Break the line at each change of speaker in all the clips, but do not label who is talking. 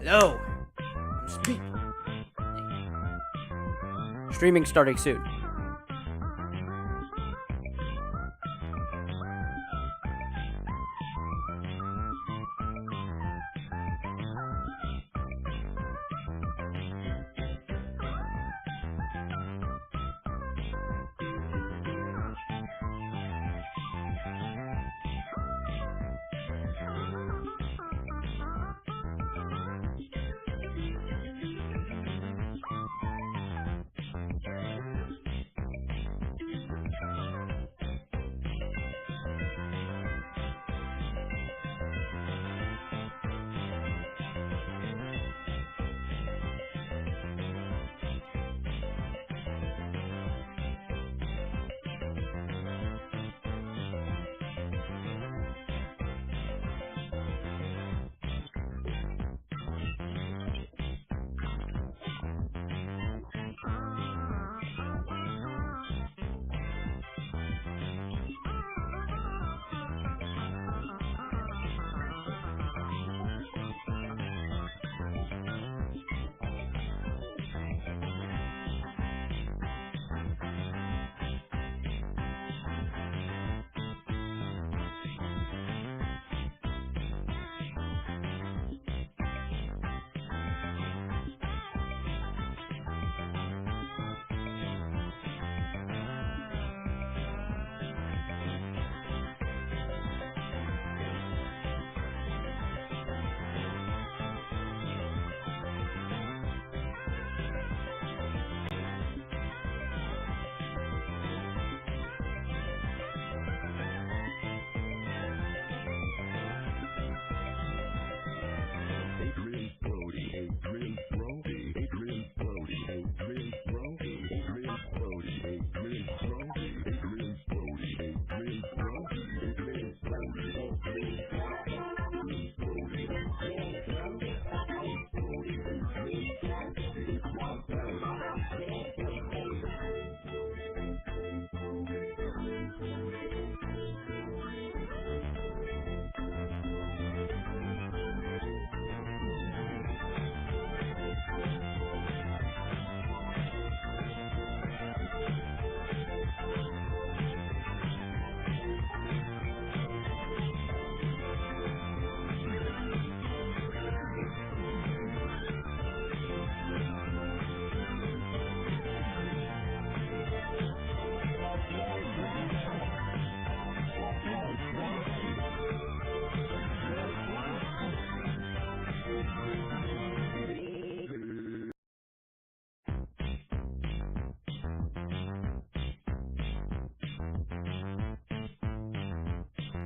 Hello. I'm speaking. Streaming starting soon.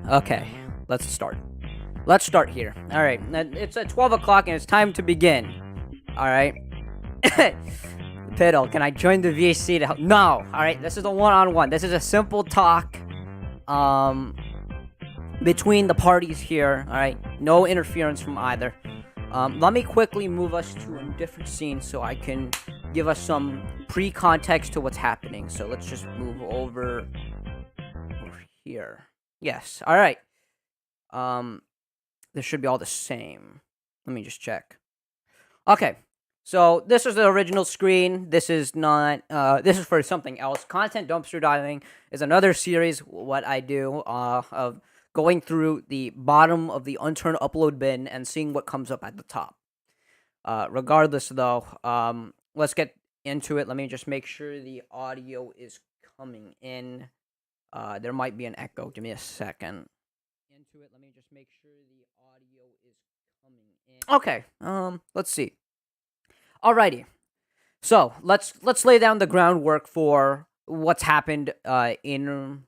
Okay, let's start. Let's start here. All right, it's at 12 o'clock and it's time to begin. All right. Piddle, can I join the VC to help? No. All right, this is a one-on-one. This is a simple talk between the parties here. All right, no interference from either. Let me quickly move us to a different scene so I can give us some pre-context to what's happening. So let's just move over here. Yes. All right. This should be all the same. Let me just check. Okay. So this is the original screen. This is not. This is for something else. Content dumpster diving is another series. What I do of going through the bottom of the unturned upload bin and seeing what comes up at the top. Regardless, though, let's get into it. Let me just make sure the audio is coming in. There might be an echo. Give me a second. Into it. Let me just make sure the audio is coming in. Okay. Let's see. Alrighty. So let's lay down the groundwork for what's happened in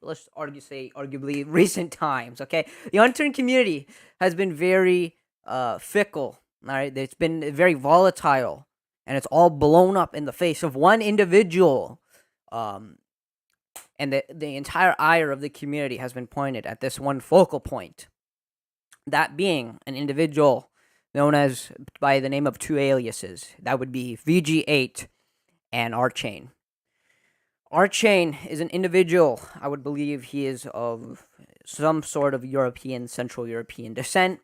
let's arguably recent times. Okay, the unturned community has been very fickle. All right, it's been very volatile, and it's all blown up in the face of one individual. And the entire ire of the community has been pointed at this one focal point. That being an individual known as by the name of two aliases. That would be VG8 and Archain. Archain is an individual. I would believe he is of some sort of European, Central European descent.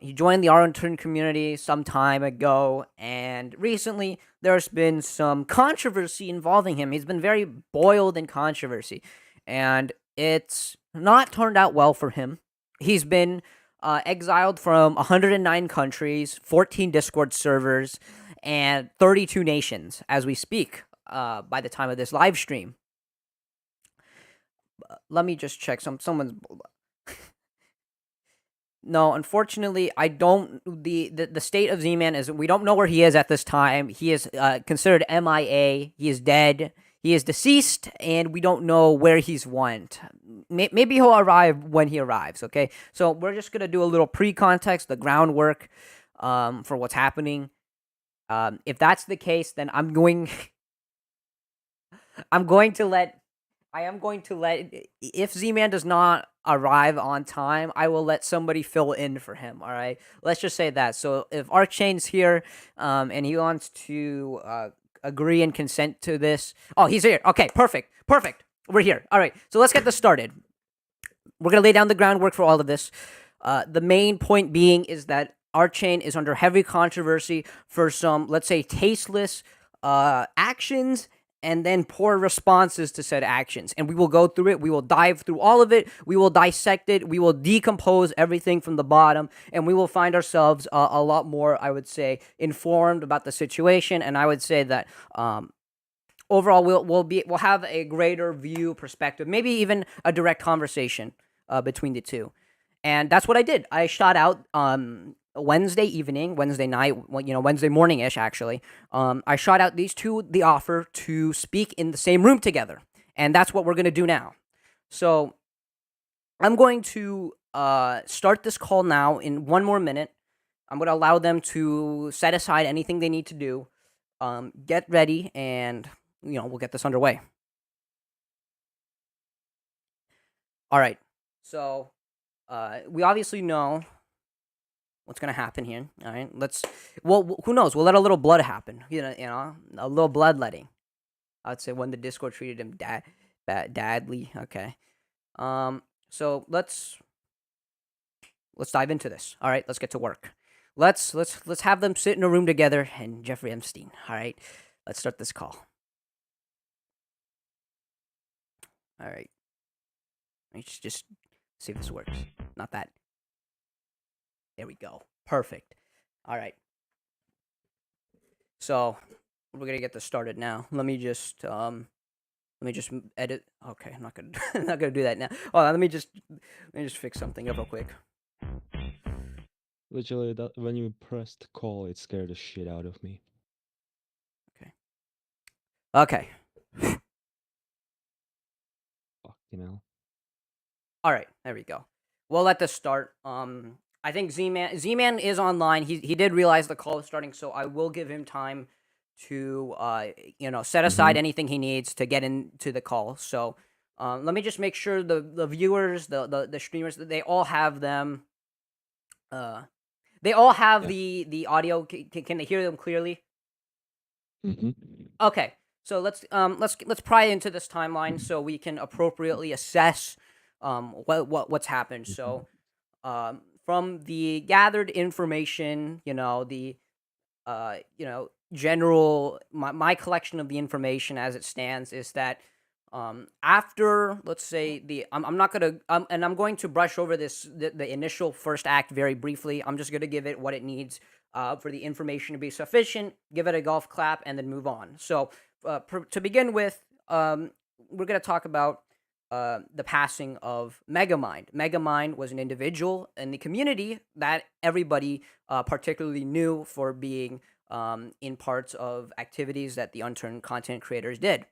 He joined the Arlington community some time ago, and recently there's been some controversy involving him. He's been very boiled in controversy, and it's not turned out well for him. He's been exiled from 109 countries, 14 Discord servers, and 32 nations as we speak by the time of this live stream. Let me just check. Someone's No, unfortunately, I don't. The state of Z-Man is we don't know where he is at this time. He is considered MIA. He is dead. He is deceased, and we don't know where he's went. Maybe he'll arrive when he arrives. Okay, so we're just gonna do a little pre-context, the groundwork, for what's happening. If that's the case, then I'm going to let I am going to let if Z-Man does not arrive on time, I will let somebody fill in for him. All right, let's just say that. So if Archain's here, and he wants to agree and consent to this, oh, he's here. Okay, perfect, perfect. We're here. All right, so let's get this started. We're gonna lay down the groundwork for all of this. The main point being is that Archain is under heavy controversy for some, let's say, tasteless actions and then poor responses to said actions. And we will go through it. We will dive through all of it. We will dissect it. We will decompose everything from the bottom. And we will find ourselves a lot more, I would say, informed about the situation. And I would say that overall, we'll have a greater view perspective, maybe even a direct conversation between the two. And that's what I did. I shot out Wednesday evening, Wednesday night, Wednesday morning-ish, actually. I shot out these two the offer to speak in the same room together. And that's what we're going to do now. So I'm going to start this call now in 1 more minute. I'm going to allow them to set aside anything they need to do, get ready, and, we'll get this underway. All right. So we obviously know what's gonna happen here. All right, who knows? We'll let a little blood happen. A little bloodletting. I'd say when the Discord treated him dadly. Okay. So let's dive into this. All right, let's get to work. Let's have them sit in a room together and Jeffrey Epstein. All right, let's start this call. All right. Let's just see if this works. Not that. There we go. Perfect. All right. So we're gonna get this started now. Let me just edit. Okay, I'm not gonna I'm not gonna do that now. Oh, let me just fix something up real quick.
Literally, when you pressed call, it scared the shit out of me.
Okay.
Fucking hell.
All right. There we go. We'll let this start. I think Z-Man is online. He did realize the call is starting, so I will give him time to set aside anything he needs to get into the call. So let me just make sure the viewers, the streamers, they all have them. They all have the audio. Can they hear them clearly? Okay. So let's pry into this timeline so we can appropriately assess what's happened. So from the gathered information, the general my collection of the information as it stands is that after, let's say, I'm not gonna and I'm going to brush over the initial first act very briefly. I'm just gonna give it what it needs for the information to be sufficient, give it a golf clap, and then move on. So to begin with, we're gonna talk about the passing of Megamind. Megamind was an individual in the community that everybody particularly knew for being in parts of activities that the unturned content creators did.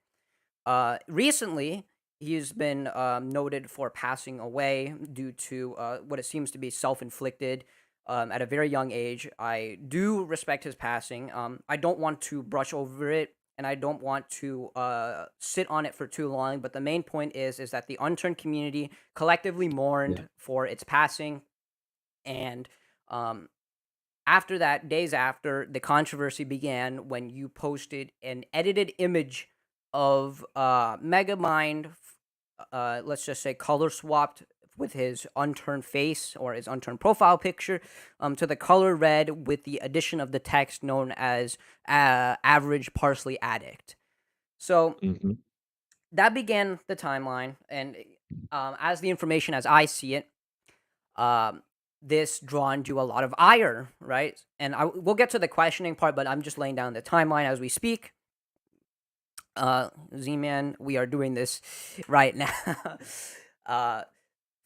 Recently, he's been noted for passing away due to what it seems to be self-inflicted at a very young age. I do respect his passing. I don't want to brush over it, and I don't want to sit on it for too long. But the main point is that the unturned community collectively mourned for its passing, and after that, days after, the controversy began when you posted an edited image of Megamind, let's just say color swapped with his unturned face or his unturned profile picture to the color red with the addition of the text known as average parsley addict. So
Mm-hmm.
that began the timeline, and as the information as I see it, um, this drawn to a lot of ire, right? And we'll get to the questioning part, but I'm just laying down the timeline as we speak. Z-Man, we are doing this right now. uh,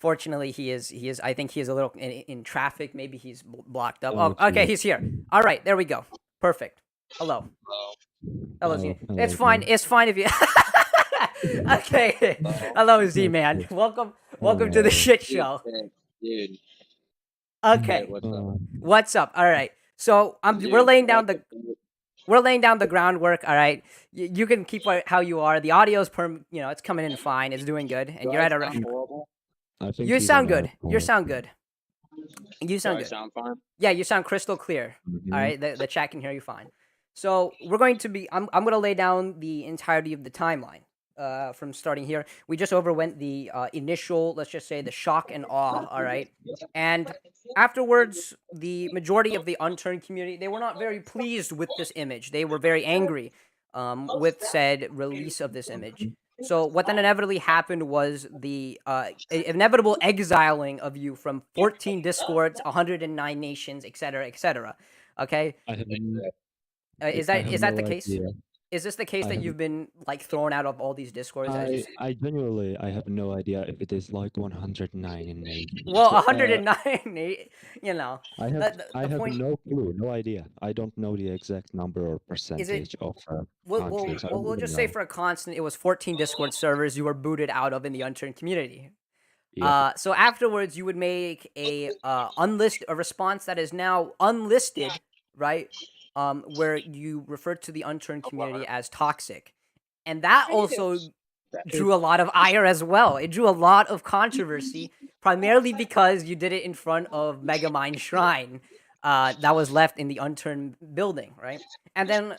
Fortunately, he is. I think he is a little in traffic. Maybe he's blocked up. Oh, okay,
Okay.
he's here. All right, there we go. Perfect. Hello, hello, Z.
Hello,
It's
hello,
fine.
man.
It's fine if you. Okay. Hello, Z-Man.
Okay.
Welcome to the
Hello.
shit
Dude,
show.
dude, hey,
Okay,
what's up?
Uh,
what's up? All right. So we're
Dude,
laying down
like,
the groundwork. All right. You can keep how you are. The audio's it's coming in fine. It's doing good, and
do
you're
I
at a
sound
restaurant.
horrible?
I think
You
he's on
sound good. You
airport.
sound good. You
Do
sound
I
good.
sound fine?
Yeah, you sound crystal clear. All
Mm-hmm.
right, the chat can hear you fine. So we're going to be. I'm going to lay down the entirety of the timeline. From starting here, we just overwent the initial, let's just say, the shock and awe. All right, and afterwards, the majority of the unturned community, they were not very pleased with this image. They were very angry with said release of this image. So what then inevitably happened was the inevitable exiling of you from 14 discords, 109 nations, etc., etc. Okay,
I have n-
is
I
that
have
is that
no
the case?
idea.
Is this the case
I
that
have
you've been like thrown out of all these discords as you
I
see?
I genuinely I have no idea if it is like 109 in nations.
Well, 109, you know,
I have I
the
have
point
no clue, no idea. I don't know the exact number or
is it.
percentage of
We'll, we'll,
countries. I
we'll
don't
we'll
even
just say
know.
for a constant, it was 14 Discord servers you were booted out of in the unturned community.
Yep.
So afterwards, you would make a a response that is now unlisted, right? Where you refer to the unturned community as toxic, and that also drew a
It's
lot of ire as well. It drew a lot of controversy, primarily because you did it in front of Megamind Shrine, that was left in the unturned building, right? And then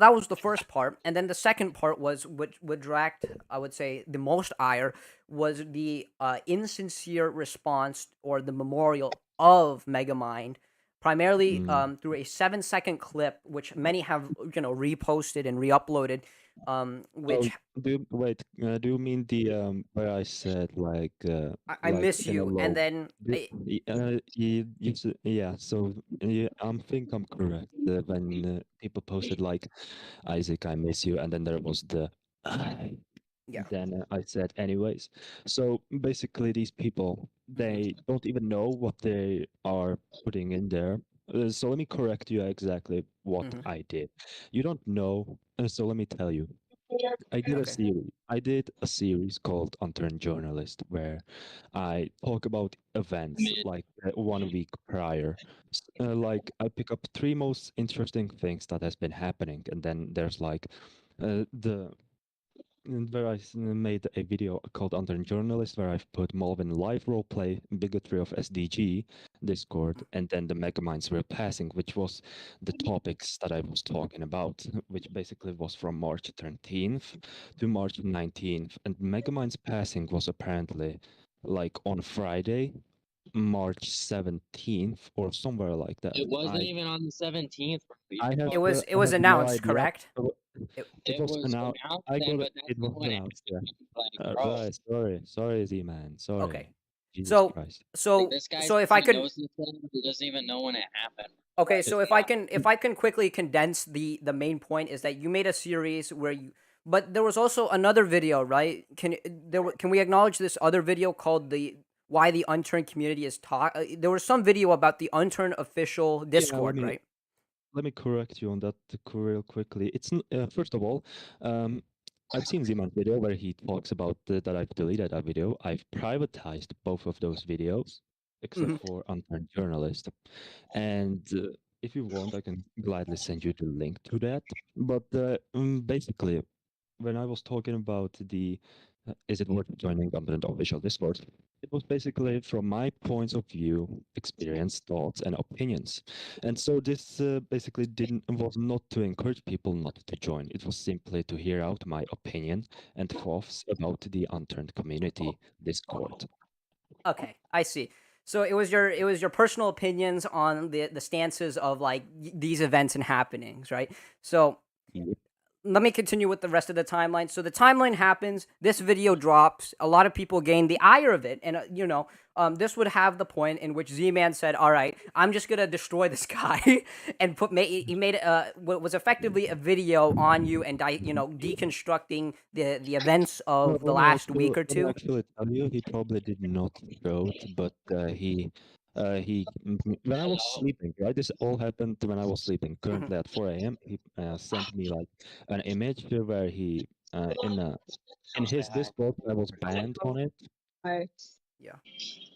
that was the first part, and then the second part was what dragged, I would say, the most ire was the insincere response or the memorial of Megamind, primarily
mm,
through a 7-second clip, which many have reposted and re-uploaded,
oh,
which
do you mean the where I said
I
like
miss
in a
you, and
low
then
yeah, so yeah, I think I'm correct when people posted like Isaac, I miss you, and then there was the
yeah.
then I said anyways. So basically, these people they don't even know what they are putting in there. So let me correct you exactly what
Hmm.
I did. You don't know, so let me tell you. I did a
Okay.
series. I did a series called Unturned Journalist, where I talk about events
Mid.
like 1 week prior. Like I pick up three most interesting things that has been happening, and then there's like the where made a video called Under Journalist, where I've put Malvin live roleplay, bigotry of SDG, Discord, and then the Megaminds were passing, which was the topics that I was talking about, which basically was from March 13th to March 19th. And Megaminds passing was apparently like on Friday, March 17th, or somewhere like that.
It wasn't even on the 17th, bro. You
I have
fucking.
It
I
was
have no
announced,
idea.
correct? It,
It
It
was
was
announced.
announced
I
then,
got it.
but that's
It
not
was
when it
announced. Yeah.
happened. Like, bro,
Right. Sorry, Z man.
okay.
Sorry. Jesus
So
Christ.
like
so
this guy
so
says
if I
he
could
knows this thing, but he doesn't even know when it happened.
okay,
Like,
It,
so
come on.
if I can quickly condense the main point is that you made a series where you but there was also another video, right? Can we acknowledge this other video called the why the unturned community is there was some video about the unturned official
yeah.
Discord, right?
Let me correct you on that real quickly. First of all, um, I've seen Ziman's video where he talks about that I've deleted that video. I've privatized both of those videos, except
Hmm.
for Unturned Journalist. And if you want, I can gladly send you the link to that. But basically, when I was talking about the is it worth joining under the official Discord, it was basically from my points of view, experience, thoughts, and opinions. And so this basically didn't was not to encourage people not to join. It was simply to hear out my opinion and thoughts about the unturned community Discord.
Okay, I see. So it was your personal opinions on the stances of like these events and happenings, right? So
Yep.
let me continue with the rest of the timeline. So the timeline happens. This video drops. A lot of people gain the ire of it, and this would have the point in which Z-Man said, "All right, I'm just gonna destroy this guy," and he made what was effectively a video on you and deconstructing the events
Well,
of the
let me
last week
actually
or
let me
two.
actually tell you, he probably did not show it, but when I was sleeping, right? This all happened when I was sleeping.
Mhm.
Currently at 4 a.m., he sent me like an image where he in his Discord I was banned on it.
Yeah,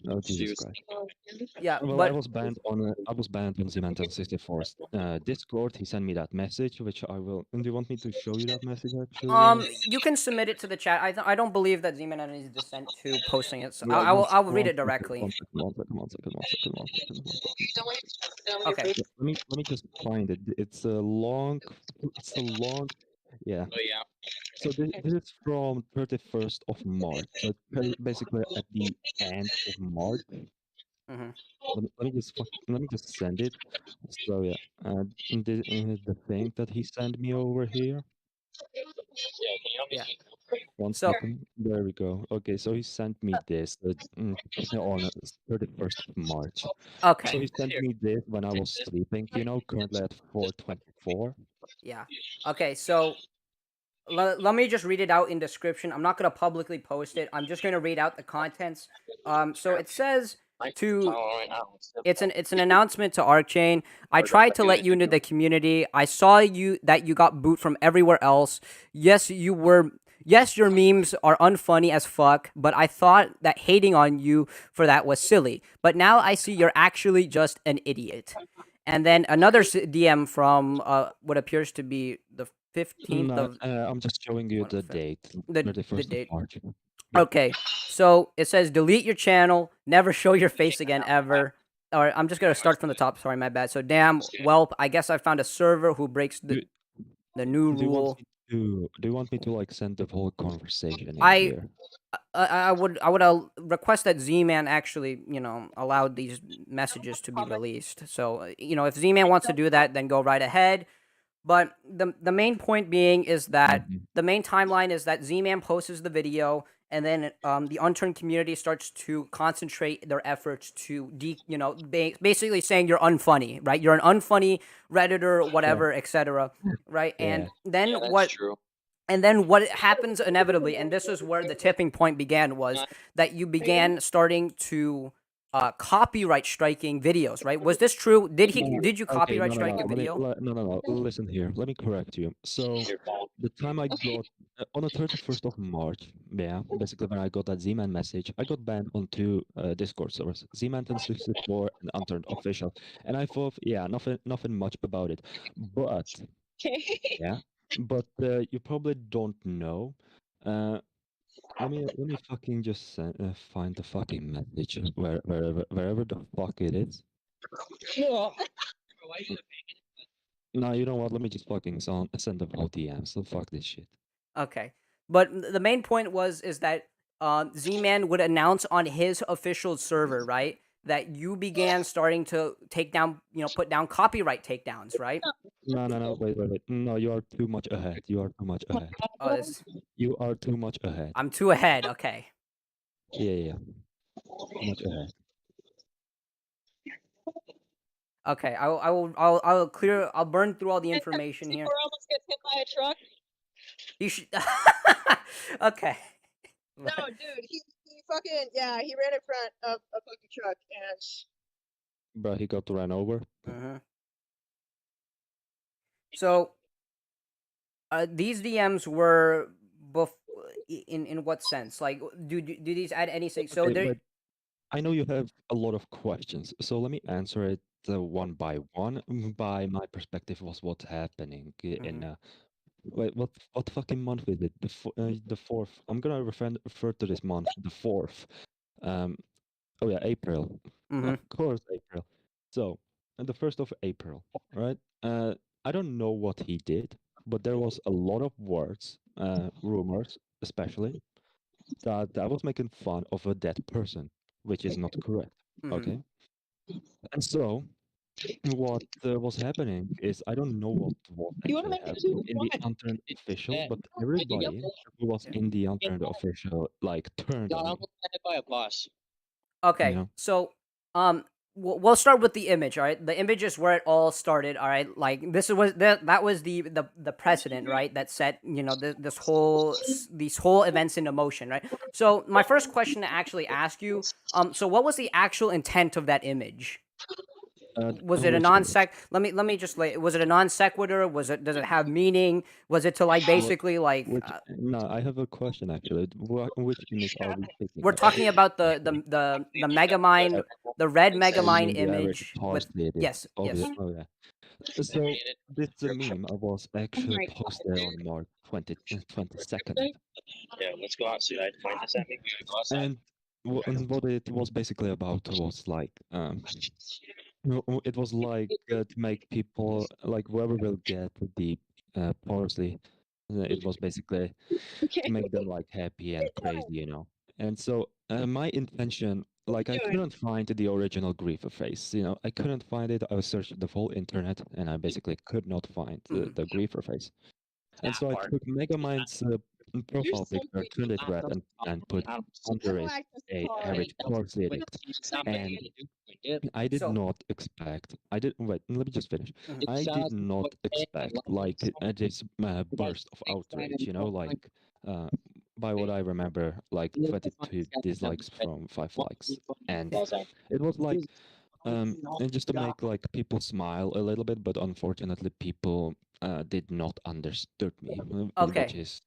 Oh
She
Jesus
was
Christ!
yeah,
Well,
but
I was banned on Zemanton64's Discord. He sent me that message, which I will. And do you want me to show you that message actually?
you can submit it to the chat. I don't believe that Z-Man has dissent to posting it, so
Well,
I will read
one
it
second,
directly.
one second, one second, one second, one second, one second, one second.
Okay.
Let me just find it. It's a long, yeah.
Oh yeah.
So this is from 31st of March. So it's basically at the end of March.
Hmm.
Let me just send it. So yeah, the thing that he sent me over here.
Yeah. Can you help me?
Yeah.
One
So
second. There we go. Okay, so he sent me this on 31st of March. So
okay.
he sent me this when I was sleeping, currently at 4:24.
Yeah. Okay. So let me just read it out in description. I'm not gonna publicly post it. I'm just gonna read out the contents. So it says
I'm
to
right now.
it's an announcement to Arcchain. I tried to let you into the community. I saw that you got boot from everywhere else. Yes, you were. Yes, your memes are unfunny as fuck, but I thought that hating on you for that was silly. But now I see you're actually just an idiot. And then another DM from what appears to be the 15th
No,
of
I'm just showing you
what,
the date,
the
31st of
date.
March. Yep.
Okay, so it says delete your channel, never show your face again ever. All right, I'm just gonna start from the top. Sorry, my bad. So damn whelp. I guess I found a server who breaks
Do,
the new rule.
do you want me to like send the whole conversation in
I
here?
I would request that Z-Man actually allowed these messages to be released. So if Z-Man wants to do that, then go right ahead. But the main point being is that
Mhm.
the main timeline is that Z-Man posts the video, and then the unturned community starts to concentrate their efforts to basically saying you're unfunny, right? You're an unfunny redditor,
Yeah,
whatever, etc. Right?
yeah.
Yeah, that's true.
And then what happens inevitably, and this is where the tipping point began, was that you began starting to copyright striking videos, right? Was this true? Did you
Okay,
copyright strike a video?
no. Listen here. Let me correct you. So,
Your fault.
the time I got on the 31st of March, yeah, basically when I got that Z-Man message, I got banned on two Discord servers, Z-Man1064 and Unturned Official, and I thought, yeah, nothing much about it, but yeah, but you probably don't know. Uh, let me fucking just find the fucking message wherever the fuck it is. No, you know what? Let me just fucking send them all DMs. So fuck this shit.
Okay. But the main point is that Z-Man would announce on his official server, right, that you began starting to take down, put down copyright takedowns, right?
No. Wait. No, you are too much ahead. You are too much ahead.
Oh, this
You are too much ahead.
I'm too ahead. Okay.
Yeah. Too much ahead.
Okay. I'll clear. I'll burn through all the information here.
almost gets hit by a truck.
You should. Okay.
No, dude, he fucking he ran in front of a fucking truck and
Bro, he got ran over.
Mm-hmm. So these DMs were in what sense? Like, do these add anything? So
Okay,
there.
but I know you have a lot of questions, so let me answer it one by one. By my perspective, was what's happening in
Mhm.
wait, what fucking month is it? The fourth. I'm gonna refer to this month, the fourth. Um, oh yeah, April.
Mhm.
Of course, April. So, on the 1st of April, right? I don't know what he did, but there was a lot of words, rumors, especially, that I was making fun of a dead person. which is not correct.
Mhm.
Okay, and so what was happening is I don't know what was
You wanna
actually
make it
happening
too?
in the unturned official, but everybody who was in the unturned official like turned
No,
on
I'm
me.
gonna hit by a bus.
Okay,
Yeah.
so we'll start with the image. All right, the image is where it all started. All right, like this was that was the precedent, right? That set these whole events into motion, right? So my first question to actually ask you, so what was the actual intent of that image? Was it a
Which
non
image?
sec? Let me just lay. Was it a non sequitur? Does it have meaning? Was it to like
What?
basically like
Which? No, I have a question actually. Which image are we speaking
we're
about?
talking about the Megamind, the red
You
Megamind
mean the average
image with
parsley idiot?
yes, yes.
Oh yeah. So this meme was actually posted on March 22nd.
Yeah, let's go outside. Point this at me. We gotta go outside.
And what it was basically about was like it was like to make people like whoever will get the parsley. It was basically
Okay.
to make them like happy and crazy, you know. And so my intention, like I couldn't find the original griefer face, you know, I couldn't find it. I was searching the whole internet and I basically could not find the griefer face. And so I took Megamind's profile picture, turned it red, and put under it a average parsley idiot. And I did
So
not expect. I did wait. Let me just finish.
mhm.
I did not expect like this burst of outrage. You know, like uh, by what I remember, like 22 dislikes from 5 likes, and it was like and just to make like people smile a little bit, but unfortunately, people did not understood me, which
Okay.
is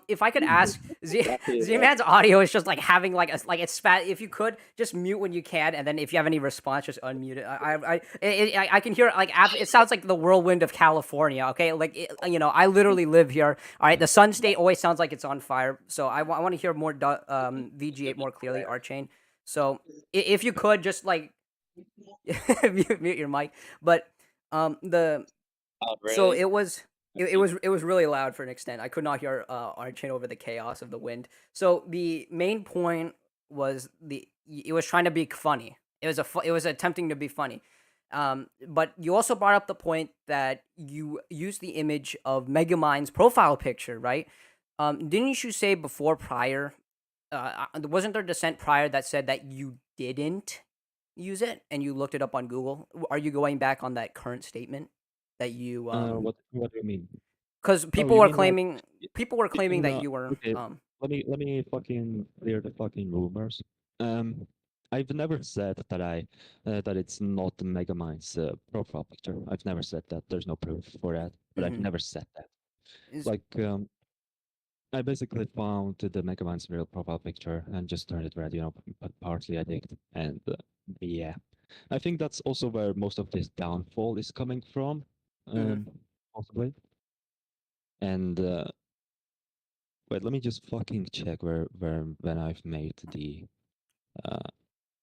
If I could ask, Z-Man's audio is just like having like it's spat. If you could just mute when you can, and then if you have any response, just unmute it. I can hear like it sounds like the whirlwind of California. Okay, like you know, I literally live here. All right, the Sun State always sounds like it's on fire. So I want to hear more VG8 more clearly, Archain. So if you could just like mute your mic, but the
Oh,
so
really?
it was really loud for an extent. I could not hear Archin over the chaos of the wind. So the main point was it was trying to be funny. It was attempting to be funny. But you also brought up the point that you used the image of Megamind's profile picture, right? Didn't you say before prior? Wasn't there dissent prior that said that you didn't use it and you looked it up on Google? Are you going back on that current statement that you
what do you mean?
because
Oh, you mean like
people were claiming that
no?
you were
Okay, let me fucking clear the fucking rumors. Um, I've never said that that it's not Megamind's profile picture. I've never said that. There's no proof for that, but I've
mhm.
never said that.
Is
Like I basically found the Megamind's real profile picture and just turned it red, you know, but partly I did, and yeah, I think that's also where most of this downfall is coming from,
mhm.
possibly. And wait, let me just fucking check where when I've made the uh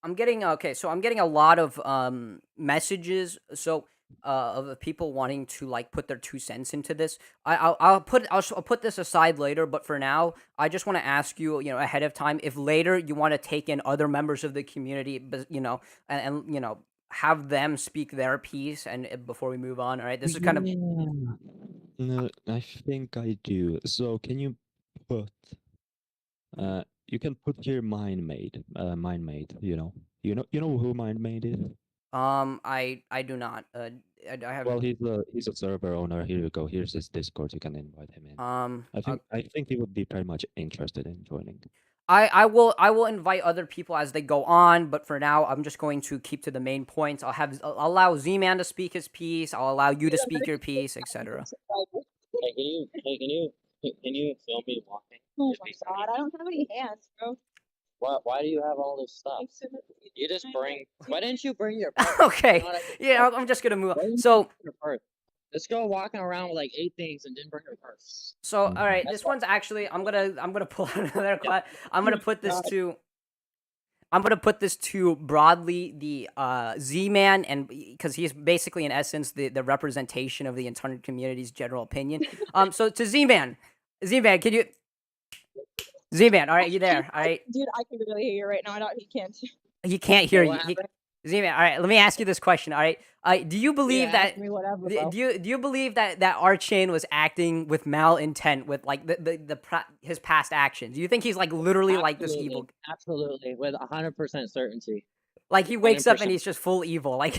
I'm getting okay, so I'm getting a lot of messages of people wanting to like put their 2 cents into this. I'll put this aside later, but for now, I just want to ask you, you know, ahead of time if later you want to take in other members of the community, but you know, and you know, have them speak their piece and before we move on, all right? This is kind of
yeah. No, I think I do. So can you put you can put here mind made, you know who mind made is?
I do not I have
Well, he's a server owner. Here you go. Here's his Discord. You can invite him in.
um uh,
I think he would be very much interested in joining.
I will invite other people as they go on, but for now I'm just going to keep to the main points. I'll allow Z-Man to speak his piece. I'll allow you to speak your piece, etc.
Hey, can you film me walking?
Oh
It'd
my
be funny.
god, I don't have any hands, bro.
Why do you have all this stuff? You just bring. Why didn't you bring your purse?
Okay,
You know what I mean?
yeah, I'm just gonna move
Why
on.
didn't you
So
bring your purse? Let's go walking around with like 8 things and didn't bring your purse.
all right,
That's
this
why.
one's actually I'm gonna pull out another class. I'm gonna put this
God.
to I'm gonna put this to broadly the Z-Man, and because he's basically in essence the representation of the entire community's general opinion. So to Z-Man, can you Z-Man? All right, you there? All right.
Dude, I can barely hear you right now. I know he can't.
He can't hear
what
you.
happened?
Z-Man, all right, let me ask you this question. All right, do you believe
Yeah,
that?
ask me whatever,
Do
bro.
you believe that Archain was acting with malintent with like his past actions? Do you think he's like literally like this evil?
Absolutely, with 100% certainty.
Like he wakes up and
100%.
he's just full evil. Like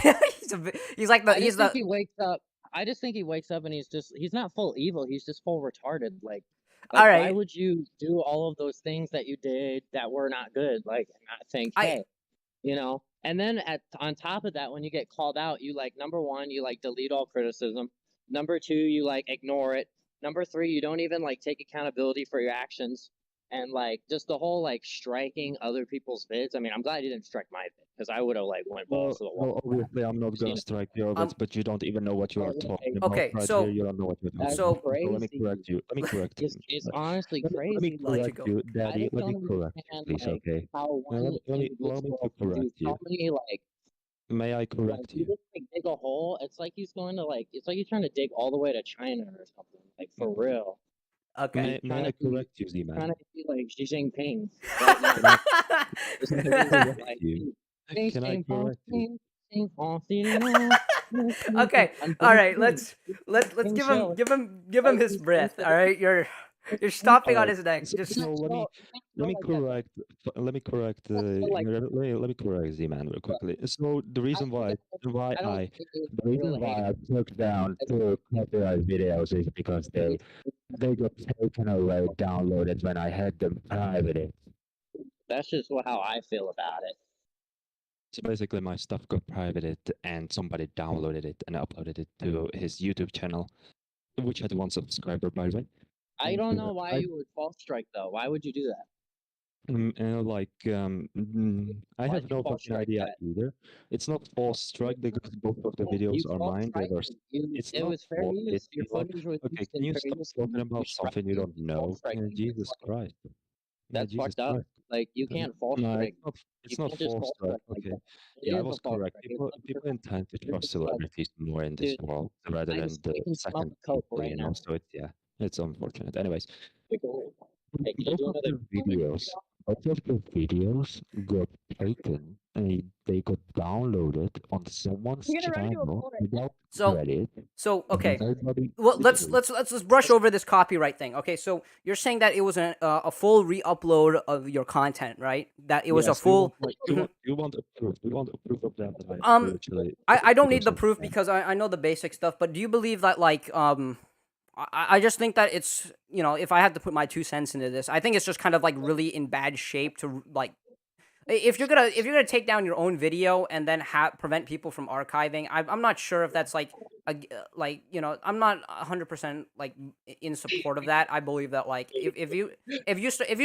he's like
I just think he wakes up. I just think he wakes up and he's not full evil. He's just full retarded. Like
All
why
right.
would you do all of those things that you did that were not good? Like not think,
I-
hey, you know. And then on top of that, when you get called out, you like number one, you like delete all criticism. Number two, you like ignore it. Number three, you don't even like take accountability for your actions. And like just the whole like striking other people's vids. I mean, I'm glad you didn't strike my vid because I would have like went balls to the wall.
Well, obviously, I'm not gonna strike your bits, but you don't even know what you are talking about
Okay,
right
so-
here. You don't know what you're talking
That's
about. So let me
crazy.
correct you. Let me correct you.
It's honestly
Let me
crazy.
I'll let you
correct
go.
you,
I
Daddy.
just
Let me
don't
correct you,
understand
please,
like
okay?
how
Now,
one
allow me
individual
to
can do
correct
so
you.
many like
May I correct
you
you?
just like dig a hole. It's like he's going to like it's like he's trying to dig all the way to China or something. Like for real.
Okay.
May I correct you, Z-Man?
Trying to be like Xi Jinping right now. It's
Can I
crazy,
correct
like,
you? Can I correct you?
Okay. All right. Let's give him his breath. All right. You're stomping on
Alright,
his neck.
so,
Just
so let me correct let me correct Z-Man real quickly. So the reason why I took down two copyright videos is because they got taken away, downloaded when I had them private.
That's just how I feel about it.
So basically, my stuff got privated, and somebody downloaded it and uploaded it to his YouTube channel, which had one subscriber, by the way.
I don't know why you would false strike though. Why would you do that?
I
Why'd
have
you
no
false
fucking
strike
idea
that?
either. It's not false strike because both of the videos
You
are
false
mine. They
striked
were.
it. You,
It's
it
not
was fair
fault.
use. Your footage was
Okay,
used
can
in
you
fair
stop
use.
talking
You
about
strike
something you
me,
don't
you
know?
false strike me.
Jesus Christ.
That's
Jesus
fucked up.
Christ.
Like you can't false
No,
strike.
it's
You
not
can't just
false
false
strike.
strike like
Okay.
that. It
Yeah, I
is a
was
false
correct.
strike. It's
People intend to trust
like,
celebrities more in this
dude,
world rather
I
than
just
the
can smell
second
the coke
people,
right
you know.
now.
So it's unfortunate. Anyways,
Hey, can I
both
do
of the
another?
videos got taken and they got downloaded on someone's
You're gonna run into a
channel
corner.
without
So-
credit.
okay.
Nobody
Well, let's
literally-
just brush over this copyright thing. Okay, so you're saying that it was a full re-upload of your content, right? That it was a
Yes,
full.
you want a proof. You want a proof of that. that literally
I don't need the
videos
proof
of that.
because I know the basic stuff. But do you believe that like I just think that it's, you know, if I had to put my 2 cents into this, I think it's just kind of like really in bad shape to like if you're gonna take down your own video and then prevent people from archiving. I'm not sure if that's like like, you know, I'm not 100% like in support of that. I believe that like if you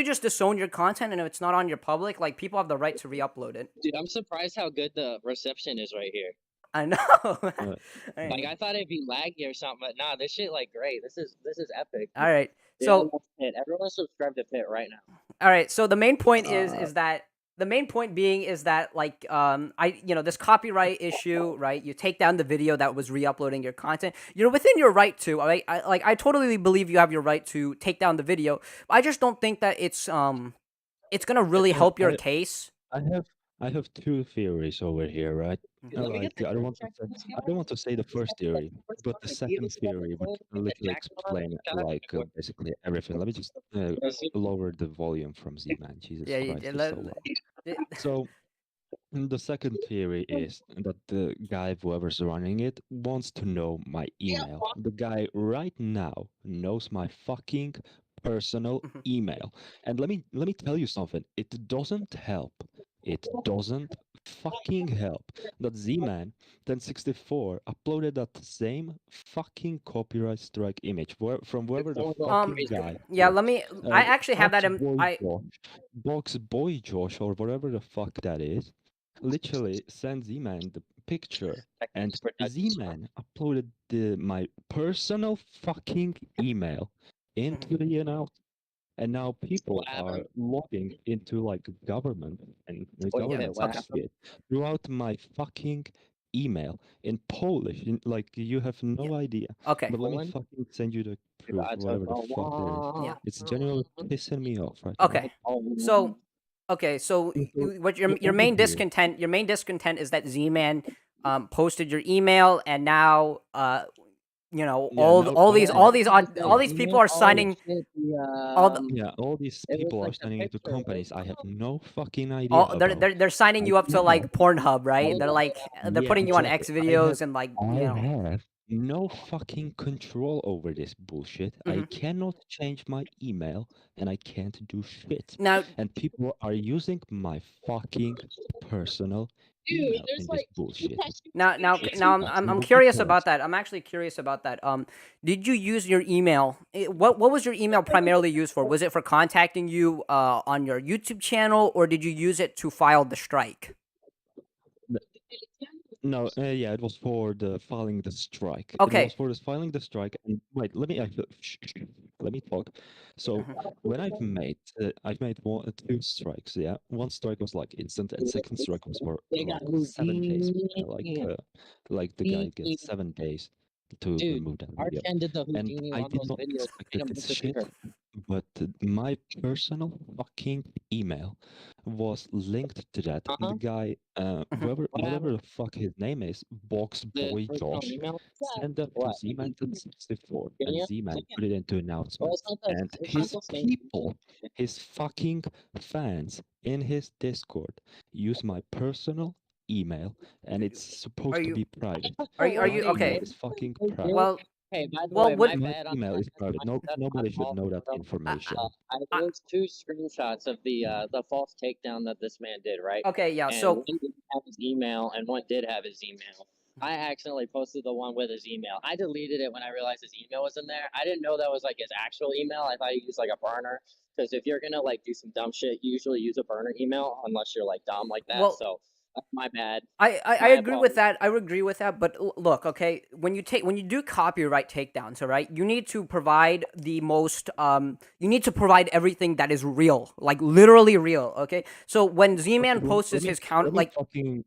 just disown your content and if it's not on your public, like people have the right to re-upload it.
Dude, I'm surprised how good the reception is right here.
I know.
Like I thought it'd be laggy or something, but nah, this shit like great. This is epic.
All right.
Dude,
So
I love Pit. Everyone subscribe to Pit right now.
all right. So the main point is that the main point being is that like this copyright issue, right? You take down the video that was re-uploading your content. You're within your right to. Right? I totally believe you have your right to take down the video. I just don't think that it's gonna really help your case.
I have two theories over here, right?
Let me get the
I don't want to say the first theory, but the second theory would literally explain like basically everything. Let me just lower the volume from Z-Man. Jesus Christ, it's so loud. So the second theory is that the guy, whoever's running it, wants to know my email. The guy right now knows my fucking personal email. And let me tell you something. It doesn't help. It doesn't fucking help that Z-Man 1064 uploaded that same fucking copyright strike image from wherever the fucking guy.
Yeah, let me. I actually have that in.
Box Boy Josh or whatever the fuck that is. Literally sent Z-Man the picture, and Z-Man uploaded my personal fucking email into the announcement. And now people are logging into like government and the government shit throughout my fucking email in Polish. Like you have no idea.
Okay.
But let me fucking send you the proof, whatever the fuck it is.
Yeah.
It's genuinely pissing me off right
Okay. So Okay, so what your
what
main
would you?
discontent is that Z-Man posted your email, and now you know,
Yeah, now
all these
now
all
now
these
What is
all
that
these
email?
people are
Oh
signing
shit!
all the
yeah, all these
It was
people are
like the
signing into
picture.
companies I have no fucking idea
all
about.
they're signing
I
you up to
cannot.
like Pornhub, right?
Oh,
They're like they're
Yeah,
putting you on
exactly.
X videos and like
I
you know.
have no fucking control over this bullshit. I
Mhm.
cannot change my email and I can't do shit.
Now,
And people are using my fucking personal
dude,
email
there's
in this
like
bullshit.
it's
now
It's
I'm curious
ridiculous.
about that. I'm actually curious about that. Did you use your email? What was your email primarily used for? Was it for contacting you on your YouTube channel, or did you use it to file the strike?
No, yeah, it was for the filing the strike. It
Okay.
was for this filing the strike. And wait, let me talk. So
Mhm.
when I've made two strikes. Yeah, one strike was like instant, and second strike was for
they
like
got
7 days.
Houdini.
Like the guy gets 7 days to
Dude,
remove that video.
Archan did the
And
Houdini
I
on
did
those
not
videos.
expect
Made him
this shit,
disappear.
but my personal fucking email was linked to that. And the guy,
Mhm.
whoever,
What
whatever
happened?
the fuck his name is, Box
The
Boy
personal
Josh,
email?
sent that to
What?
Z-Man 64,
Can
and
you?
Z-Man put it into
Well,
announcements. And
it's not
his
the same.
people, his fucking fans in his Discord use my personal email, and it's
Are
supposed to
you
be private.
are you
My email
okay?
is fucking
They
private.
did.
Well,
Hey, by the
well,
way,
what
my
My
bad on
email
that.
is private.
My that's my
Nobody should
fault,
know that
bro.
information.
I,
There's two screenshots of the false takedown that this man did, right?
okay, yeah.
And
So
one didn't have his email, and one did have his email. I accidentally posted the one with his email. I deleted it when I realized his email was in there. I didn't know that was like his actual email. I thought he used like a burner. Because if you're gonna like do some dumb shit, you usually use a burner email unless you're like dumb like that.
well,
So that's my bad.
I
My
agree with
apologies.
that. I would agree with that. But look, okay, when you do copyright takedowns, all right, you need to provide the most you need to provide everything that is real, like literally real. Okay, so when Z-Man
Okay,
posts
let me
his count,
let me
like
fucking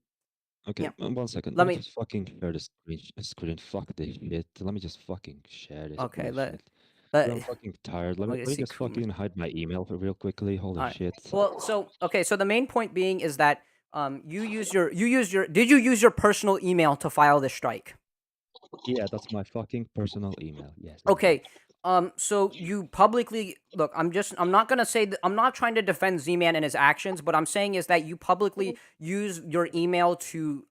okay.
yeah,
1 second.
let
Let me
me
just fucking share the screen. Fuck this shit. Let me just fucking share this
okay
bullshit.
let
I'm fucking tired.
let me
Let me
see.
just fucking hide my email real quickly. Holy
All right.
shit.
Well, so okay, so the main point being is that did you use your personal email to file this strike?
Yeah, that's my fucking personal email. Yes, I did.
Okay. So you publicly look. I'm not gonna say that. I'm not trying to defend Z-Man and his actions, but I'm saying is that you publicly use your email to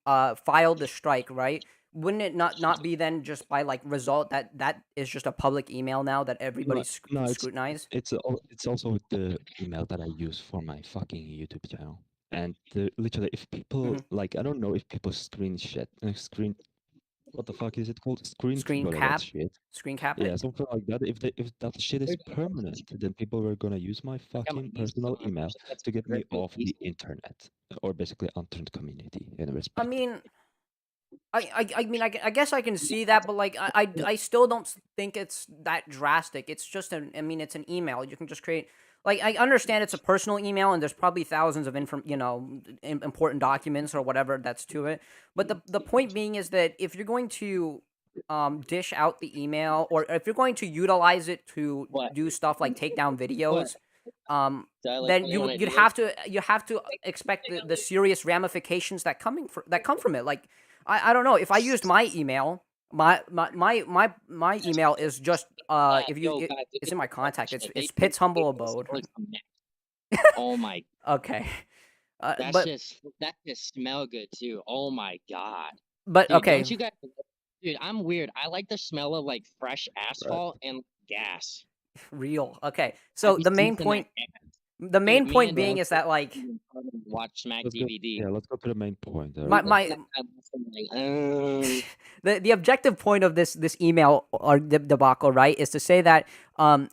file the strike, right? Wouldn't it not be then just by like result that that is just a public email now that everybody
No,
can
it's
scrutinize?
it's also the email that I use for my fucking YouTube channel. And literally, if people
Mhm.
like, I don't know if people screen what the fuck is it called?
Screen
Whatever that
cap,
shit.
screen cap
Yeah,
it.
something like that. If that shit is permanent, then people were gonna use my
Come on,
fucking
he's
personal email
that's
to get me
great.
off the internet, or basically internet community in
I
respect.
mean, I mean, I guess I can see that, but like, I still don't think it's that drastic. It's just I mean, it's an email. You can just create. Like, I understand it's a personal email, and there's probably thousands of important documents or whatever that's to it. But the point being is that if you're going to dish out the email, or if you're going to utilize it to
What?
do stuff like take down
What?
videos,
Did I let
then
anyone
you'd
do
have to expect the serious ramifications that come from it. Like I don't know if I used my email, my email is just
Yeah,
if
yo, guys, look
it's
at
in my
the fucking
contact.
shit.
It's
They
Pitt's humble
take this
abode.
as a Oh my,
Okay,
that's
but
just that just smell good too. Oh my god, dude,
okay,
don't you guys? Dude, I'm weird. I like the smell of like fresh
Right.
asphalt and gas.
real. Okay,
I
so
be
the main
sniffing that
point
gas.
the
Dude,
main
me
point
and
being
Dylan
is that like
watch Smack
Let's go.
DVD.
Yeah, let's go to the main point. All
We
right.
my
just like,
the objective point of this email or debacle, right, is to say that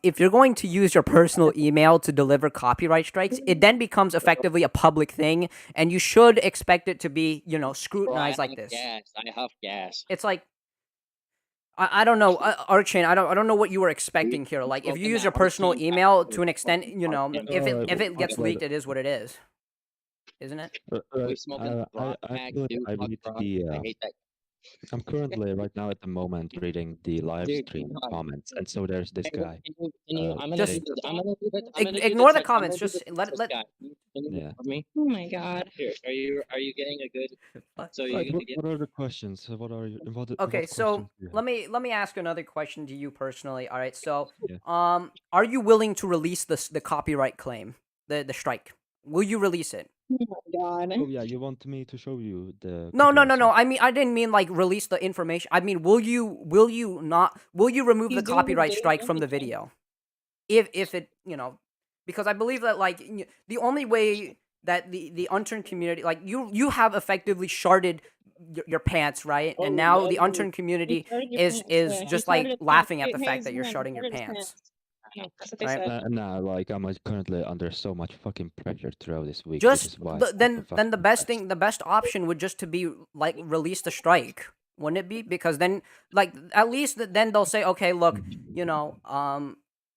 if you're going to use your personal email to deliver copyright strikes, it then becomes effectively a public thing, and you should expect it to be
bro, I
scrutinized like
huff
this.
gas. I huff gas.
It's like I don't know, Archain. I don't know what you were
We
expecting here. Like if you
smoking
use
that
your personal
Arcane
email to
Packers
an extent,
fucking
if it gets
wait.
leaked, it is what it is, isn't it?
we smoking that broad pack, dude.
I
Fuck
read
broad.
the.
I hate that.
I'm currently right now at the moment reading the live
Dude,
stream
God.
comments, and so there's this
Hey,
guy.
can you, I'm gonna
Just
do the, I'm gonna do the, I'm gonna do
ignore the
I'm
comments.
gonna do
Just
the
let
Texas
let
guy. Can you
Yeah.
record me?
Oh my god.
Here, are you getting a good?
Fuck.
So
Right,
you gonna get?
what are the questions? What are you?
Okay,
What
so
questions do you have?
let me ask another question to you personally. All right, so
Yeah.
are you willing to release the copyright claim, the strike? Will you release it?
Oh my god.
Oh yeah, you want me to show you the
No, no,
copyright
no, no.
strike?
I mean, I didn't mean like release the information. I mean, will you not will you remove
He's
the
doing the
copyright
Dave
strike from the
Ramsey thing.
video? If it, because I believe that like the only way that the unturned community, like you have effectively sharded your pants, right? And now the unturned
He
community
started your
is
pants. Yeah,
is
he
just
started
like
his
laughing at
pants.
the
Hey,
fact that you're
Zeman, he
sharding your
started his
pants,
Yeah, that's what they
right?
said.
Nah, like I'm currently under so much fucking pressure throughout this week, which
Just
is why
then
I'm fucking
the best
depressed.
thing, the best option would just to be like release the strike, wouldn't it be? Because then like at least then they'll say, okay, look,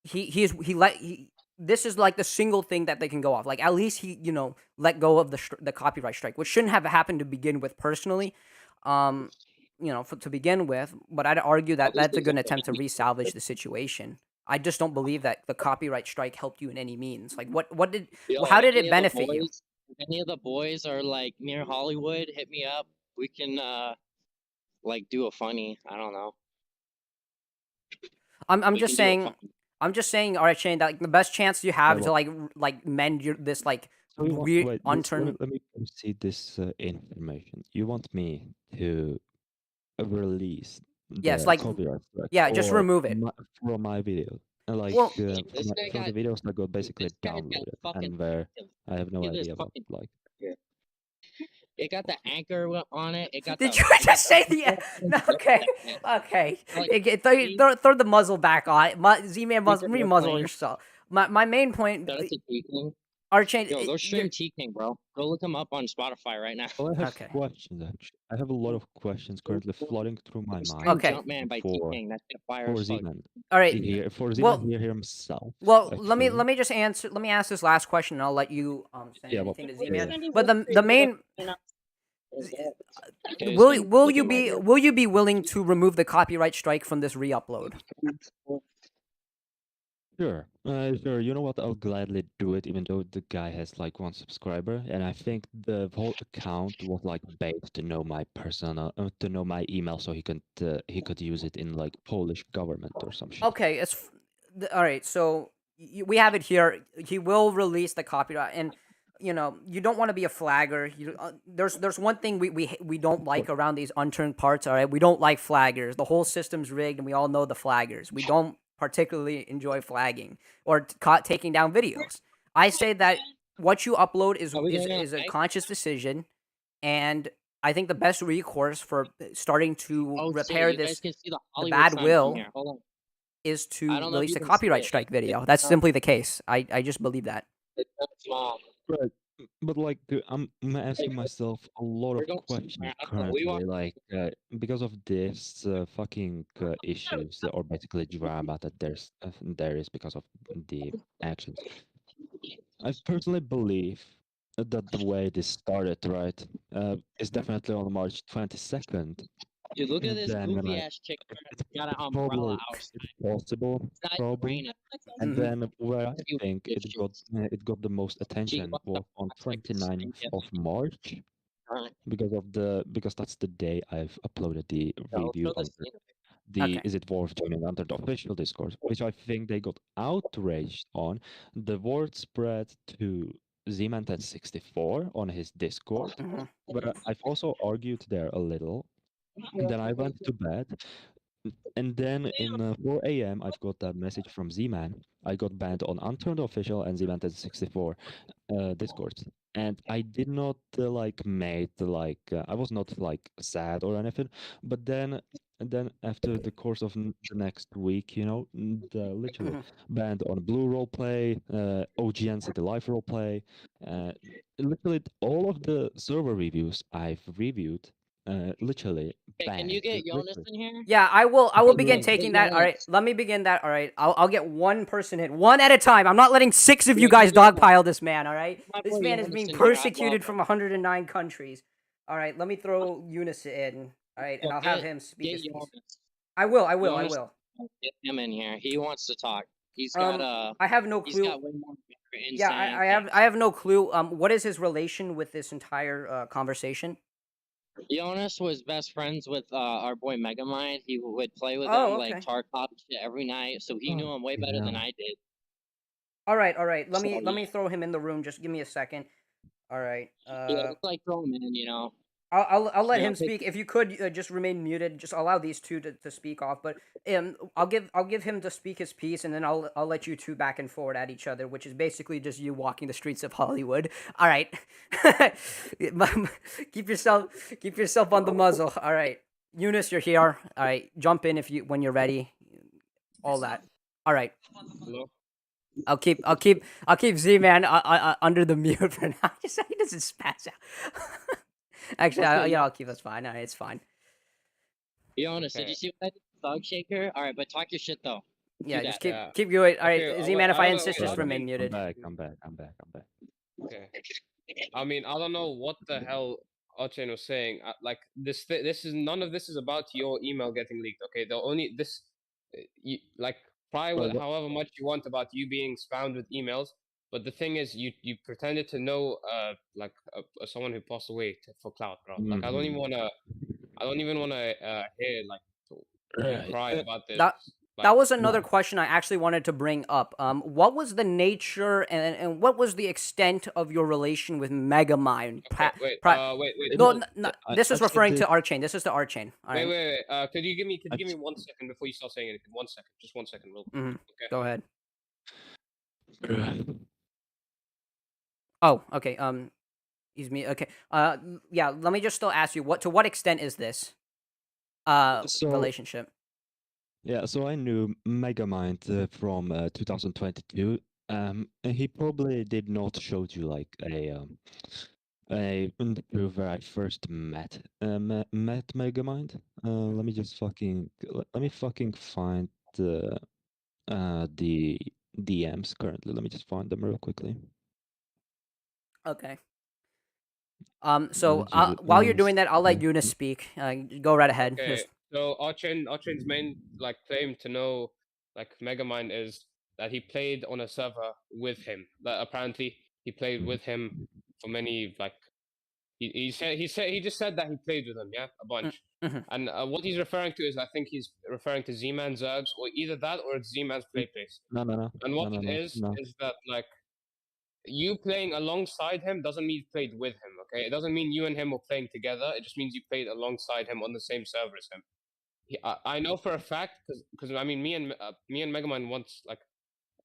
he this is like the single thing that they can go off. Like at least he let go of the copyright strike, which shouldn't have happened to begin with personally. To begin with, but I'd argue that that's a good attempt to resalvage the situation. I just don't believe that the copyright strike helped you in any means. Like
Yo,
how did
any
it
of the
benefit you?
boys, if any of the boys are like near Hollywood, hit me up. We can like do a funny. I don't know.
I'm
We
just
can do a
saying.
funny.
I'm just saying, all right, Shane. That like, the best chance you have to
well,
like mend this like
so you want,
weird
wait,
unturned.
let me proceed this information. You want me to release
Yes,
the
like
copyright strike
yeah, just remove it.
for my video, like
Well,
This guy
from
got
the videos that got basically
this guy's got
downloaded
fucking
and where I have no
look at this
idea what
fucking
like.
here. It got the anchor on it. It got
did
the.
you
It got
just say the?
the
No, okay, okay.
like
Throw the muzzle back on. Z-Man muzzle,
secret
muzzle
airplane.
yourself. My main point,
Shout out to T King.
Archane.
Yo, go stream T King, bro. Go look him up on Spotify right now.
Well, I have
Okay.
questions actually. I have a lot of questions currently flooding through my
Stream
mind.
Okay.
Jumpman by T
For
King. That's gonna fire
for
as fuck.
Z-Man.
All right.
For Z-Man
Well,
here himself.
Well,
actually.
let me just answer. Let me ask this last question, and I'll let you say
Yeah, well,
anything to
We're
Z-Man.
sending
But
both
the main
Okay,
will you be willing to remove the copyright strike from this re-upload?
Sure. Sure. You know what? I'll gladly do it, even though the guy has like 1 subscriber, and I think the whole account was like based to know my personal, to know my email, so he could use it in like Polish government or some shit.
Okay, all right. So we have it here. He will release the copyright, and you don't want to be a flagger. There's one thing we don't like around these unturned parts. All right, we don't like flaggers. The whole system's rigged, and we all know the flaggers. We don't particularly enjoy flagging or taking down videos. I say that what you upload is a conscious decision, and I think the best recourse for starting to repair
you guys
this
can see the
the
Hollywood
bad
sign
will
from here. Hold on.
is
I
to
don't know if
release
you
the
can see
copyright
it.
strike video.
It's
That's
not-
simply the case. I just believe that.
It's not small.
Right. But like, I'm asking myself a lot
We're
of
going
questions
somewhere. I don't know. We
currently,
want
like because of this fucking issues or basically drama that there is because of the actions. I personally believe that the way this started, right, is definitely on March 22nd.
dude, look at
And
this
then when
goofy
I,
ass chick
it's
got an
probably
umbrella outside.
it's possible,
It's not even
probably.
raining.
And
Mhm.
then where I
You
think
bitches.
it got the most
She
attention
got the
was on
like this.
29th of March
Alright.
because that's the day I've uploaded the
I'll
review
show
on
this thing.
the
Okay.
Is It Worth Joining under the official Discord, which I think they got outraged on. The word spread to Zeman1064 on his Discord,
Mhm.
where I've also argued there a little. Then I went to bed. And then in 4 a.m., I've got that message from Z-Man. I got banned on Unturned Official and Z-Man1064 Discords. And I did not I was not like sad or anything. But then after the course of the next week, literally
Mhm.
banned on Blue Roleplay, OGN City Life Roleplay, literally all of the server reviews I've reviewed. Literally
Okay, can
banned.
you get Jonas
Literally.
in here?
Yeah, I will begin
Get
taking that. All right,
Jonas.
let me begin that. All right, I'll get one person in, one at a time. I'm not letting 6 of you
Yeah,
guys
Jonas.
dogpile this man. All right,
My
this
boy
man is
Jonas
being
in here. I love
persecuted
him.
from 109 countries. All right, let me throw Eunice in. All right, and
Yo,
I'll have him speak
Get
his piece.
Jonas.
I will. I
Jonas,
will.
get him in here. He wants to talk. He's got
I have no
he's
clue.
got way more
Yeah,
insane
I have no clue. What is his relation with this entire conversation?
Jonas was best friends with our boy Megamind. He would play with
Oh,
him like
okay.
Tarkov shit every night, so he knew him way better than
Yeah.
I did.
All right, all right. Let
So
me throw him in the room. Just give me a second. All right.
yeah, just like throw him in,
I'll let
You know,
him speak. If you could just remain muted, just allow these two to speak off. But I'll give him to speak his piece, and then I'll let you two back and forward at each other, which is basically just you walking the streets of Hollywood. All right, keep yourself on the muzzle. All right, Eunice, you're here. All right, jump in if you when you're ready. All that. All right.
Hello?
I'll keep Z Man under the mute for now. Just so he doesn't spaz out. Actually,
Okay,
I'll keep us fine. No, it's fine.
Jonas, did
Okay.
you see what I did? Thug shaker. All right, but talk your shit though.
Yeah,
Do
just
that.
Yeah.
keep going. All right,
Okay,
Z
wait,
Man. If I insist,
wait,
just
I
remain
mean,
muted.
I'm back.
okay. I mean, I don't know what the hell Archen was saying. Like this is none of this is about your email getting leaked. Okay, the only this, you like cry
Well,
with however much you want about you being spammed with emails, but the thing is, you pretended to know like someone who passed away for clout, bro. Like I don't even wanna hear like you
Right.
cry about this.
That
Like
was another question I actually wanted to bring up. What was the nature and what was the extent of your relation with Megamind?
okay, wait, wait.
No,
Hold,
this is
I've said
referring to
this.
Archain. This is the Archain. All
wait,
right.
wait, wait. Could you give me
I've,
1 second before you start saying anything? 1 second, just 1 second, real quick.
Mm-hmm.
Okay.
Go ahead.
Right.
Oh, okay. He's me. Okay. Yeah. Let me just still ask you, to what extent is this
So
relationship?
yeah, so I knew Megamind from 2022. And he probably did not show you like where I first met Megamind. Let me just let me fucking find the DMs currently. Let me just find them real quickly.
Okay.
Uh,
So
Jesus,
while you're doing
s-
that, I'll let
yeah.
Eunice speak. Go right ahead.
Okay.
Just
So Archain's main like claim to know like Megamind is that he played on a server with him. That apparently he played with him for many like he just said that he played with him, yeah, a bunch.
mhm.
And what he's referring to is I think he's referring to Z-Man Zergs or either that or it's Z-Man's play place.
No, no, no,
And
no,
what
no,
it
no,
is
no.
that like you playing alongside him doesn't mean you played with him. Okay, it doesn't mean you and him were playing together. It just means you played alongside him on the same server as him. I know for a fact because I mean me and Megamind once like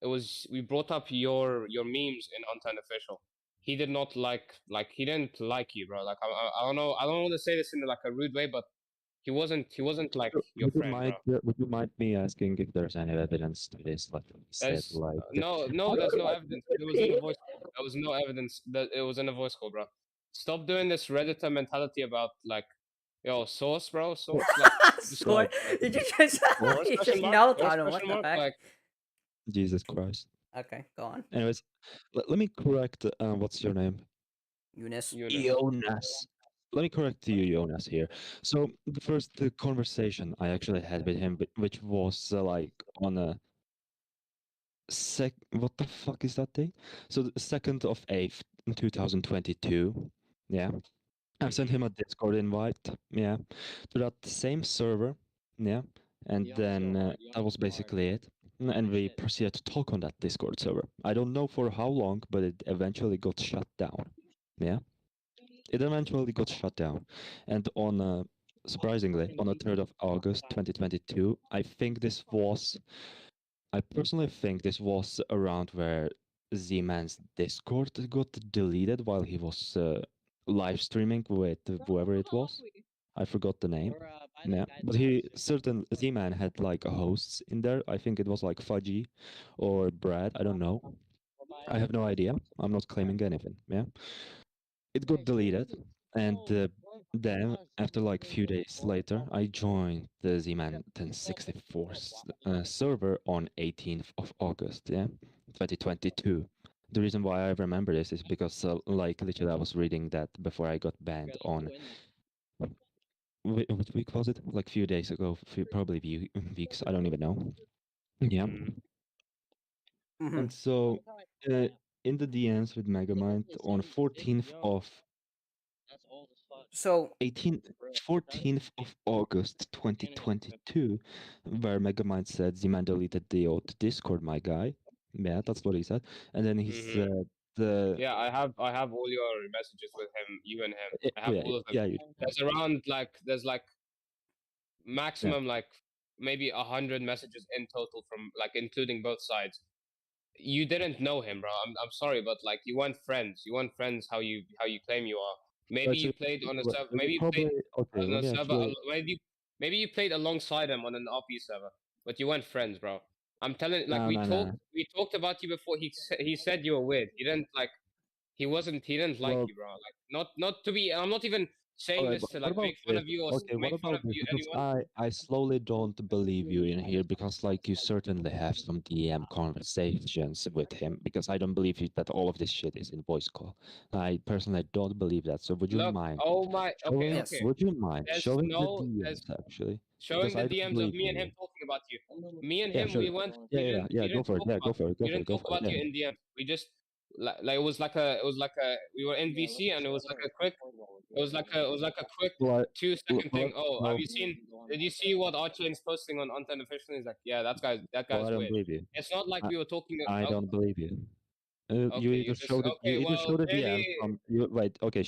it was we brought up your memes in Unturned Official. He did not he didn't like you, bro. Like I don't know. I don't want to say this in like a rude way, but he wasn't like your friend, bro.
Would you mind me asking if there's any evidence to this? Like he said,
There's
like
no, there's no evidence. It was in a voice call. There was no evidence that it was in a voice call, bro. Stop doing this Redditor mentality about like, yo, source, bro, source. Like, just
Sword.
stop. Like,
You just
source
you just
question mark?
knelt
Source
on him. What
question
the
mark?
heck?
Like,
Jesus Christ.
Okay, go on.
Anyways, let me correct. What's your name?
Eunice.
Eunice.
Jonas. Let me correct you, Jonas, here. So the first conversation I actually had with him, which was like on a what the fuck is that date? So the 2nd of 8th, 2022. Yeah. I've sent him a Discord invite, yeah, to that same server, yeah, and then that was basically it. And we proceeded to talk on that Discord server. I don't know for how long, but it eventually got shut down. Yeah, it eventually got shut down. And on surprisingly, on the 3rd of August 2022, I personally think this was around where Z-Man's Discord got deleted while he was live streaming with whoever it was. I forgot the name. Yeah, but Z-Man had like hosts in there. I think it was like Fudgy or Brad. I don't know. I have no idea. I'm not claiming anything. Yeah, it got deleted, and then after like few days later, I joined the Z-Man 1064 server on 18th of August. Yeah, 2022. The reason why I remember this is because like literally I was reading that before I got banned on what week was it? Like few days ago, probably weeks. I don't even know. Yeah,
Mm-hmm.
and so uh, in the DMs with Megamind on 14th of
That's old as fuck.
So
14th of August 2022, where Megamind said Z-Man deleted the old Discord, my guy. Yeah, that's what he said. And then he
Mhm.
said the
Yeah, I have all your messages with him, you and him. I have
yeah,
all of them.
yeah, you,
There's around like maximum like maybe 100 messages in total from like including both sides. You didn't know him, bro. I'm sorry, but like you weren't friends. You weren't friends how you claim you are. Maybe you
actually,
played on a
well,
server.
you
Maybe you played
probably okay.
on
Let
a
me
server.
actually.
Maybe you played alongside him on an RP server, but you weren't friends, bro. I'm telling. Like
No, no, no.
we talked about you before. He said you were weird. He didn't like. He didn't like
Well,
you, bro. Like not to be. I'm not even saying
alright,
this
but
to
what
like
about
make fun
this?
of you or
Okay, what
make fun of
about this?
you
Because
anyone.
I slowly don't believe you in here because like you certainly have some DM conversations with him because I don't believe that all of this shit is in voice call. I personally don't believe that. So would you
Look,
mind
oh my. Okay,
showing?
yes.
okay.
Would you mind
There's
showing the
no. There's
DMs actually?
showing
Because
the
I don't
DMs of
believe
me and
you.
him talking about you. Me and
Yeah,
him,
sure.
we went.
Yeah, yeah, yeah.
We
Yeah, go
didn't
for it.
talk
Yeah,
about.
go for it. Go
We
for
didn't
it. Go
talk
for it.
about
Yeah.
you in DMs. We just like it was like a we were in VC and it was like a quick. It was like a quick
Well,
2 second thing.
well,
Oh, have
well,
you seen? Did you see what Archain's posting on Unten Official? He's like, yeah, that
well,
guy's
I don't
weird.
believe you.
It's not like we were talking.
I don't believe you. You
Okay,
either
you just
show the you
okay.
either
Well,
show the
clearly,
DMs from you wait okay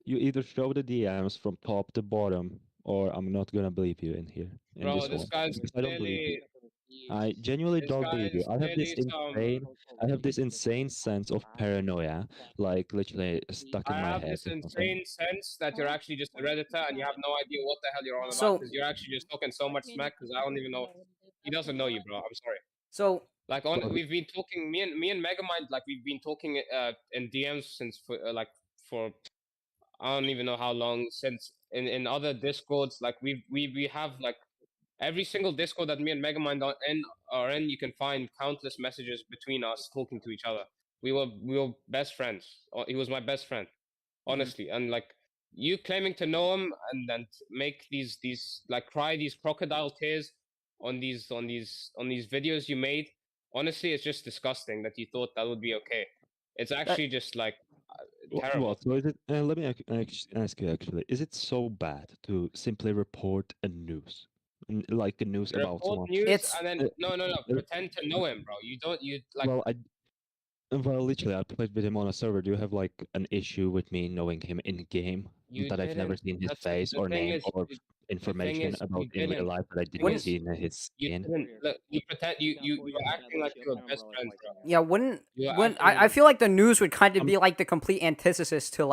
you either show the DMs from top to bottom or I'm not gonna believe you in here in
bro,
this one because I don't believe you.
clearly
I genuinely
this
don't
guy
believe you.
is
I have this
clearly some.
insane sense of paranoia like literally stuck
I
in my
have
head
this
or something.
insane sense that you're actually just a redditor and you have no idea what the hell you're on about
So
because you're actually just talking so much smack. Because I don't even know. He doesn't know you, bro. I'm sorry.
so
Like
Well,
we've been talking. Me and Megamind, like we've been talking in DMs since for I don't even know how long since in other discords. Like we have like every single Discord that me and Megamind are in, you can find countless messages between us talking to each other. We were best friends. He was my best friend, honestly. And like you claiming to know him and then make these like cry these crocodile tears on these videos you made. Honestly, it's just disgusting that you thought that would be okay. It's
that
actually just like
well,
terrible.
so is it? Let me ask you actually: is it so bad to simply report a news, like a news about
Report
someone?
news
it's
and then
Uh,
no,
uh,
pretend to know him, bro. You don't you like
well, literally, I played with him on a server. Do you have like an issue with me knowing him in game
you
that I've never
didn't.
seen his
That's
face
the
or
thing
name
is
or
the thing
information
is
about
you
in real
didn't.
life that I didn't
wouldn't
see in his
You
skin?
didn't. Look, you pretend you were acting like you were best friends, bro.
yeah wouldn't
You were
wouldn't
acting
I
like
feel like the news would kind of
I'm
be like the complete antithesis to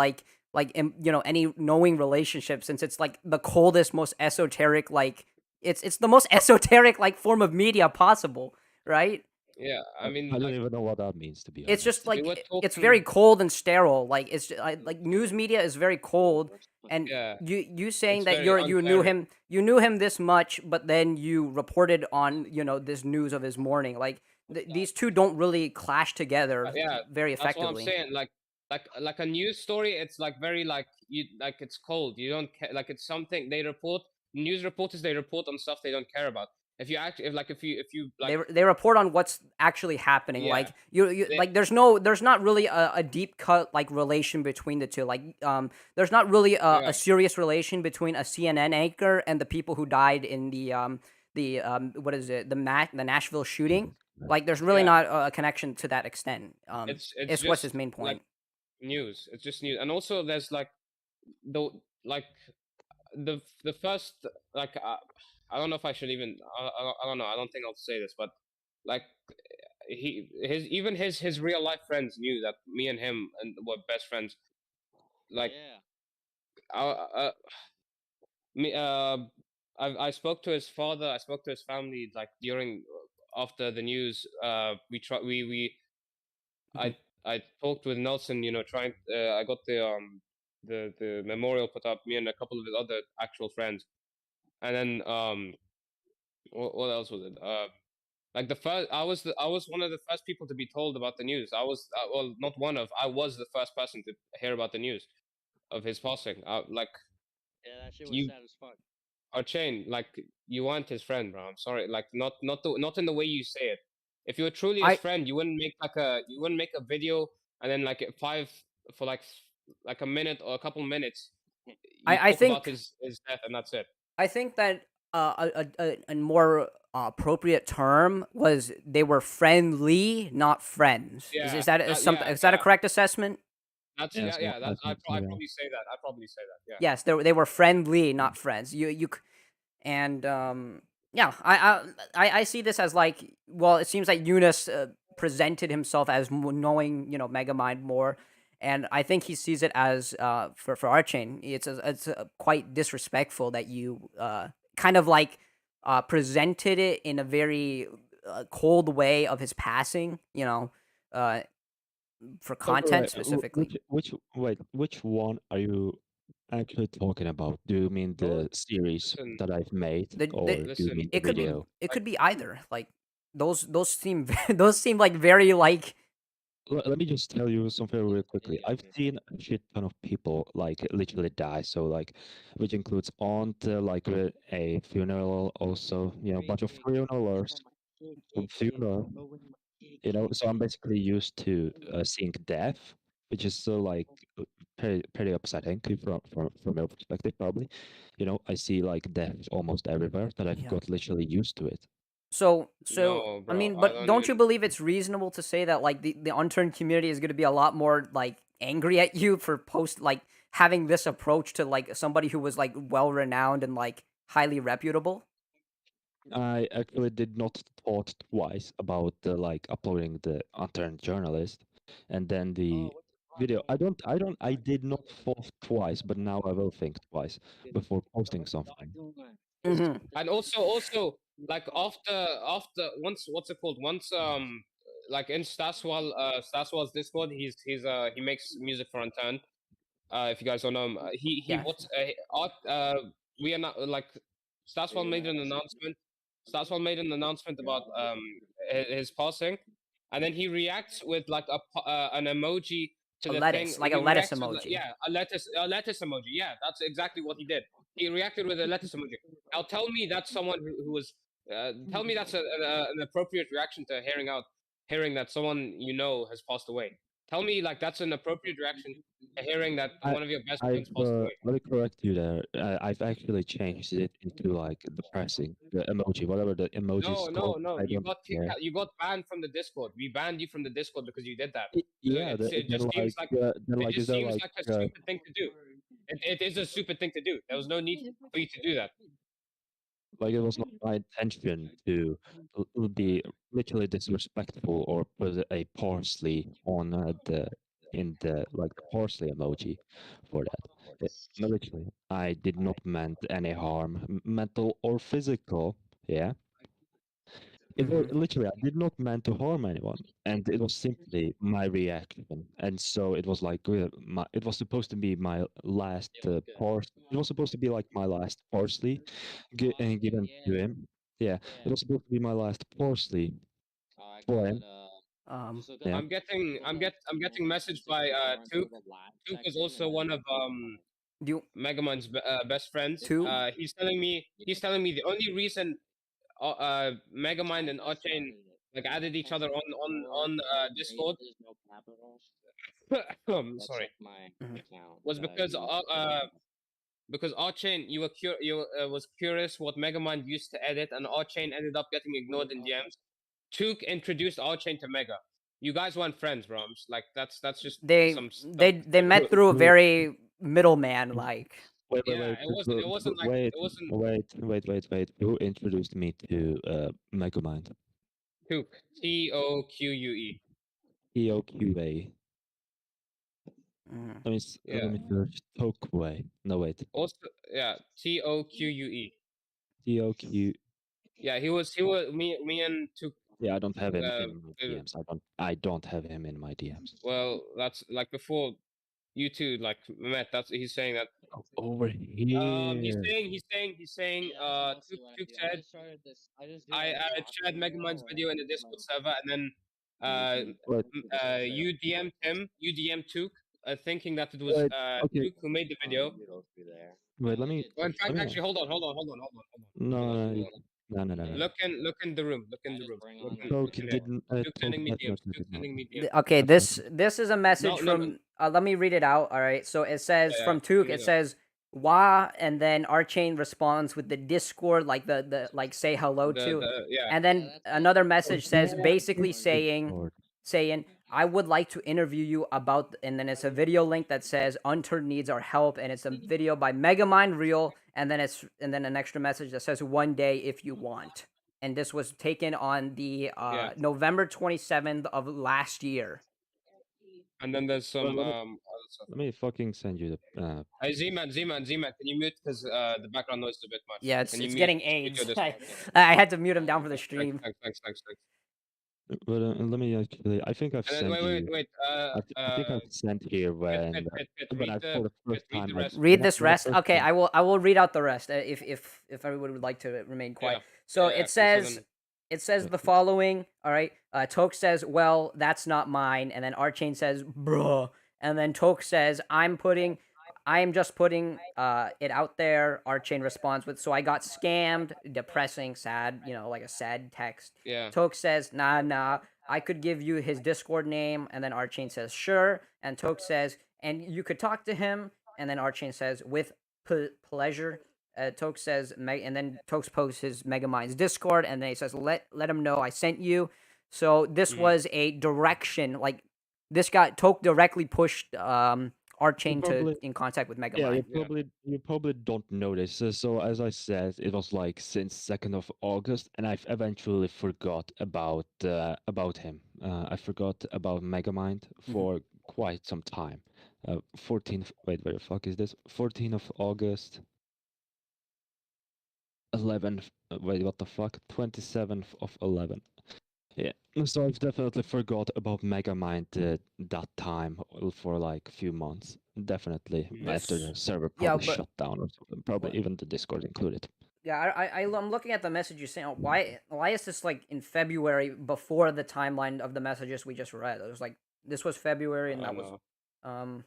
you know any knowing relationship since it's like the coldest most esoteric like it's the most esoteric like form of media possible, right?
yeah. I
I
mean,
don't
like
even know what that means to be
It's just
honest.
we were
it's very
talking.
cold and sterile. Like like news media is very cold, and
Yeah,
you saying
it's
that
very uncaring.
you knew him this much, but then you reported on this news of his morning. Like these two don't really clash together
Yeah,
very
that's what I'm
effectively.
saying. Like a news story, it's like very like you like it's cold. You don't care. Like it's something they report. News reporters they report on stuff they don't care about. If you actually if you like
They report on what's actually happening.
yeah
Like you
they,
like there's not really a deep cut like relation between the two. Like there's not really
yeah
a serious relation between a CNN anchor and the people who died in the what is it the Nashville shooting. Like there's really
yeah
not a connection to that extent.
it's
It's what's his
just
main
like
point.
news. It's just news, and also there's like the like the first like I don't know if I should even I don't know. I don't think I'll say this, but like his real life friends knew that me and him and were best friends. Like I me I spoke to his father. I spoke to his family like during after the news. We try we
Mhm.
I talked with Nelson. You know, trying. I got the memorial put up. Me and a couple of his other actual friends, and then what else was it? Like the first, I was one of the first people to be told about the news. I was well, not one of. I was the first person to hear about the news of his passing. Like
Yeah, that shit was
you,
sad as fuck.
Chain, like you weren't his friend, bro. I'm sorry. Like not in the way you say it. If you were truly
I-
his friend, you wouldn't make a video and then like for like a minute or a couple minutes. You
I
talk about
think
his death and that's it.
I think that a more appropriate term was they were friendly, not friends.
Yeah,
Is that
that,
something?
yeah,
Is that a
yeah.
correct assessment?
That's
Yes,
yeah.
I
That's
think so,
I
yeah.
probably say that. I probably say that. Yeah.
Yes, they were friendly, not friends. And yeah, I see this as like, well, it seems like Eunice presented himself as knowing Megamind more, and I think he sees it as for Archain, it's quite disrespectful that you kind of like presented it in a very cold way of his passing, uh, for
So,
content
wait,
specifically.
which one are you actually talking about? Do you mean
No,
the series
listen,
that I've made, or do you
listen.
mean the
It could be
video?
it could be either. Like those seem those seem like very like
Let me just tell you something real quickly. I've seen a shit ton of people like literally die. So like, which includes aunt, like a funeral, also a bunch of funeral. So I'm basically used to seeing death, which is so like pretty upsetting from your perspective, probably. I see like death almost everywhere that I've
yeah.
got literally used to it.
So
No,
I
bro.
mean,
I
but
don't
don't you
even.
believe it's reasonable to say that like the unturned community is going to be a lot more like angry at you for like having this approach to like somebody who was like well renowned and like highly reputable?
I actually did not thought twice about like uploading the unturned journalist, and then the video. I did not thought twice, but now I will think twice before posting something.
Mm-hmm.
And also like after once what's it called once like in Staswal's Discord, he makes music for Unturned. If you guys don't know him, he
Yes.
what's art we are not like Staswal made an announcement. Staswal made an announcement about his passing, and then he reacts with like an emoji to
A
the thing.
lettuce, like a
He
lettuce
reacts with
emoji.
a lettuce emoji. Yeah, that's exactly what he did. He reacted with a lettuce emoji. Now tell me that's someone who was tell me that's an appropriate reaction to hearing that someone has passed away. Tell me like that's an appropriate reaction to hearing that
I
one of your best
I've
friends passed away.
let me correct you there. I've actually changed it into like depressing the emoji, whatever the emoji is called.
No.
I
You
don't
got kicked
care.
out. You got banned from the Discord. We banned you from the Discord because you did that. So
Yeah,
it
then
just seems like
is there like
a stupid thing to do. It is a stupid thing to do. There was no need for you to do that.
like it was not my intention to be literally disrespectful or put a parsley on the in the like the parsley emoji for that. No, literally, I did not meant any harm, mental or physical. Yeah, it was
Mm-hmm.
literally I did not meant to harm anyone, and it was simply my reaction. And so it was like it was supposed to be my last It was supposed to be like my last parsley given to him. Yeah, it was supposed to be my last parsley for him. Yeah.
I'm getting messaged by Took. Took is also one of
Do you
Megamind's best friends.
two?
He's telling me the only reason Megamind and Archain like added each other on Discord sorry
Mhm.
was because Archain, you was curious what Megamind used to edit, and Archain ended up getting ignored in DMs. Took introduced Archain to Mega. You guys weren't friends, bro. Like that's just
They
some stuff
they
to
they
say.
met through a very middleman like.
Yeah,
Wait. Who introduced me to Megamind?
Took TOQUE.
EOQA.
Mhm.
Let
Yeah.
me search Tokway. No wait.
Also, yeah, TOQUE.
TOQ.
Yeah, he was me and Took.
Yeah, I don't have him
Uh,
in my DMs. I don't have him in my DMs.
well, that's like before you two like met. That's he's saying that.
Over here.
He's saying. Took said I shared Megamind's video in the Discord server, and then
Wait,
you DM'd Took, thinking that it was
wait. Okay.
Took who made the video.
Wait. Let me.
Well, in
Let
fact,
me.
actually, hold on.
No,
Hold on,
no,
hold on.
No, no, no, no.
Look in the room. Look in
I
the
just
room.
bring
Look
on
in,
the-
look
Toke
in there.
didn't.
Duke
Toke
sending me DMs.
definitely
Duke
did not.
sending me DMs.
Okay,
That's
this is a message
no, no.
from. Let me read it out. All right, so it says
Yeah,
from
yeah,
Took.
let me
It
know.
says wah, and then Archain responds with the Discord, like the like say hello to,
Yeah.
and then
that's
another
like-
message says
yeah,
basically
it's
saying
Discord.
I would like to interview you about, and then it's a video link that says Unter needs our help, and it's a video by Megamind Real, and then an extra message that says one day if you want. And this was taken on the
Yeah.
November 27th of last year.
And then there's some
Well,
other stuff.
Let me fucking send you the.
Hey, Z-Man, can you mute because the background noise is a bit much.
Yeah, it's
Can you
it's
mute-
getting
mute
AIDS.
your Discord?
I had to mute him down for the
Thanks,
stream.
thanks.
But let me actually. I think I've
And
sent
then,
you.
wait.
I think I've sent here when
Read
I
the
for the first
read
time.
the rest.
Read
when
this
when the
rest.
first
Okay,
time-
I will read out the rest if everyone would like to remain quiet.
Yeah,
So
yeah,
it
so
says
then-
the
Yeah.
following. All right. Toke says, "Well, that's not mine," and then Archain says, "Bruh," and then Toke says, I am just putting it out there." Archain responds with, "So I got scammed." Depressing, sad. Like a sad text.
Yeah.
Toke says, "Nah. I could give you his Discord name," and then Archain says, "Sure." And Toke says, "And you could talk to him." And then Archain says, "With pleasure." Toke says, and then Toke posts his Megamind's Discord, and then he says, "Let him know I sent you." So this
Mhm.
was a direction, like this got Toke directly pushed Archain
probably-
in contact with
Yeah,
Megamind.
you probably don't notice. So as I said, it was like since 2nd of August, and I've eventually forgot about him. I forgot about Megamind for quite some time. 14th. Wait, where the fuck is this? 14th of August. 11th. Wait, what the fuck? 27th of 11. Yeah, so I've definitely forgot about Megamind that time for like a few months. Definitely after the server
Yeah,
probably
but-
shut down or something. Probably even the Discord included.
Yeah, I'm looking at the message you sent. Why is this like in February before the timeline of the messages we just read? It was like this was February and
I
that was
know.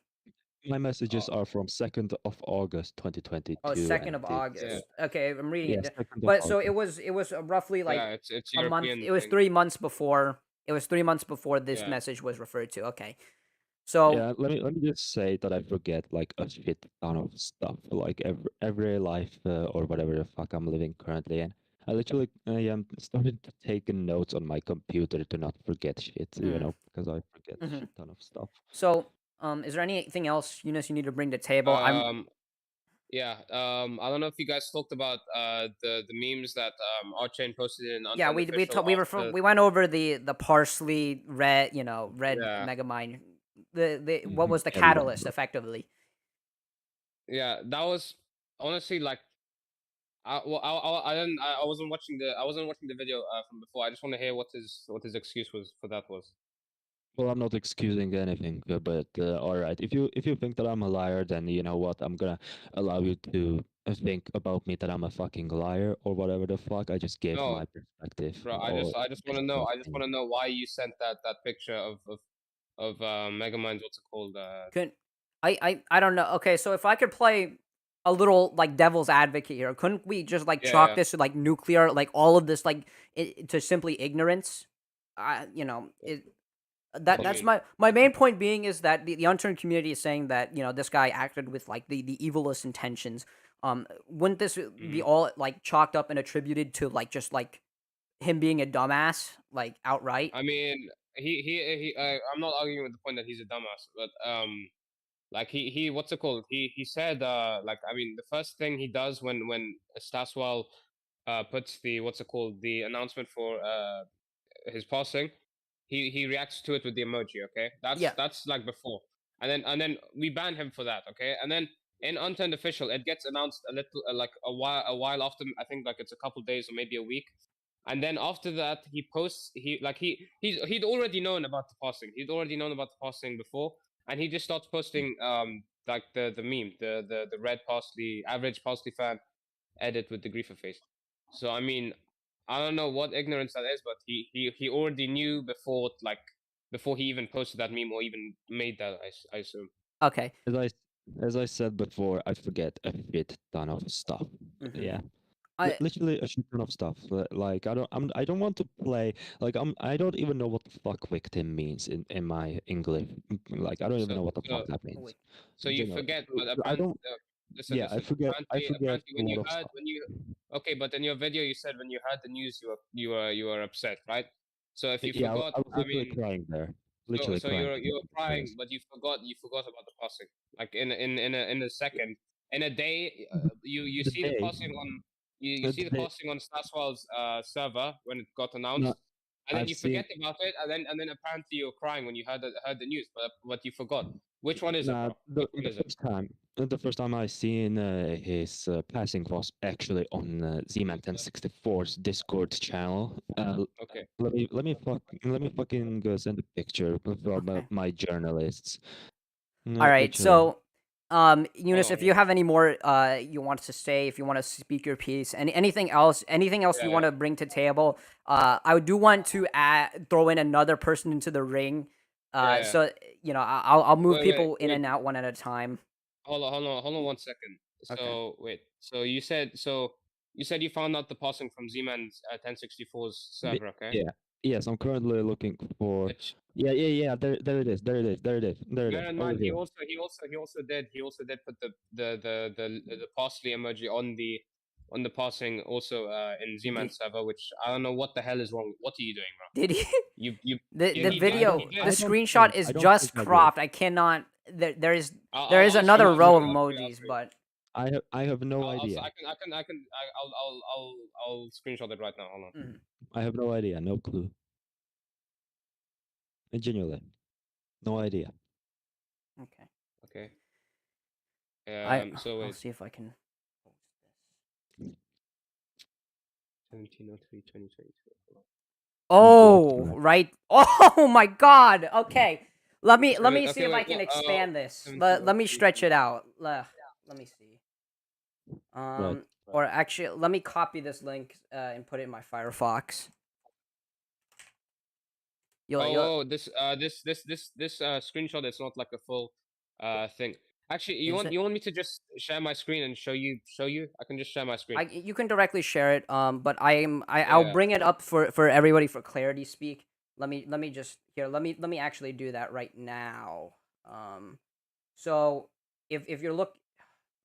My messages are from 2nd of August 2022.
2nd
and
of
it's,
August. Okay, I'm reading
Yeah,
it.
2nd of
But so
August.
it was roughly like
Yeah, it's
a month.
European
It was
thing.
3 months before. It was 3 months before this
Yeah.
message was referred to. Okay, so
Yeah, let me just say that I forget like a shit ton of stuff, like every life or whatever the fuck I'm living currently in. I am started to take notes on my computer to not forget shit, because I forget a
Mhm.
shit ton of stuff.
so is there anything else you need to bring to the table?
Yeah. I don't know if you guys talked about the memes that Archain posted in
Yeah, we went over the parsley red red
Yeah.
Megamind. The what was the
Yeah, we went
catalyst
over.
effectively?
Yeah, that was honestly like I wasn't watching the video from before. I just want to hear what his excuse was for that was.
Well, I'm not excusing anything, but all right. If you think that I'm a liar, then you know what? I'm gonna allow you to think about me that I'm a fucking liar or whatever the fuck. I just gave
No,
my perspective.
Bro, I just want to know. I just want to know why you sent that picture of Megamind's what's it called?
Couldn't I don't know. Okay, so if I could play a little like devil's advocate here, couldn't we just like
Yeah,
chalk
yeah.
this to like nuclear, like all of this like to simply ignorance?
What do you
That's
mean?
my main point being is that the unturned community is saying that this guy acted with like the evilest intentions. Wouldn't this be all like chalked up and attributed to like just like him being a dumbass, like outright?
I mean, I'm not arguing with the point that he's a dumbass, but like he what's it called? He said like I mean the first thing he does when Staswell puts the what's it called the announcement for his passing, he reacts to it with the emoji. Okay,
Yeah.
that's like before, and then we ban him for that. Okay, and then in unturned official, it gets announced a little like a while after. I think like it's a couple days or maybe a week. And then after that, he posts. He'd already known about the passing. He'd already known about the passing before, and he just starts posting like the meme, the red parsley, average parsley fan edit with the griefer face. So I mean, I don't know what ignorance that is, but he already knew before he even posted that meme or even made that. I assume.
Okay.
As I said before, I forget a shit ton of stuff.
Mhm.
Yeah. literally a shit ton of stuff. Like I don't want to play. Like I don't even know what the fuck victim means in my English. Like I don't even
So
know what the
so
fuck that means.
Wait.
so you
Genuinely.
forget, but
I
apparently,
don't.
listen,
Yeah, I
listen.
forget. I
Apparently,
forget
apparently,
a lot of stuff.
when you, okay, but in your video you said when you heard the news you were upset, right? So if you
Yeah,
forgot,
I was
I
literally
mean,
crying there.
so
Literally
so
crying.
you were crying,
Because
but you forgot about the passing. Like in a second, in a day, you
the
see the
day,
passing on you
the
see the
day.
passing on Staswell's server when it got
No,
announced, and then
I've
you
seen.
forget about it, and then apparently you're crying when you heard the news, but you forgot. Which one is it,
Nah,
bro? Which one is it?
the first time I seen his passing was actually on Z-Man 1064's Discord channel.
Okay.
Let me fucking go send a picture of
Okay.
my journalists.
All right.
Literally.
So, Eunice,
on,
if
hold
you
on.
have any more you want to say, if you want to speak your piece, anything else
Yeah,
you
yeah.
want to bring to table, I do want to throw in another person into the ring.
Yeah.
So I'll move
Wait,
people in
wait.
and out one at a time.
Hold on 1 second.
Okay.
So wait. You said you found out the passing from Z-Man's 1064's server, okay?
Yeah. Yes, I'm currently looking for.
Which
Yeah. There it is. There it is. There it is. There it is.
bear in
Over
mind,
here.
he also did put the parsley emoji on the passing also in Z-Man's server, which I don't know what the hell is wrong. What are you doing, bro?
Did he?
You
The
yeah,
the
he did.
video,
He
the
did.
screenshot is
I don't
just
think I did.
cropped. I cannot. There is
I'll show
another
you.
row of
I'll show you.
emojis, but
I have no idea.
I'll screenshot it right now. Hold on.
mhm,
I have no idea. No clue. Genuinely, no idea.
okay.
Okay.
I'll
Wait.
see if I can post this.
1703 2022.
Oh,
Blocked,
right. Oh my God. Okay. Let me
Okay,
see if I
wait.
can
What?
expand this.
1703
Let me stretch it out. Let me see.
right.
Or actually, let me copy this link and put it in my Firefox. You'll
This screenshot is not like a full thing. Actually,
is it?
you want me to just share my screen and show you? I can just share my screen.
You can directly share it. But I'll
Yeah.
bring it up for everybody for clarity speak. Let me just here. Let me actually do that right now. So if you're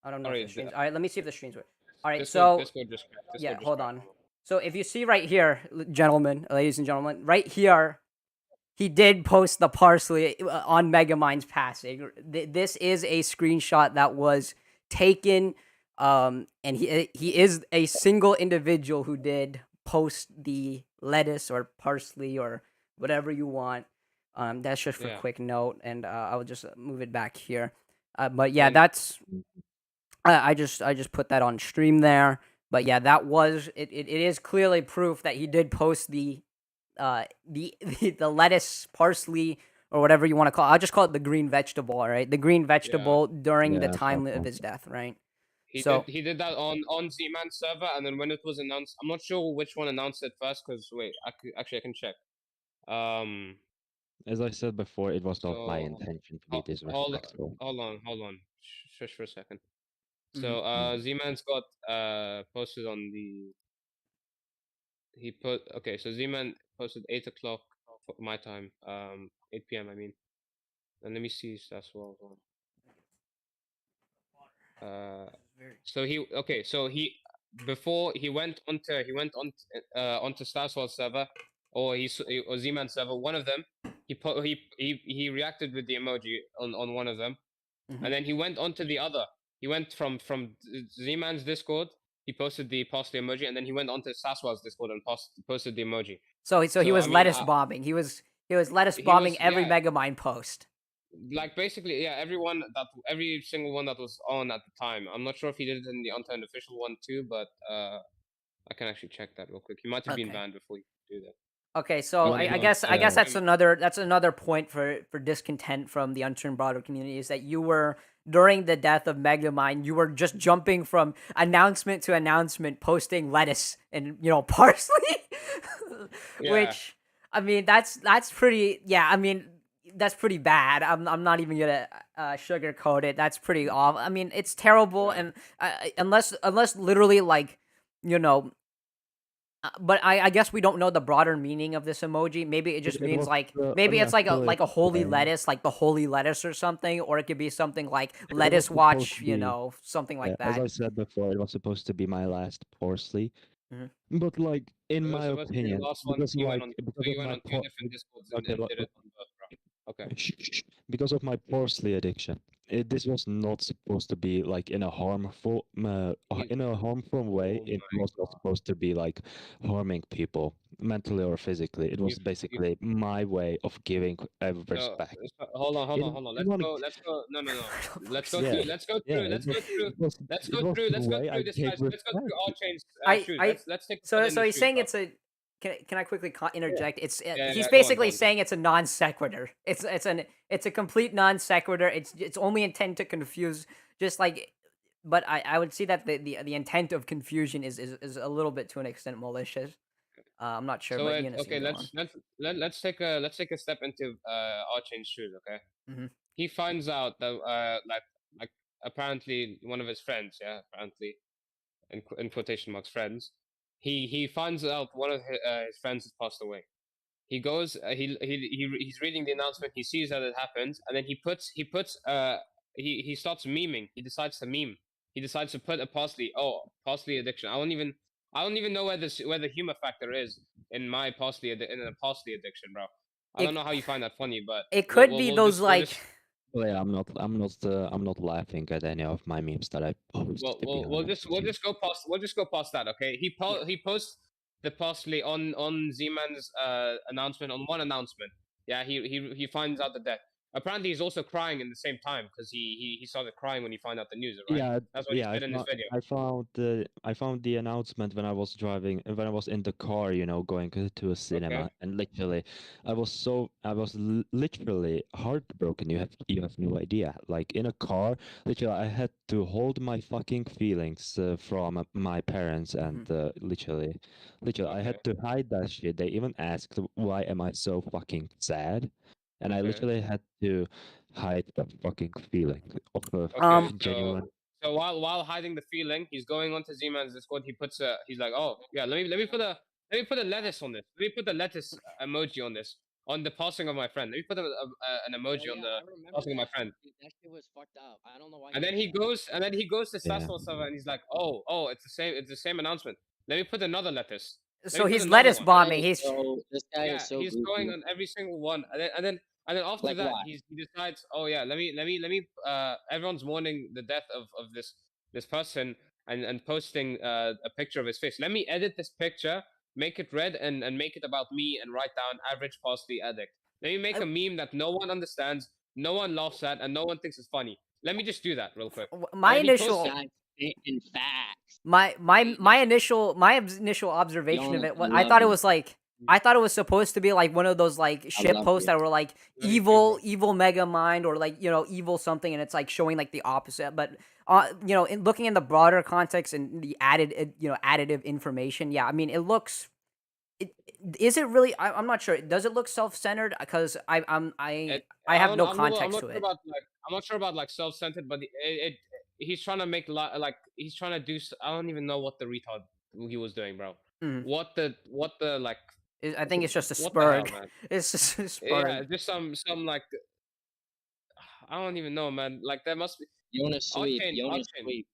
I don't know if
Sorry,
the streams. All right, let me see if the streams work. All right,
Discord
so
Discord just cracked.
yeah,
Discord just
hold
cracked.
on. So if you see right here, gentlemen, ladies and gentlemen, right here, he did post the parsley on Megamind's passing. This is a screenshot that was taken, and he is a single individual who did post the lettuce or parsley or whatever you want. That's just for
Yeah.
quick note, and I'll just move it back here. But yeah,
And-
that's I just put that on stream there. But yeah, that was it is clearly proof that he did post the the lettuce, parsley, or whatever you want to call it. I'll just call it the green vegetable, all right? The green vegetable during the
Yeah,
time
sounds
of
fun.
his death, right?
He
So
did that on Z-Man's server, and then when it was announced, I'm not sure which one announced it first. Cause wait, actually I can check.
As I said before, it was not my
So
intention to be
hold
disrespectful.
on. Shush for a second.
mhm.
So Z-Man's got posted on the he put okay. So Z-Man posted 8 o'clock my time, 8 p.m. I mean, and let me see if that's well. So he okay. So he before he went onto Starswell's server or or Z-Man server. One of them he reacted with the emoji on one of them,
Mhm.
and then he went onto the other. He went from Z-Man's Discord. He posted the parsley emoji, and then he went onto Saswell's Discord and posted the emoji.
So he was
I mean,
lettuce bombing. He was lettuce bombing every
yeah,
Megamind post.
like basically yeah, every single one that was on at the time. I'm not sure if he did it in the unturned official one too, but I can actually check that real quick. He might have been
Okay.
banned before you could do that.
Okay, so
But
I guess that's another point for discontent from the Unturned Broader community is that you were during the death of Megamind, you were just jumping from announcement to announcement, posting lettuce and parsley,
Yeah.
which I mean that's pretty. Yeah, I mean that's pretty bad. I'm not even gonna sugarcoat it. That's pretty awful. I mean it's terrible,
Yeah.
and unless literally like you know. But I guess we don't know the broader meaning of this emoji. Maybe it just
It
means
was
like maybe
an
it's like
affiliate
a holy
link.
lettuce, like the holy lettuce or something, or it could be something like
It was
lettuce
supposed
watch,
to be,
something like
as
that.
I said before, it was supposed to be my last parsley.
Mhm.
But like, in
It was
my
supposed to be the
opinion,
last one.
because
You went
like
on.
because
So
of
you went
my
on two different discords and,
okay,
and did it on both, bro. Okay.
because of my parsley addiction, this was not supposed to be like in a
You-
in a harmful way.
Oh
It
my
was not
god.
supposed to be like harming people mentally or physically. It was
You
basically my way of giving
so,
respect.
hold on, hold on,
In,
hold on.
in one,
Let's go. No, no, no. Let's go
yeah,
through. Let's go
yeah,
through. Let's go through.
it was the
Let's go
way I
through this,
gave
guys. Let's go
respect.
through all chains shoes.
I
Let's take a
so
foot in the
he's
shoes,
saying
bro.
it's a. Can I quickly interject? It's
Yeah,
he's
yeah. Go on, go
basically
on.
saying it's a non sequitur. It's a complete non sequitur. It's only intended to confuse, just like. But I would see that the intent of confusion is a little bit to an extent malicious. I'm not sure,
So
but Eunice, you
okay,
can go on.
let's take a step into Archane's shoes. Okay,
Mhm.
he finds out that like apparently one of his friends, yeah, apparently in quotation marks friends, he finds out one of his friends has passed away. He goes, he's reading the announcement. He sees that it happens, and then he starts memeing. He decides to meme. He decides to put a parsley addiction. I don't even know where the humor factor is in my in a parsley addiction, bro. I don't
It
know how you find that funny, but
it could be those
we'll
like
just
Well, yeah, I'm not laughing at any of my memes that I post. To be honest with you.
we'll just go past that. Okay,
yeah.
he posts the parsley on Z-Man's announcement on one announcement. Yeah, he finds out the death. Apparently, he's also crying in the same time because he started crying when he found out the news. Right?
Yeah,
That's what he
yeah.
said in his video.
I found the announcement when I was driving, when I was in the car, going to a
Okay.
cinema, and literally, I was literally heartbroken. You have no idea. Like in a car, literally, I had to hold my fucking feelings from my parents, and
Mhm.
literally, I had
Okay.
to hide that shit. They even asked, "Why am I so fucking sad?" And I
Okay.
literally had to hide that fucking feeling of a
Okay.
genuine.
So while hiding the feeling, he's going onto Z-Man's Discord. He's like, oh yeah, let me put a lettuce on this. Let me put the lettuce emoji on this on the passing of my friend. Let me put an
Oh
emoji on
yeah,
the
I remember
passing of my
that.
friend.
Dude, that shit was fucked up. I don't know why
And
he
then
did that.
he goes to
Yeah.
Sasol server and he's like, oh, it's the same announcement. Let me put another lettuce. Let
So
me put
he's
another
lettuce
one.
bombing. He's
This guy
Yeah,
is so
he's going
goofy.
on every single one, and then after
Like
that,
why?
he decides, oh yeah, let me. Everyone's mourning the death of this person and posting a picture of his face. Let me edit this picture, make it red, and make it about me, and write down average parsley addict. Let me make
I-
a meme that no one understands, no one laughs at, and no one thinks is funny. Let me just do that real quick.
my
And then he posts
This
it.
initial
guy in facts.
my initial observation of
Jonas,
it.
I
I
love
thought it
you.
was like I thought it was supposed to be like one of those like
I
shit
love
posts
you.
that were like
Let me see, bro.
evil mega mind or like evil something, and it's like showing like the opposite. But in looking in the broader context and the additive information, yeah, I mean it looks. Is it really? I'm not sure. Does it look self-centered? Because I have no
I'm
context
not
to
sure
it.
about I'm not sure about like self-centered, but he's trying to make like he's trying to do. I don't even know what the retard he was doing, bro.
Mhm.
What the like
I think it's just a
what the hell,
spurg.
man?
It's just a
Yeah,
spurg.
just some like I don't even know, man. Like there must be
Jonas sweep. Jonas
Arcane.
sweep.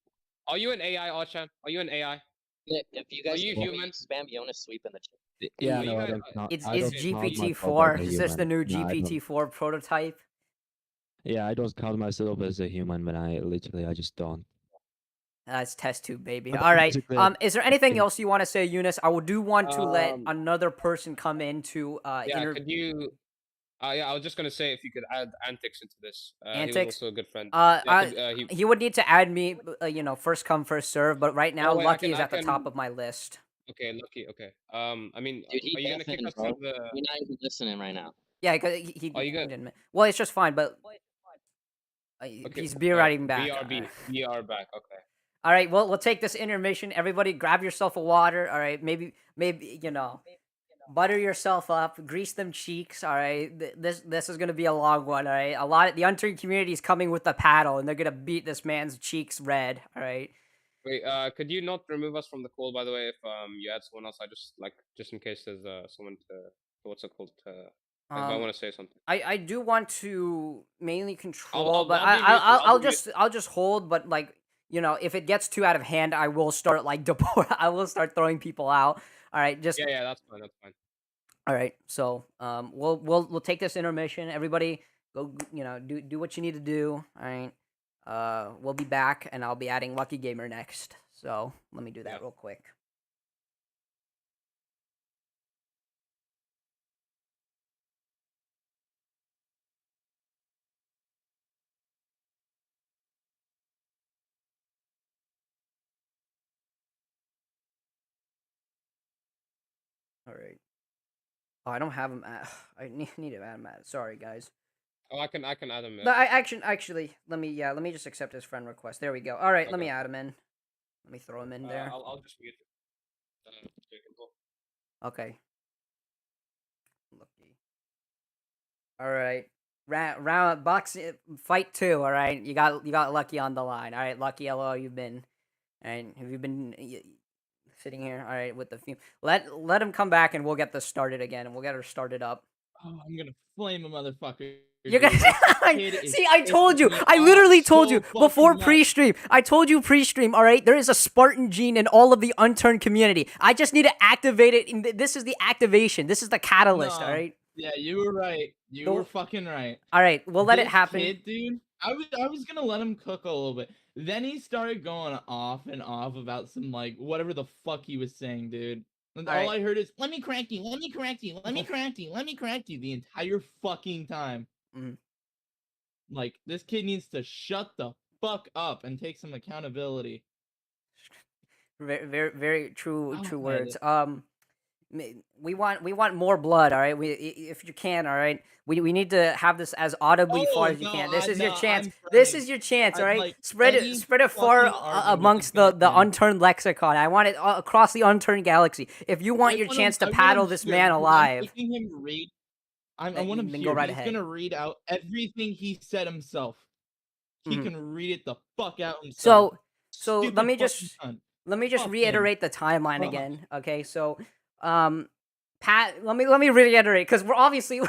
Are you an AI, Archan? Are you an AI?
If you
Are
guys
you
can hear me,
human?
spam Jonas sweep in the chat.
Yeah,
Are you
no,
guys?
It's
I don't count
GPT
myself as
four.
a
Is this the
human.
new
No, I
GPT
don't.
4 prototype?
Yeah, I don't count myself as a human when I just don't.
That's test tube, baby.
But
All right.
basically, I
Is there anything
think
else you want to say, Eunice? I do want to let
Um.
another person come in to
Yeah. Could you? Yeah, I was just gonna say if you could add Antics into this. He was
antics.
also a good friend.
Uh,
Yeah,
I,
could he?
he would need to add me. First come, first serve. But right now,
Oh wait,
Lucky is
I
at the top
can.
of my list.
Okay, lucky. Okay. I mean,
Dude, he
are you gonna kick
deafened,
us
bro.
to the?
You're not even listening right now.
Yeah, because
Are you
he
gonna?
didn't. Well, it's just fine. But
Okay.
he's be writing back.
BRB. BR back. Okay.
All right, well, we'll take this intermission. Everybody, grab yourself a water. All right, maybe butter yourself up, grease them cheeks. All right, this is gonna be a long one. All right, the Unturned community is coming with the paddle, and they're gonna beat this man's cheeks red. All right,
Wait, could you not remove us from the call, by the way, if you add someone else? I just in case there's someone to what's it called to if I want to say something.
I do want to mainly control,
I'll
but
be muted, I'll be muted.
I'll just hold. But like if it gets too out of hand, I will start like deport. I will start throwing people out. All right, just
Yeah, that's fine. That's fine.
all right. So we'll take this intermission. Everybody go do what you need to do. All right. We'll be back, and I'll be adding Lucky Gamer next. So let me do that real quick. All right. Oh, I don't have him. I need to add him. Sorry, guys.
Oh, I can add him.
But actually, let me just accept his friend request. There we go. All right, let me add him in. Let me throw him in there.
I'll just mute it.
Okay. Lucky. All right. Round box fight 2. All right. You got Lucky on the line. All right, Lucky. Hello. You've been, and have you been sitting here? All right, with the few. Let him come back, and we'll get this started again, and we'll get her started up.
Oh, I'm gonna flame a motherfucker.
You're gonna
Kid is
see. I told you.
pissing me
I
off
literally told
so
you before
fucking much.
pre-stream. I told you pre-stream. All right, there is a Spartan gene in all of the unturned community. I just need to activate it. This is the activation. This is the catalyst.
No.
All right.
Yeah, you were right. You
Don't-
were fucking right.
All right. We'll let it
This
happen.
Kid, dude, I was gonna let him cook a little bit. Then he started going off and off about some like whatever the fuck he was saying, dude. And all
right.
I heard is, "Let me correct you. Let me correct you. Let me correct you. Let me correct you." The entire fucking time.
Mhm.
Like, this kid needs to shut the fuck up and take some accountability.
Very true.
Oh,
True
man.
words. We want more blood. All right. If you can. All right. We need to have this as audibly
Oh,
far as you
no,
can. This is your chance.
I'm
This
praying.
is your chance. All
I'd
right.
like
Spread
any
it far
fucking argument
amongst
with
the
Batman.
unturned lexicon. I want it across the unturned galaxy. If you want
I
your
want
chance
him-
to
I want
paddle
him
this
here,
man
dude.
alive,
I'm making him read. I
then-
want him
then
here.
go right
He's
ahead.
gonna read out everything he said himself. He
Mhm.
can read it the fuck out himself.
So
Stupid
let me
fucking
just
cunt.
Fuck him.
reiterate
the timeline
Fuck.
again. Okay, so Pat, let me reiterate because we're obviously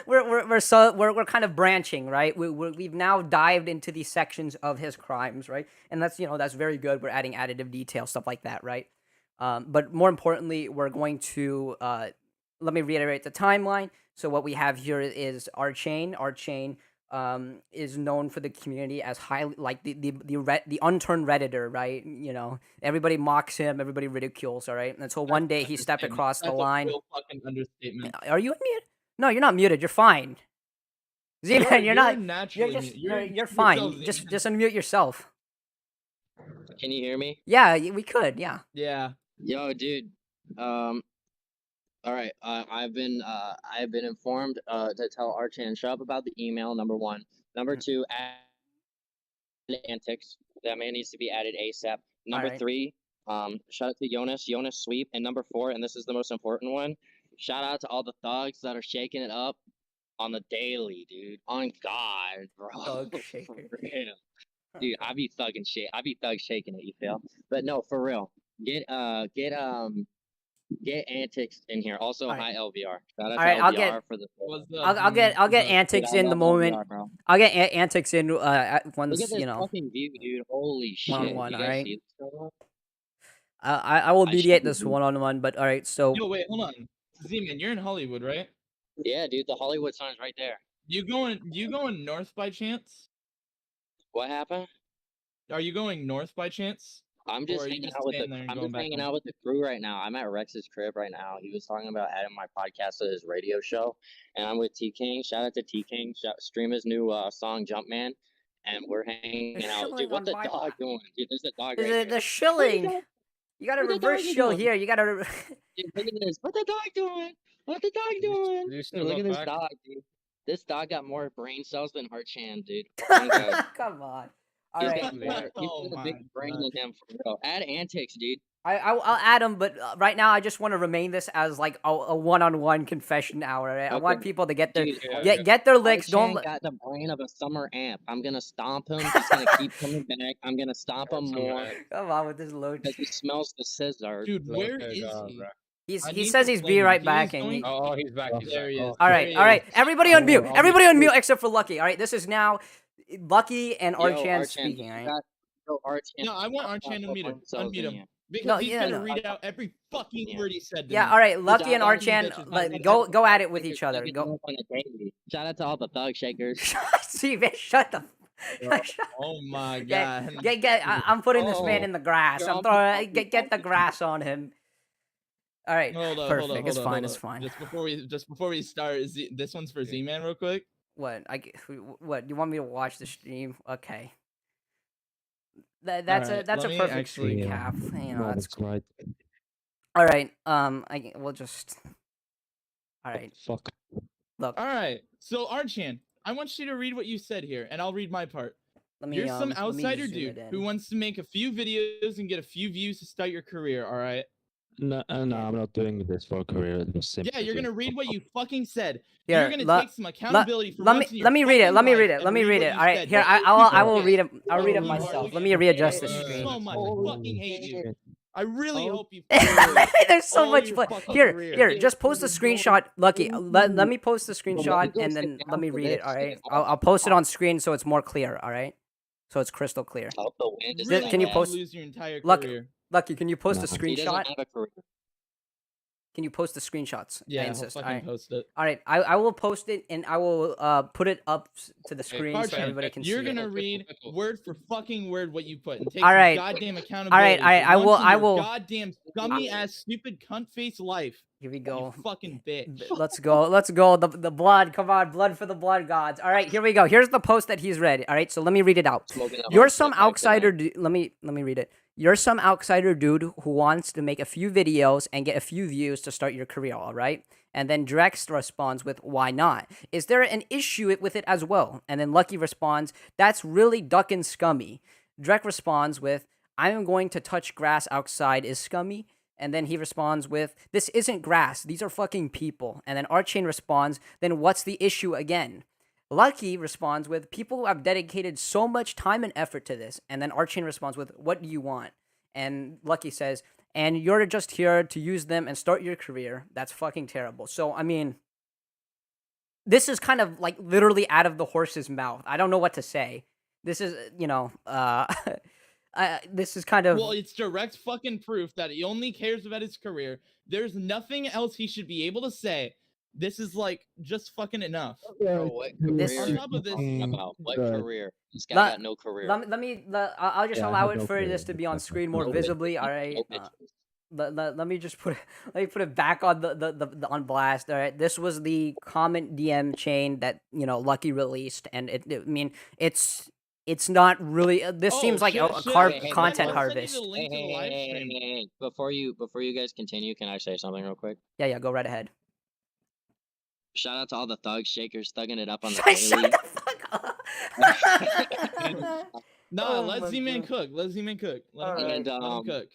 we're kind of branching, right? We've now dived into these sections of his crimes, right? And that's that's very good. We're adding additive detail, stuff like that, right? But more importantly, we're going to let me reiterate the timeline. So what we have here is our chain. Our chain is known for the community as highly like the unturned redditor, right? Everybody mocks him, everybody ridicules, all right, until one day he stepped
Understatement.
across the
That's a
line.
real fucking understatement.
Are you muted? No, you're not muted. You're fine. Z-Man, you're not.
naturally
You're just
muted.
you're
Yourself,
fine.
Z-Man.
Just unmute yourself.
Can you hear me?
Yeah, we could. Yeah.
Yeah.
Yo, dude. All right. I've been informed to tell Archan shut up about the email. Number 1. Number 2, add antics. That man needs to be added ASAP. Number
Alright.
3, shout out to Jonas sweep. And number 4, and this is the most important one, shout out to all the thugs that are shaking it up on the daily, dude. On God, bro.
Thug
For
shaker.
real. Dude, I be thugging shit. I be thug shaking it, you feel? But no, for real. Get antics in here. Also,
Alright.
hi LVR. Shout out to
Alright,
LVR for the.
What's up,
I'll get
dude? What's up?
antics
Dude, I
in the
love
moment.
LVR, bro.
I'll get antics in once
Look at this fucking view, dude. Holy shit.
One-on-one,
You guys
alright?
see this going on?
I will
I
mediate
should-
this one-on-one, but all right. So
Yo, wait, hold on. Z-Man, you're in Hollywood, right?
Yeah, dude, the Hollywood sign's right there.
You going north by chance?
What happened?
Are you going north by chance?
I'm
Or
just
are you
hanging
just
out with the
staying there and
I'm
going
just
back
hanging
home?
out with the crew right now. I'm at Rex's crib right now. He was talking about adding my podcast to his radio show, and I'm with T King. Shout out to T King. Stream his new song Jumpman, and we're hanging out.
Shilling
Dude,
on
what the
my
dog doing? Dude, there's a dog right
the
here.
the shilling.
dog-
You gotta
what the
reverse
dog is
shill
doing?
here. You gotta.
Dude, look at this. What the dog doing? What the dog doing?
you
Dude,
still
look
got
at this
back?
dog, dude. This dog got more brain cells than Harchan, dude. Oh, God.
Come on. All
He's
right.
got more. He's
Oh
got a
my
big brain
God.
than him for real. Add antics, dude.
I'll add them, but right now I just want to remain this as like a one-on-one confession hour. Right? I want
Okay.
people to get their
Dude,
get their licks. Don't
Archan got the brain of a summer ant. I'm gonna stomp him. He's gonna keep coming back. I'm gonna stomp him more
come on with this load.
because he smells the scissor.
Dude, where
Okay,
is
God,
he?
bro.
I
He
need
says
to
he's
flame
be
him.
right
He
back.
is
And
going-
Oh, he's back. He's
There
back.
he is.
Oh,
all
There
right,
he
all right.
is.
Everybody on mute.
I'll
Everybody
be
on mute
quick.
except for Lucky. All right, this is now Lucky and
Yo,
Archan
Archan,
speaking.
you
All right.
got- yo, Archan,
No, I want
stop
Archan to
putting
unmute him.
cells in
Unmute him.
here.
Because
No,
he's
yeah,
gonna
no.
read out every fucking
Yeah.
word he said to
Yeah,
me.
all right.
Dude,
Lucky and
I got
fucking
Archan,
bitches,
like,
man.
go at it with
Shakers
each other.
thugging
Go.
up on the daily. Shout out to all the thug shakers.
See, man, shut the.
Oh my
Yeah,
god.
I'm putting this man
Oh,
in the grass.
you're
I'm
on
throwing.
the
Get the grass on him. All right, perfect. It's fine. It's fine.
Just before we start, this one's for Z-Man real quick.
What? What? You want me to watch the stream? Okay. That's
Alright,
a
let me
perfect
actually-
screen cap. You know,
No,
that's
that's right.
all right. We'll just. All right.
Fuck.
Look.
All right. So Archan, I want you to read what you said here, and I'll read my part.
Let me.
You're some
let me
outsider
zoom
dude
it
who
in.
wants to make a few videos and get a few views to start your career. All right.
No, I'm not doing this for a career. It was simply
Yeah, you're gonna read what you fucking said.
Here,
You're gonna take some accountability for
let
once
me
in your
let me read it.
fucking
Let me
life
read it.
and
Let me read
what
it.
you
All right.
said.
Here,
Don't
I will
forget.
read it. I'll read it
You
myself.
are-
Let me readjust the
I hate you
screen.
so much. I fucking hate you. I really
Oh,
hope you.
There's so
all
much
your
fun.
fucking
Here,
career.
here, just post the screenshot. Lucky, let me post the screenshot and then let me read it. All right, I'll post it on screen so it's more clear. All right, so it's crystal clear.
Oh, the wind is
Really
in
can
my
you
back.
post-
lose your entire
Look,
career?
Lucky, can you post
Nah.
the
He doesn't
screenshot?
have a career.
Can you post the screenshots? I
Yeah, I'll
insist. All
fucking
right.
post it.
All right, I will post it and I will put it up to the screen so
Archie,
everybody can
You're
see
gonna
it.
read word for fucking word what you put and take
All
some
right.
goddamn accountability.
all right,
for
I will-
once in
I
your
will-
Goddamn scummy ass stupid cunt face life.
Here we
You
go.
fucking bitch.
Let's go. Let's go. The blood. Come on, blood for the blood gods. All right, here we go. Here's the post that he's read. All right, so let me read it out.
Smoking a
You're
hard
some
stick back
outsider.
tonight.
Let me read it. You're some outsider dude who wants to make a few videos and get a few views to start your career. All right, and then Drex responds with, "Why not? Is there an issue with it as well?" And then Lucky responds, "That's really duckin' scummy." Drek responds with, "I am going to touch grass outside is scummy." And then he responds with, "This isn't grass. These are fucking people." And then Archain responds, "Then what's the issue again?" Lucky responds with, "People who have dedicated so much time and effort to this." And then Archain responds with, "What do you want?" And Lucky says, "And you're just here to use them and start your career. That's fucking terrible." So, I mean, this is kind of like literally out of the horse's mouth. I don't know what to say. This is, this is kind of.
Well, it's direct fucking proof that he only cares about his career. There's nothing else he should be able to say. This is like just fucking enough.
Bro, what
This-
career
On top of
are you talking
this-
about? What
the-
career? This guy
Let-
got no career.
I'll just
Yeah, I
allow
have
it
no
for
clue
this to be on
what's
screen
happening.
more
No
visibly.
bitches,
All right.
no bitches.
Let me just put let me put it back on the on blast. All right, this was the comment DM chain that Lucky released, and I mean it's not really. This
Oh,
seems like
shit,
a
shit.
Hey,
content
let's
harvest.
Send you the link to the live stream.
Hey. Before you guys continue, can I say something real quick?
Yeah, go right ahead.
Shout out to all the thug shakers thugging it up on the
Shut
daily.
the fuck up.
Nah,
Oh
let
my
Z-Man
God.
cook. Let Z-Man cook. Let him,
Alright.
let him cook.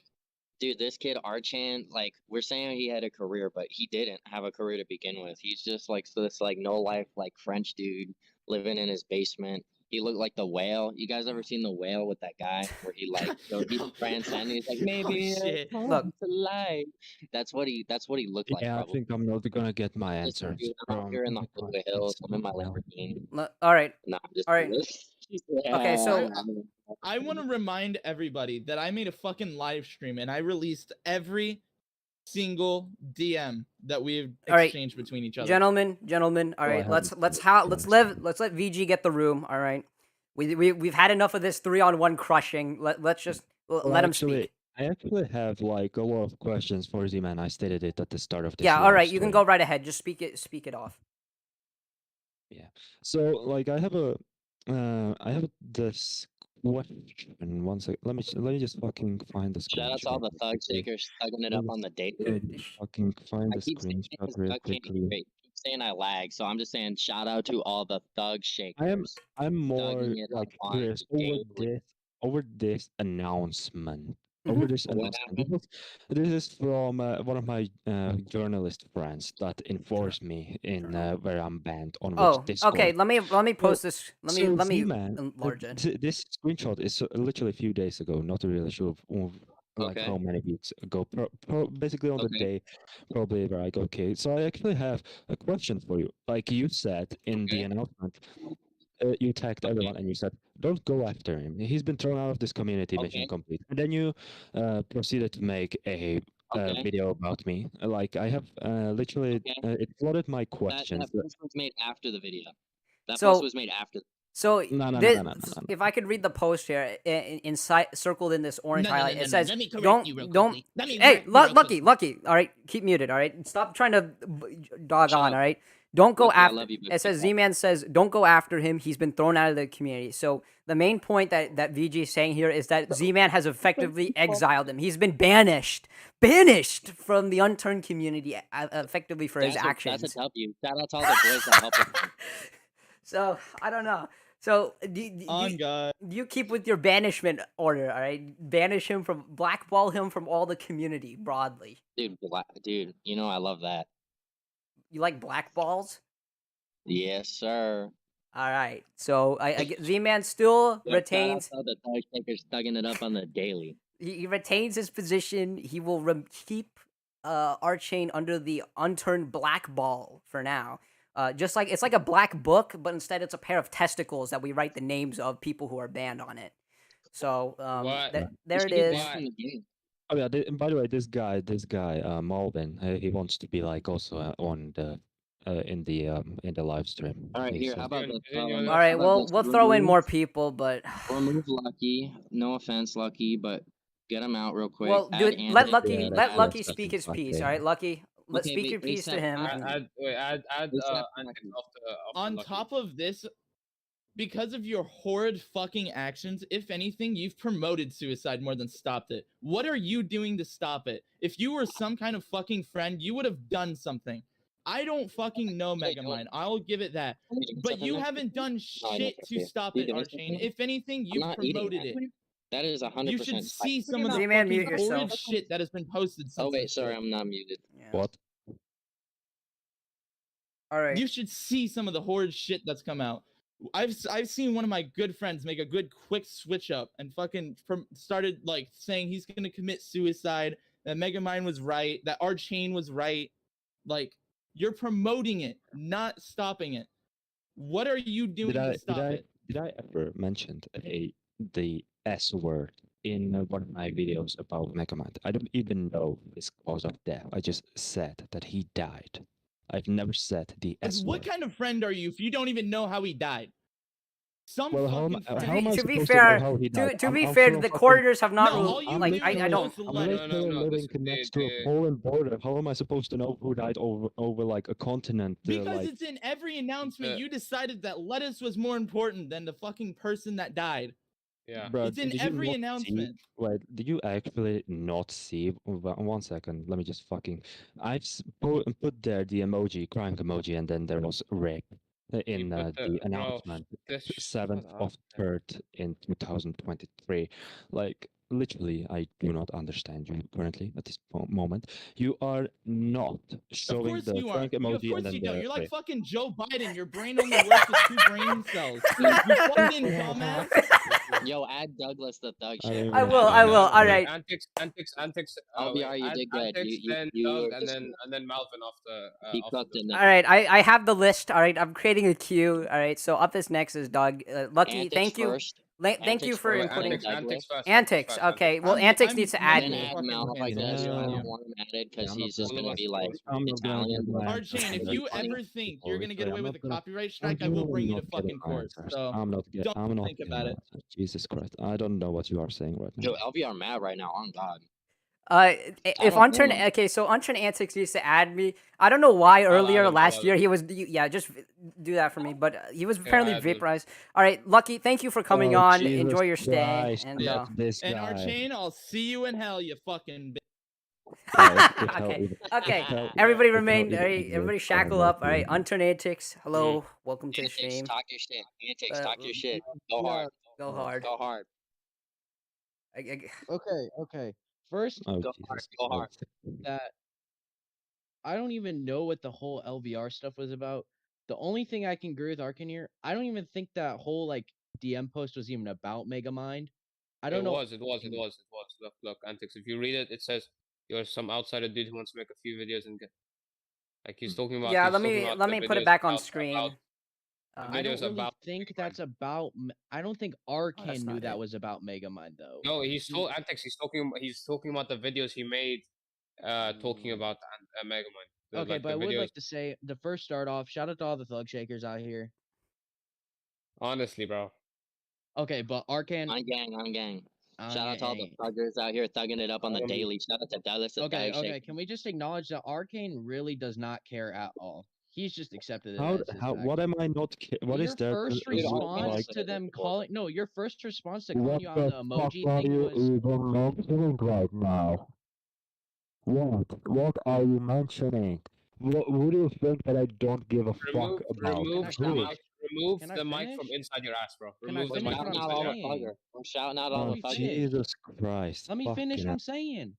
Dude, this kid Archan, like we're saying he had a career, but he didn't have a career to begin with. He's just like this like no life like French dude living in his basement. He looked like the whale. You guys ever seen the whale with that guy where he like he transcends? He's like maybe
shit.
Look.
to life. That's what he looked like.
Yeah, I
Probably.
think I'm not gonna get my
Listen,
answers
dude, I'm out
from
here in the
the
Hollywood
comments
Hills. I'm in my
now.
Lamborghini.
All right.
No, I'm just
All right. Okay, so-
I want to remind everybody that I made a fucking live stream and I released every single DM that we've
All right,
exchanged between each other.
Gentlemen, all
Oh, I
right, let's
haven't
let's
seen
ha-
it,
let's
so-
let VG get the room. All right, we've had enough of this 3-on-1 crushing. Let's just
Well,
let him
actually,
speak.
I actually have like a lot of questions for Z-Man. I stated it at the start of this.
Yeah, all
live
right, you can
stream.
go right ahead. Just speak it off.
So, like, I have this question. One sec. Let me just fucking find the screenshot.
Shout out to all the
real
thug
quickly.
shakers thugging it up on the date.
Fucking find
I
the
keep saying
screenshot
this,
real
I can't
quickly.
keep saying I lag, so I'm just saying shout out to all the thug shakers.
I'm more
thugging it up
like
on
curious
the daily.
over this announcement. over
Mhm.
this
What
announcement.
happened?
This is from one of my journalist friends that informs me in
Journal.
where I'm banned on which
Oh, okay.
Discord.
Let me
So,
post this. Let me
Z-Man,
enlarge it.
this screenshot is literally a few days ago. Not really sure of like
Okay.
how many weeks ago. Basically on the
Okay.
day, probably where I go. Okay, so I actually have a question for you. Like you said in the
Okay.
announcement, you tagged
Okay.
everyone and you said, "Don't go after him. He's been thrown out of this community. Mission
Okay.
complete." And then you proceeded to make a
Okay.
video about me. Like I have literally,
Okay.
it flooded my
That
questions.
post was made after the video. That post
So
was made after.
so
No, no, no,
this,
no, no, no, no.
if I could read the post here, inside circled in this orange
No, no, no,
highlight,
no,
it
no.
says,
Let me correct
"Don't
you real
don't."
quickly. Let me
Hey,
correct you real
Lucky,
quick.
Lucky. All right, keep muted. All right, stop trying to dog
Shut
on.
up.
All right, don't go
Lucky, I
after.
love you, but
It says
shut up.
Z-Man says, "Don't go after him. He's been thrown out of the community." So the main point that VG is saying here is that Z-Man has effectively exiled him. He's been banished from the unturned community, effectively for his actions.
That's a W. Shout out to all the boys that helped him.
So I don't know. So
On God.
you keep with your banishment order, all right? Banish him from, blackball him from all the community broadly.
Dude, you know I love that.
You like blackballs?
Yes, sir.
All right. So Z-Man still
Yo,
retains.
shout out to the Thug Takers thugging it up on the daily.
He retains his position. He will keep Archane under the unturned black ball for now. Just like it's like a black book, but instead it's a pair of testicles that we write the names of people who are banned on it. So
What?
there it
He should get
is.
banned from the game.
Oh yeah. By the way, this guy, Malvin, he wants to be like also on the in the live stream.
All right,
He
here.
says-
How about this?
Is it your
All
list?
right,
How about
we'll
this?
throw in
Remove-
more people, but
Remove Lucky. No offense, Lucky, but get him out real quick.
well,
Add
dude,
Andy.
let Lucky
Yeah,
let
that's
Lucky
that's
speak his
fucking
piece. All right, Lucky, let's
Okay,
speak
wait,
your piece to
ASAP,
him.
alright.
Add
ASAP
Antics
Lucky.
after
On
Lucky.
top of this, because of your horrid fucking actions, if anything, you've promoted suicide more than stopped it. What are you doing to stop it? If you were some kind of fucking friend, you would have done something. I don't fucking know, Megamind. I'll give it that. But you haven't done shit to stop it, Archane. If anything, you've promoted it.
That is 100%.
You should see some of the
Z-Man, mute
fucking horrid
yourself.
shit that has been posted since
Oh wait,
this
sorry,
shit.
I'm not muted.
Yeah.
What?
All right.
You should see some of the horrid shit that's come out. I've seen one of my good friends make a good quick switch up and fucking started like saying he's gonna commit suicide. That Megamind was right. That Archane was right. Like you're promoting it, not stopping it. What are you doing to stop it?
Did I ever mention the S word in one of my videos about Megamind? I don't even know his cause of death. I just said that he died. I've never said the
Like,
S
what
word.
kind of friend are you if you don't even know how he died? Some
Well,
fucking friend.
how am I
To be
supposed
fair,
to know how he died?
to be
I'm
fair,
from
the
fucking-
coroners have not
No,
ruled.
all you
Like
do
I
is
don't.
go
I'm
like-
literally living next to a Poland border. How am I supposed to know who died over like a continent?
Because
like,
it's in every announcement.
The-
You decided that lettuce was more important than the fucking person that died.
Yeah.
bruh,
It's in
did you
every
not see-
announcement.
Wait, did you actually not see? 1 second, let me just fucking. Put there the emoji, crying emoji, and then there was rape in
put
the
bro,
announcement.
this
7th
shut
of
up.
3rd in 2023. Like, literally, I do not understand you currently at this moment. You are not
Of
showing
course
the
you are.
crying
Of
emoji and
course
then
you don't.
the
You're like
rape.
fucking Joe Biden. Your brain only works with 2 brain cells. You fucking dumbass.
Yo, add Douglas the Thug
I
shit.
don't
I
even
will.
have
I
an
will.
answer.
All right.
Antics.
LBR, you
add
did good.
Antics, then
You
Doug,
were
and
just-
then Malvin after.
He
after
cooked
this.
in
All
that.
right. I have the list. All right. I'm creating a queue. All right. So up is next is Doug. Lucky.
Antics
Thank you.
first.
Thank you
Antics
for
first,
inputting.
then Douglas.
Antics. Okay. Well,
I'm-
Antics
I'm
needs to add
Then
me.
add
fucking
Mal, I
hands
guess.
up.
I
Yeah.
don't want him added because
I'm not
he's just
gonna-
gonna be like
I'm not gonna
Italian.
get my
but-
answers
Archane, if
from
you
the
ever
people.
think you're gonna get
Sorry,
away
I'm
with
not
a
gonna-
copyright
I'm
strike, I will bring you to
not getting
fucking
my
court.
answers.
So
I'm not
don't think
getting
about
my
it.
answers. Jesus Christ, I don't know what you are saying right now.
Yo, LBR mad right now. On God.
If
don't
Unturned,
blame him.
okay, so Unturned Antics needs to add me. I don't know why earlier
add him,
last
I'll
year
add
he was, yeah, just do that for me. But he was apparently
I added him.
vaporized. All right, Lucky, thank you for coming
Oh,
on.
Jesus
Enjoy your stay.
Christ,
And
not this
And
guy.
Archane, I'll see you in hell, you fucking bitch.
Yeah, if hell
okay,
even-
okay.
if hell-
Everybody
if hell
remain.
even
All right,
exists,
everybody
I
shackle
will
up. All
not
right,
do it.
Unturned Antics. Hello, welcome to the
Antics,
stream.
talk your shit. Antics, talk your shit. Go hard.
Go hard.
Go hard.
Okay. First,
Oh
Go hard,
Jesus
go hard.
Christ.
that I don't even know what the whole LVR stuff was about. The only thing I can agree with Arkin here, I don't even think that whole like DM post was even about Megamind. I don't
It
know.
was. Look, Antics. If you read it, it says you're some outsider dude who wants to make a few videos and get. Like he's talking about.
Yeah,
He's talking about
let
the
me put it
videos
back on
about
screen.
the
I
videos
don't really
about
think
Megamind.
that's about. I don't think Arkin knew
not
that
it.
was about Megamind though.
No, he's told Antics. He's talking about the videos he made, talking about Megamind.
Okay,
Like
but
the
I would
videos.
like to say the first start off. Shout out to all the thug shakers out here.
Honestly, bro.
Okay, but Arkin.
On gang.
Oh,
Shout out to all the
yeah.
thuggers out here thugging it up on the daily. Shout out to Dallas and
Okay,
Thug
okay.
Shake.
Can we just acknowledge that Arcane really does not care at all? He's just accepted it
How
as his
how
fact.
what am I not? What
Your
is there?
first
Dude, Arcane
response
is
to
literally
them
the
calling your first response to
What
calling you on the
the fuck
emoji
are
thing
you
was
even mentioning right now? What are you mentioning? What do you think that I don't give a fuck about? Who?
remove
Can I
the mic from
finish?
inside your ass, bro.
Can I
Remove the
finish
mic
what
from
I'm
Shouting out
inside
all
your
the
ass.
thugger. I'm shouting out
Let
all
Oh
the
me
thugger.
finish.
Jesus Christ!
Let me finish
Fucking
what
hell.
I'm saying.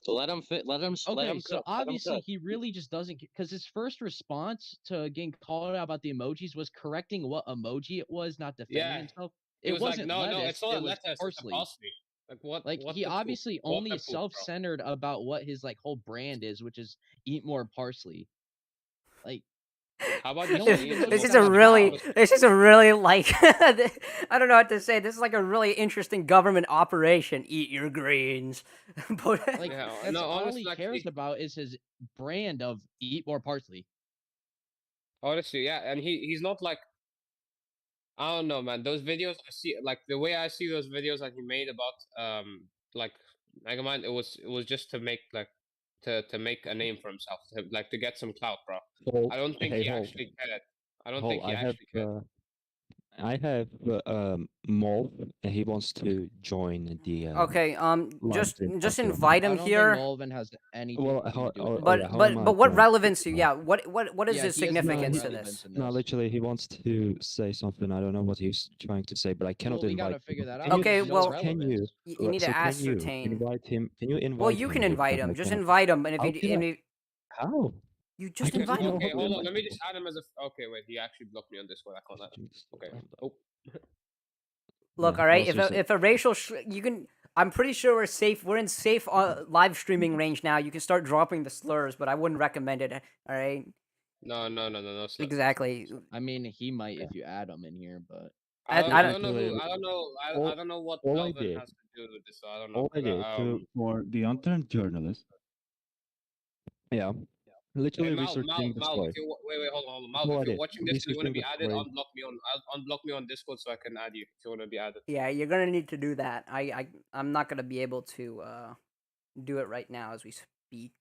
So let him fit. Let him. Let
Okay,
him
so
cook. Let him
obviously
cook.
he really just doesn't because his first response to getting called out about the emojis was correcting what emoji it was, not defending
Yeah.
himself.
He
It
was like,
wasn't
no,
lettuce,
it's not
it
a
was
lettuce, it's a
parsley.
parsley. Like what?
Like
what
he
the
obviously
poop? What
only
the poop, bro?
self-centered about what his like whole brand is, which is eat more parsley. Like
How about
no
you
one
say
even
eat
knows
This
what
is
that's
a really,
about.
this is a really like, I don't know what to say. This is like a really interesting government operation. Eat your greens. But
Like
Yeah,
that's
no,
all
honestly,
he
like,
cares about is his brand of eat more parsley.
honestly, yeah, and he's not like, I don't know, man. Those videos I see, like the way I see those videos that he made about like Megamind, it was just to make like to make a name for himself, like to get some clout, bro.
Hol,
I don't think
hey,
he
Hol,
actually cared. I don't
Hol,
think he actually cared.
I have Molf, and he wants to join the
okay,
live stream.
just
Okay.
invite
I
him
don't
here.
think Molvin has anything
Well,
to
how,
do with
oh yeah,
it.
how am I
But what
going
relevance?
to?
Yeah, what is
Yeah,
his
he has no
significance to
relevance
this?
in
No,
this.
literally, he wants to say something. I don't know what he's trying to say, but I cannot
Well, we gotta
invite
figure
him.
that
Can
out.
you?
Okay,
There's no
well,
Can you?
relevance.
you need to
Can you
ascertain.
invite him? Can you invite
Well,
him
you can
here?
invite
Because
him.
I
Just
cannot.
invite him, and
How can I? How?
you
I
just
can
invite him.
Okay,
how
hold
am
on.
I
Let me just
supposed
add him as a. Okay, wait. He actually blocked me on Discord. I can't add him.
to-
Okay.
hold on.
Oh.
Look,
Yeah,
all
I
right.
was just
If a racial, you can. I'm pretty sure we're safe. We're in safe live streaming range now. You can start dropping the slurs, but I wouldn't recommend it. All right.
No.
Exactly.
I mean, he might if you add him in here, but
I,
I
I
don't
don't.
know who.
literally
I don't know what
all I
Melvin
did
has to do with this. So I don't know.
all I did to
For the unturned journalist.
yeah,
Hey,
literally
Mal,
researching the
If
story.
you wait, hold on,
That's
Mal.
all
If
I
you're
did.
watching this and you want to
Researching
be
the
added,
story.
unblock me on Discord so I can add you if you want to be added.
Yeah, you're gonna need to do that. I'm not gonna be able to do it right now as we speak.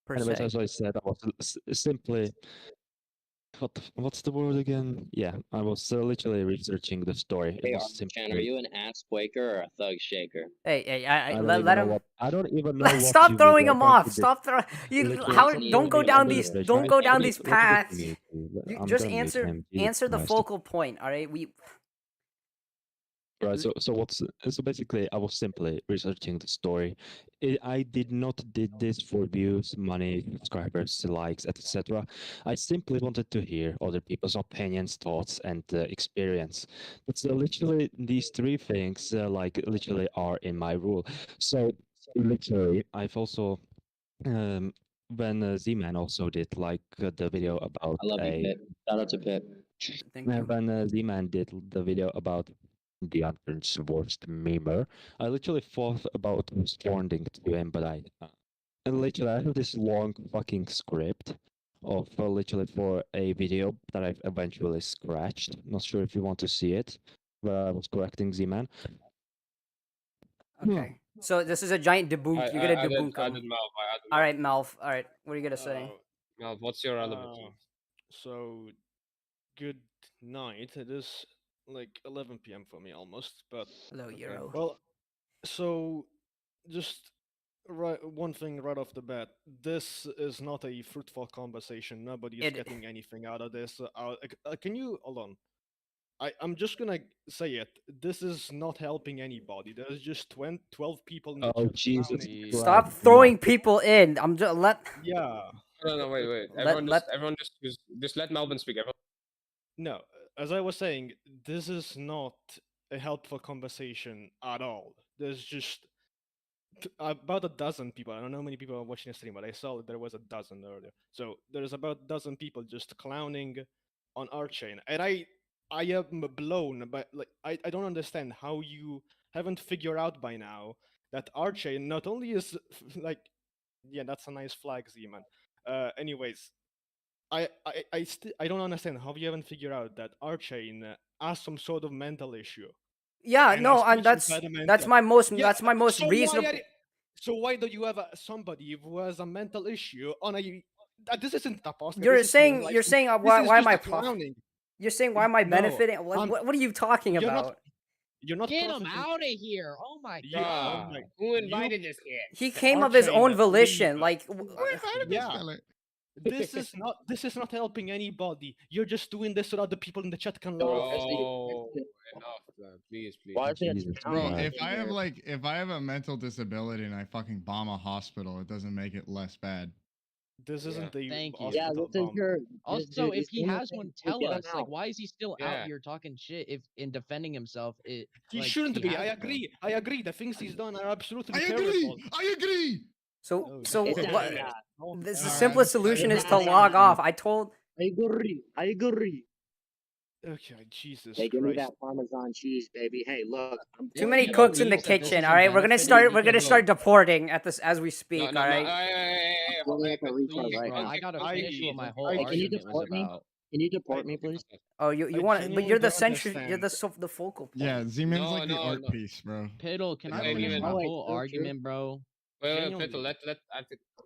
Per
Anyways,
se.
as I said, I was simply what's the word again? Yeah, I was literally researching the story. It
Hey,
was
Chan, are
simply.
you an ass quaker or a thug shaker?
Hey,
I don't
let,
even
let
know
him.
what. I don't even know what
Stop
you
throwing
mean.
him off. Stop throwing. You
Literally,
how?
stop
Don't go
throwing
down
me
these.
under the
Don't
bridge.
go
Let
down
me
these
let me just
paths.
mute you.
You
I'm
just
gonna mute him. Jesus
answer the
Christ.
focal point. All right.
Right. So basically, I was simply researching the story. I did not did this for views, money, subscribers, likes, etc. I simply wanted to hear other people's opinions, thoughts, and experience. But so literally, these three things, like literally, are in my rule. So literally, I've also when Z-Man also did like the video about
I love you, Pip. Shout out to Pip.
Thank you.
when Z-Man did the video about the Unfinished worst memer, I literally thought about responding to him, but and literally I have this long fucking script of literally for a video that I've eventually scratched. Not sure if you want to see it, where I was correcting Z-Man.
Okay. So this is a giant debunk. You're gonna debunk
I
him.
did Mal.
All right, Malf. All right. What are you gonna say?
Mal, what's your relevance?
So, good night. It is like 11 p.m. for me almost, but
Hello, Euro.
well, so just one thing right off the bat. This is not a fruitful conversation. Nobody is
It-
getting anything out of this. Can you hold on? I'm just gonna say it. This is not helping anybody. There's just 12 people in the
Oh
chat
Jesus
clowning.
Christ!
Stop
no.
throwing people in. I'm just
Yeah.
No, wait.
Let-
Everyone just let Melvin speak. Everyone.
No, as I was saying, this is not a helpful conversation at all. There's just about a dozen people. I don't know how many people are watching the stream, but I saw that there was a dozen earlier. So there's about a dozen people just clowning on Archain, and I am blown. But like, I don't understand how you haven't figured out by now that Archain not only is like, yeah, that's a nice flag, Z-man. Anyways, I don't understand how you haven't figured out that Archain has some sort of mental issue.
yeah,
And
no,
has
and
speech
that's
impediment.
my most
Yeah,
that's my most
so
reasonable.
So why do you have somebody who has a mental issue on a? This isn't a podcast.
You're
this is real
saying
life.
you're saying
This
why
is
am
just
I
a clowning.
You're saying why am I
No,
benefiting? What are you talking
you're
about?
not. You're not.
Get him
profiting-
out of here! Oh my
You-
god!
oh my-
Who invited this kid?
He came of his own
Archain,
volition.
leave.
Like,
Who invited this
yeah.
fella?
This is not helping anybody. You're just doing this so that the people in the chat can
No,
laugh.
Oh, enough, please.
Why is it
Jesus
Bro,
Christ.
if I have a mental disability and I fucking bomb a hospital, it doesn't make it less bad.
This isn't a
Thank you.
Yeah,
hospital
this is
bomb.
your.
Also,
dude,
if he
in the
has
thing,
one,
dude,
tell
get him
us. Like,
out.
why is he still
Yeah.
out here talking shit if in defending himself?
He
Like,
shouldn't be.
has
I
one?
agree. I agree. The things he's done are absolutely
I
terrible.
agree. I agree.
so
Oh,
so
It's
what?
not.
The
Alright,
simplest solution is to
Alright.
log off. I told.
I agree.
Okay, Jesus
Hey, give me
Christ.
that Parmesan cheese, baby. Hey, look. I'm
Too
If
many
he
cooks in the
believes that this
kitchen.
is
All
a
right, we're gonna
benefit,
start.
he
We're gonna
can
start
vote.
deporting at this as we
No,
speak.
no,
all
no.
right.
I'm looking at the replay right
Bro,
now.
I gotta
I-
finish what my whole
Hey, can you
argument was
deport me?
about.
Can you deport me, please?
Oh, you
I
want? But
genuinely
you're the
don't
central. You're
understand.
the focal point.
Yeah, Z-Man's
No,
like the
no,
art
no.
piece, bro.
Piddle, can
It's
I
not
finish
even-
my
Oh, wait,
whole
true, true.
argument, bro?
Wait,
Genuinely.
Pittle, let okay.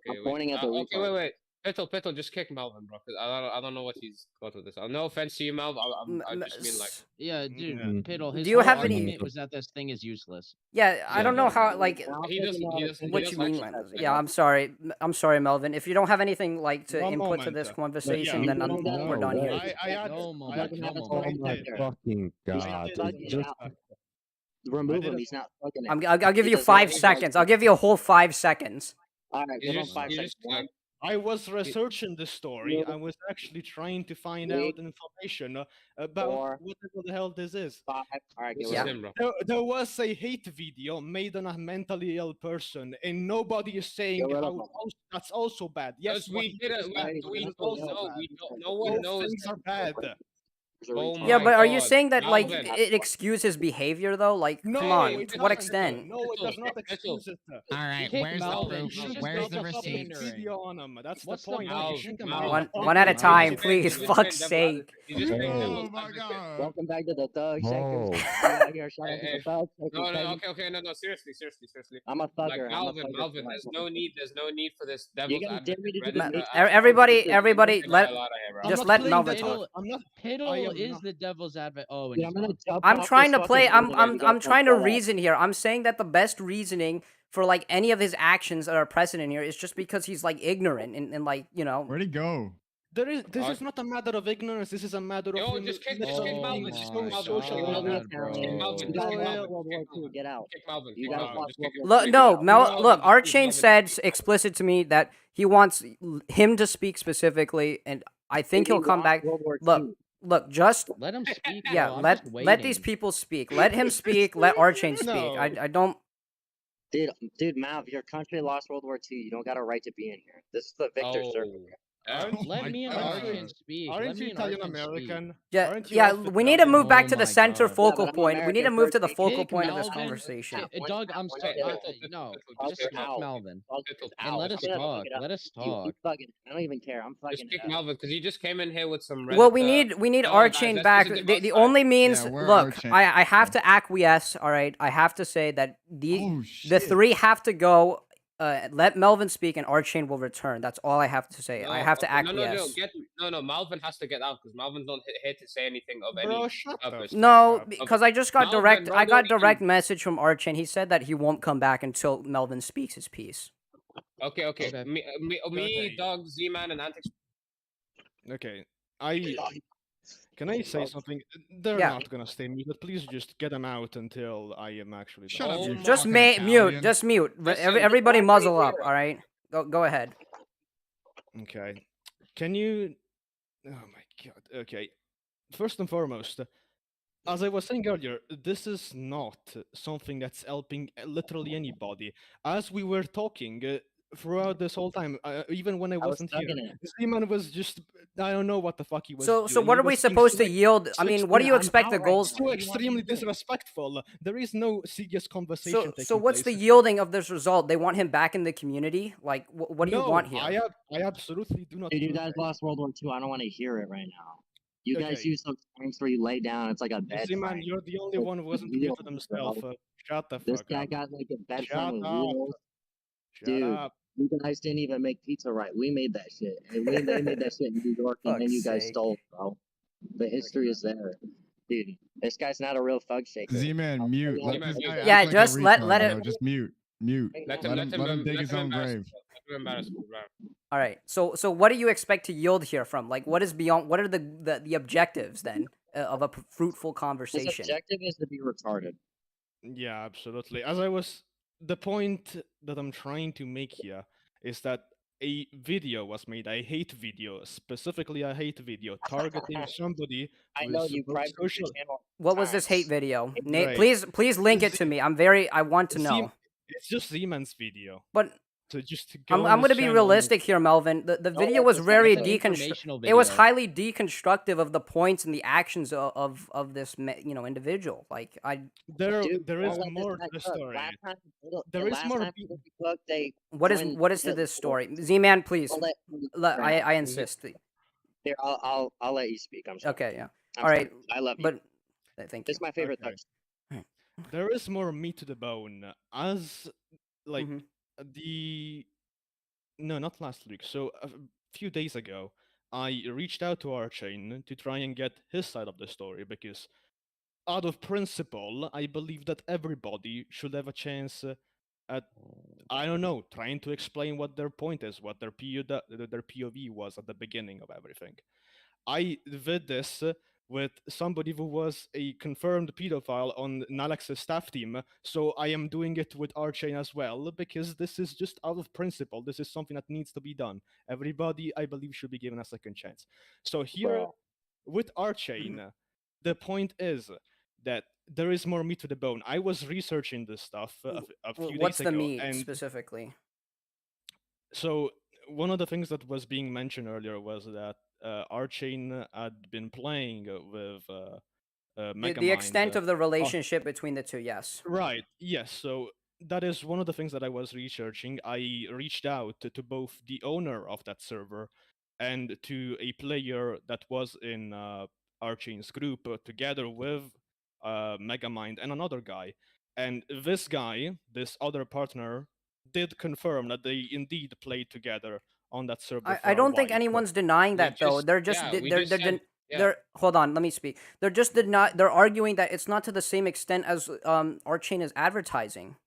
I'm pointing at the
Okay,
retard.
wait. Pittle, just kick Melvin, bro. Cause I don't know what he's got with this. No offense to you, Melvin. I just mean like.
Yeah, dude,
Yeah.
Piddle. His
Do you
whole
have any-
argument was that this thing is useless.
Yeah, I don't know how. Like,
He doesn't.
what you mean?
actually-
Yeah, I'm sorry. I'm sorry, Melvin. If you don't have anything like to
One
input to
moment.
this
Yeah,
conversation,
yeah.
then
No,
we're done here.
I had.
No
I
moment,
had
no
that's
moment.
what I
Oh my
did.
fucking
He's
god!
not
It's
fucking it
just
out. Remove
did
him.
it.
He's not fucking it.
I'll give
He
you
does
5
not look
seconds.
like
I'll give you a whole 5 seconds.
All right, give him 5
You
seconds.
just like.
I was researching the story.
You-
I was actually trying to find
Three,
out information about
four,
whatever the hell this is.
5. All right,
This
get
is
rid of
him,
him.
bro.
There was a hate video made on a mentally ill person, and nobody is saying
Get rid
how
of him.
that's also bad. Yes,
Because
what
we
he
did
did
it.
is bad, but
We
it's
don't
also
know.
bad.
We don't. No one
Both
knows.
things are bad.
There's a
Oh
retard.
my
Yeah, but are you
God,
saying that like
Melvin.
it excuses behavior though? Like,
No,
come on,
it
to what
doesn't.
extent?
No, it does not
Pittle.
excuse it.
All right,
Kick
where's the
Melvin,
proof?
he's just
Where's the
making
Public
receipt?
pandering.
video on him. That's
What's
the
the
point.
point?
Mal,
Kick him
Mal,
out.
One
Fuck
one at a
you.
time,
just
please.
playing
Fuck's
devil's
sake.
advocate. You just playing
Oh.
devil's
Oh my
advocate.
god.
Welcome back to the Thug
Oh.
Seconds. Out here, shout out to
Hey,
the Thug Seconds.
No,
baby.
okay, no, seriously.
I'm a
Like
thugger. I'm a
Melvin,
thugger.
there's no need for this devil's
gonna dare
advocate.
me to do
Reddit,
the
Ma-
meat?
everybody,
get the
let
hell out of here, bro.
I'm
just
not
let
playing
Melvin
that
talk.
hard. I'm not. I
Piddle
am
is
not-
the devil's advocate. Oh, and
Dude,
he's
I'm gonna
gone.
jump
I'm
off
trying
this
to play.
fucking building and you guys
I'm trying to
won't shut up.
reason here. I'm saying that the best reasoning for like any of his actions that are present in here is just because he's like ignorant and like
Where'd he go?
This is not a matter of ignorance. This is a matter of
Yo, just kick
Oh
Melvin.
my
Just kick Melvin.
social
God,
media.
bro.
Kick Melvin.
You
Just
guys
kick
yeah.
lost
Melvin.
World War
Kick
II.
Melvin.
Get out.
Kick Melvin.
You
Kick
guys
Melvin.
lost
Just kick
World
him.
War
look.
II.
No,
Get out.
Mel. Look,
Melvin,
Archain
Melvin,
said
just-
explicit to me that he wants him to speak specifically, and I think
Dude,
he'll
we
come
lost
back.
World War
Look,
II.
look, just
Let him speak.
yeah.
Bro. I'm
Let
just
let these
waiting.
people speak. Let him speak. Let Archain speak.
No.
I don't.
Dude, Mav, your country lost World War II. You don't got a right to be in here. This is the victor
Oh.
circle.
Aren't,
Oh
Let
my
me and
God.
Archain speak.
aren't
Let
you
me and
Italian
Archain speak.
American?
Yeah,
Aren't you
yeah.
half
We need to move
Italian?
back
Oh
to the
my
center
God.
focal
but I'm
point. We need to
American
move to the
first.
focal
Kick
point of this
Melvin.
conversation.
Doug, I'm
Point
sorry.
it out.
No,
I'll
just
get
kick
out.
Melvin.
Pittle.
And let us
Just
talk.
pick it up.
Let us
You
talk.
keep fucking. I don't even care. I'm
Just
fucking.
kick Melvin because he just came in here with some.
Well,
Reddit,
we need
Come on, guys,
Archain
let's
back.
listen to
The
both
only means
Yeah, we're
look,
Archain.
I have to acquiesce. All right, I have to say that
Oh
the
shit.
three have to go. Let Melvin speak, and Archain will return. That's all I have to say. I have to
okay,
acquiesce.
No, Melvin has to get out because Melvin's not here to say anything of
Bro,
any
shut
purpose.
up.
No, because I just got
Melvin,
direct.
bro,
I got
don't even-
direct message from Archain. He said that he won't come back until Melvin speaks his piece.
Okay.
Okay.
Me,
Okay.
Dog, Z-Man, and Antics.
Okay, I Can I say
Well,
something? They're
Yeah.
not gonna stay muted. Please just get them out until I am actually
Shut
done.
up,
Oh
you
my
Just
fucking
mute.
Italian.
Just mute.
Listen,
Everybody
Exactly
muzzle up.
here.
All right. Go ahead.
Okay. Can you? Oh my god. Okay. First and foremost, as I was saying earlier, this is not something that's helping literally anybody. As we were talking throughout this whole time, even when I
I was
wasn't here,
thugging it.
Z-Man was just, I don't know what the fuck he was
So
doing.
what
He
are we
was being
supposed to
so,
yield? I
so
mean, what do
Dude,
you
I'm
expect the
out right
goals?
now.
so
What do you want me
extremely
to do?
disrespectful. There is no serious conversation
So
taking
what's
place.
the yielding of this result? They want him back in the community. Like, what do you
No,
want here?
I absolutely do not.
Dude, you
okay.
guys lost World War II. I don't want to hear it right now. You guys
Okay.
use those terms where you lay down. It's like a bed
Z-Man,
frame.
you're the only
Like,
one who wasn't
wheels,
muted himself.
bro.
Shut the
This
fuck
guy
up.
got like a bed frame
Shut
with
up.
wheels.
Shut
Dude,
up.
you guys didn't even make pizza right. We made that shit. And they made that shit in New York, and then
Fuck's
you guys
sake.
stole, bro. The history is there. Dude, this guy's not a real thug shaker.
Z-Man, mute. Let
Z-Man,
this
mute.
guy
Yeah,
act like
just
a
let
retard,
it.
bro. Just mute. Mute.
Let
Let
him
him dig his own
embarrass
grave.
Let him embarrass him, bro.
All right. So what do you expect to yield here from? Like, what is beyond? What are the objectives then of a fruitful
His
conversation?
objective is to be retarded.
Yeah, absolutely. As I was, the point that I'm trying to make here is that a video was made, a hate video, specifically a hate video targeting somebody
I
who
know
is
you
both
private your
social.
channel.
What was this hate
times.
video?
Right.
Please link it to me. I want to know.
It's just Z-Man's video.
But
So just go
I'm
on his
going to be
channel and-
realistic here, Melvin. The video
like
was
this
very
episode.
Informational
It was
video.
highly deconstructive of the points and the actions of this individual. Like
There,
Dude,
there
don't
is
let this
more
guy
to the
cook.
story.
Last time,
There is
last
more
time
pe-
people cooked, they
what is
joined
to
Hitler.
this story? Z-Man, please.
I'll let
I insist.
Here, I'll let you speak. I'm sorry.
Okay, yeah.
I'm
All
sorry.
right.
I love you.
But thank you.
This is my favorite
Okay.
touch.
There is more meat to the bone. As like
Mhm.
the no, not last week. So a few days ago, I reached out to Archain to try and get his side of the story because, out of principle, I believe that everybody should have a chance at, I don't know, trying to explain what their point is, what their POV was at the beginning of everything. I did this with somebody who was a confirmed pedophile on Nalax's staff team, so I am doing it with Archain as well, because this is just out of principle. This is something that needs to be done. Everybody, I believe, should be given a second chance. So here, with Archain, the point is that there is more meat to the bone. I was researching this stuff a few
What's
days
the
ago,
meat
and
specifically?
so one of the things that was being mentioned earlier was that Archain had been playing with Megamind.
The extent of the relationship between the two, yes.
Right. Yes. So that is one of the things that I was researching. I reached out to both the owner of that server and to a player that was in Archain's group together with Megamind and another guy. And this guy, this other partner, did confirm that they indeed played together on that server.
I don't think
while.
anyone's denying
We
that though.
just-
They're just
yeah, we
they're
just
they're,
said-
they're hold on, let me speak. They're just they're arguing that it's not to the same extent as Archain is advertising.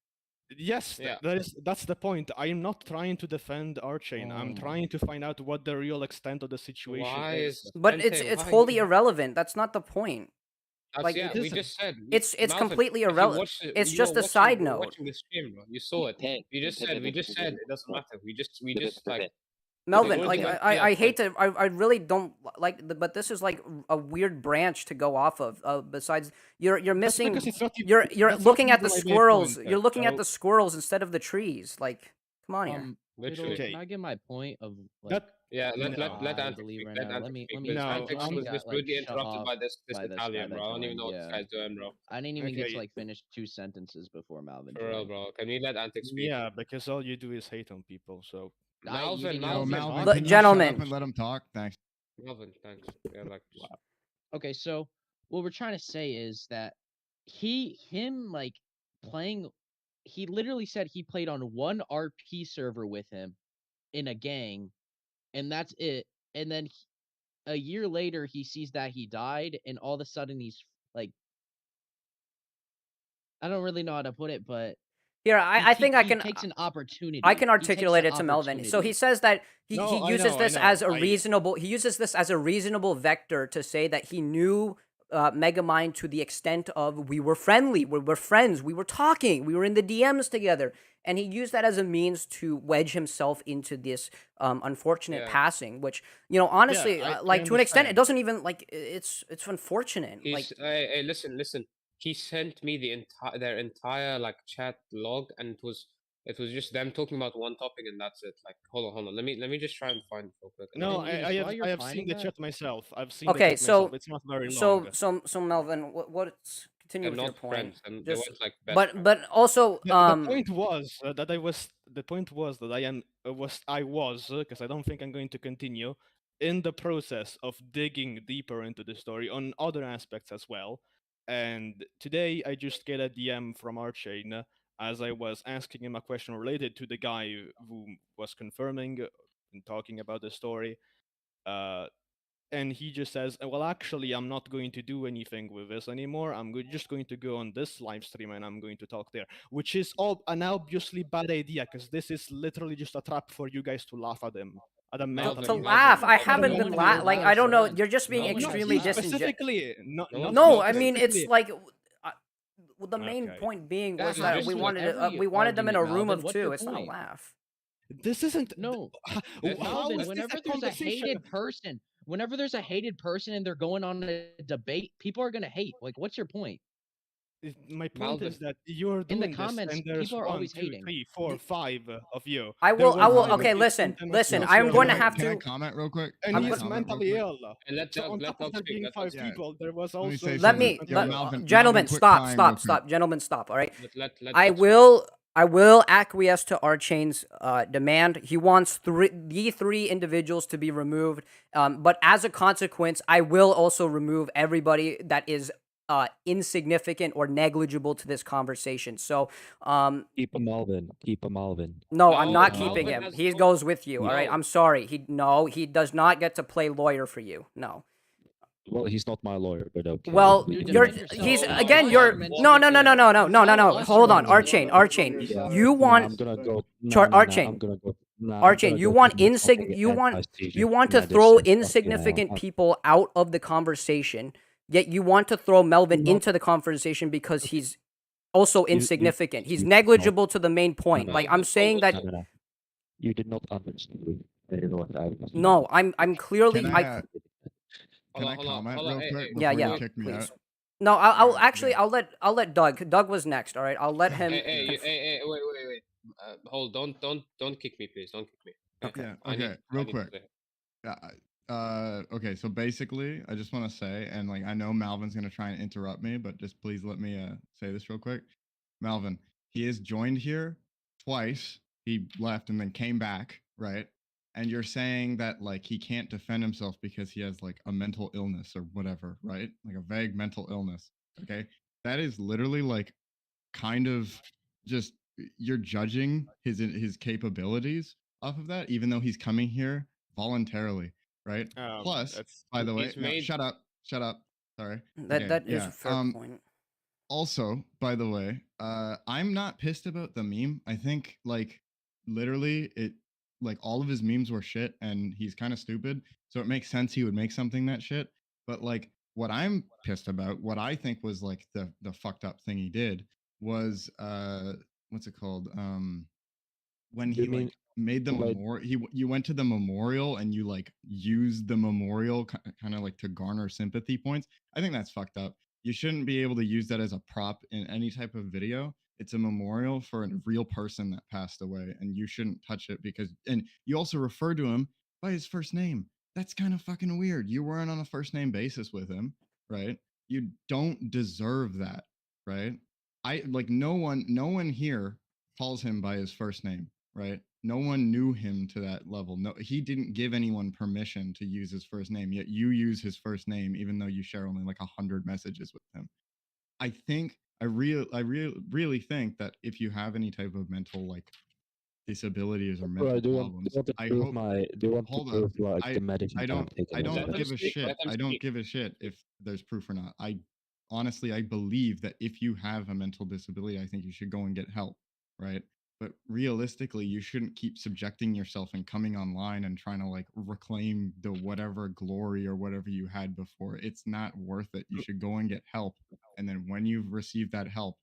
Yes,
Yeah.
that's the point. I am not trying to defend Archain. I'm trying to find out what the real extent of the situation
Why
is.
is
But
Dante,
it's
why
wholly
you-
irrelevant. That's not the point.
That's,
like,
yeah,
it
we
isn't.
just said
It's
Malvin,
completely
if you
irrelevant.
watched it-
It's
you
just
were
a side
you were
note.
Watching the stream, bro. You saw it. You just said it doesn't matter. We just like
Melvin,
Technology
like
went
I
to
hate
that
to, I really don't like, but this is like a weird branch to go off of. Besides, you're
That's
missing.
because it's not even-
You're
that's not
looking at the
even my main
squirrels.
point,
You're looking at
so-
the squirrels instead of the trees. Like, come on here.
Literally.
Can I get my point of like
That
Yeah, let
I
Antic
believe
speak.
right
Let
now?
Antic
Let me
speak.
let me.
No,
Antic
I'm-
was
got,
just
like,
rudely
shut
interrupted
off
by this
by this guy
Italian,
that
bro. I don't even
joined,
know what this
yeah.
guy's doing, bro.
I didn't even get
Okay.
to like finish 2 sentences before Malvin.
For real,
joined.
bro. Can you let Antic speak?
Yeah, because all you do is hate on people. So
You
Malvin,
didn't
Yo,
even
Malvin,
Malvin,
Look,
can you
gentlemen.
shut up and let him talk? Thanks.
Malvin, thanks. Yeah, like,
Okay, so what we're trying to say is that him like playing, he literally said he played on one RP server with him in a gang, and that's it. And then a year later, he sees that he died, and all of a sudden he's like, I don't really know how to put it, but
Here, I think I
he
can
takes an opportunity.
I can
He takes
articulate
an
it to Melvin. So he
opportunity.
says that he
No, I
uses
know,
this as a
I
reasonable he uses this as a reasonable vector to say that he knew Megamind to the extent of we were friendly, we were friends, we were talking, we were in the DMs together, and he used that as a means to wedge himself into this unfortunate
Yeah.
passing, which honestly,
I
like to an extent, it
understand.
doesn't even like it's unfortunate. Like
He's hey, listen. He sent me their entire like chat log, and it was just them talking about one topic, and that's it. Like, hold on. Let me just try and find it real quick. And
No,
I'll-
Eunice, while you're
I have seen
finding
the
that-
chat myself. I've seen the
okay,
chat myself.
so
It's not very
so
long.
so Melvin, what's continue
They're
with your
not
point?
friends, and they
Just
weren't like best
but
friends.
but also
The point was that I was because I don't think I'm going to continue in the process of digging deeper into the story on other aspects as well. And today I just get a DM from Archain as I was asking him a question related to the guy who was confirming and talking about the story. And he just says, "Well, actually, I'm not going to do anything with this anymore. Just going to go on this live stream and I'm going to talk there," which is all an obviously bad idea because this is literally just a trap for you guys to laugh at him. At a
Melvin,
to
Melvin,
laugh. I
Melvin,
haven't
no
been
one ever
like
was
I don't know.
friends.
You're just being
No one
extremely
was friends.
disingenuous.
specifically.
No, I mean it's
specifically.
like well, the main
Okay.
point being
That
was that
happens
we
with
wanted
every
we wanted them in a
argument,
room
Melvin.
of
What's
two.
your
It's not a
point?
laugh.
This isn't.
No,
Listen,
How
Melvin,
is this
whenever
a
there's a
conversation?
hated person, whenever there's a hated person and they're going on a debate, people are gonna hate. Like, what's your point?
My point is
Melvin.
that you're
In the
doing
comments,
this, and there's
people are
1,
always
2,
hating.
3, 4, 5 of you.
I
There
will. I
was
will.
one
Okay,
that
listen,
sent him a
listen.
screenshot
I'm going to
of
have
Can I
to.
comment real quick?
And
Can I
he's
comment real
mentally
quick?
ill.
And let
So
Doug,
on
let
top of
Doug
there
speak.
being
Let Doug
5
speak.
Yeah.
people, there was
Let me
also
say
Let
something.
me,
Yo, Malvin,
gentlemen,
quick
stop,
time,
stop,
real quick.
stop, gentlemen, stop. All right.
Let
I
Doug speak.
will acquiesce to Archain's demand. He wants the three individuals to be removed, but as a consequence, I will also remove everybody that is insignificant or negligible to this conversation. So,
Keep a Malvin. Keep a Malvin.
no, I'm
No,
not
Melvin
keeping him.
has
He
no.
goes with you. All right.
No.
I'm sorry. He does not get to play lawyer for you. No.
Well, he's not my lawyer, but okay.
Well,
we
You
can
you're
defend
move on.
yourself.
he's
No,
again.
no,
You're
I'm
no, no, no, no, no, no, no, no,
Tell
no.
us
Hold
you're
on,
the lawyer.
Archain, Archain.
Yeah,
You
nah,
want
I'm gonna go.
Char-
Nah,
Archain.
I'm gonna go. Nah, I'm
Archain,
gonna
you
go
want
to my fucking
you want
anti-seizure
to throw
medicine.
insignificant people out of the conversation, yet you want to throw Melvin
No.
into the conversation because he's also
You-
insignificant. He's
you-
negligible to the main point.
no.
Like I'm saying that
No. You did not understand what I was.
no, I'm clearly
Can
I
I, can I comment
Hold on.
real
Hey,
quick
hey,
yeah,
before
yeah,
you kick me
please.
out?
No, I'll
Alright,
actually
yeah.
I'll let Doug. Doug was next. All right, I'll let him.
Hey, wait. Hold, don't kick me, please. Don't kick me.
Okay.
Yeah,
I need-
okay,
I
real
need to
quick.
say-
Yeah, okay, so basically, I just want to say, and like, I know Malvin's gonna try and interrupt me, but just please let me say this real quick. Malvin, he has joined here twice. He left and then came back, right? And you're saying that like he can't defend himself because he has like a mental illness or whatever, right? Like a vague mental illness. Okay, that is literally like kind of just you're judging his capabilities off of that, even though he's coming here voluntarily, right? Plus,
that's
by the way,
he's
no,
made-
shut up. That
That
Okay,
is
yeah,
a fair point.
Also, by the way, I'm not pissed about the meme. I think like literally it like all of his memes were shit and he's kind of stupid. So it makes sense he would make something that shit. But like what I'm pissed about, what I think was like the fucked up thing he did was what's it called? When he
You mean
like made the
like-
memorial you went to the memorial and you like used the memorial kind of like to garner sympathy points. I think that's fucked up. You shouldn't be able to use that as a prop in any type of video. It's a memorial for a real person that passed away and you shouldn't touch it because and you also refer to him by his first name. That's kind of fucking weird. You weren't on a first name basis with him, right? You don't deserve that, right? I like no one here calls him by his first name, right? No one knew him to that level. No, he didn't give anyone permission to use his first name, yet you use his first name, even though you share only like 100 messages with him. I think I really think that if you have any type of mental like disabilities or mental
Bro, do you
problems,
want to
I
prove
hope.
my? Do you want to
Hold up.
prove like the medicine
I
that I'm
don't.
taking?
I
or
don't
Let him
something?
give a
speak,
shit.
let him
I don't
speak.
give a shit if there's proof or not. I honestly, I believe that if you have a mental disability, I think you should go and get help, right? But realistically, you shouldn't keep subjecting yourself and coming online and trying to like reclaim the whatever glory or whatever you had before. It's not worth it. You should go and get help. And then when you've received that help,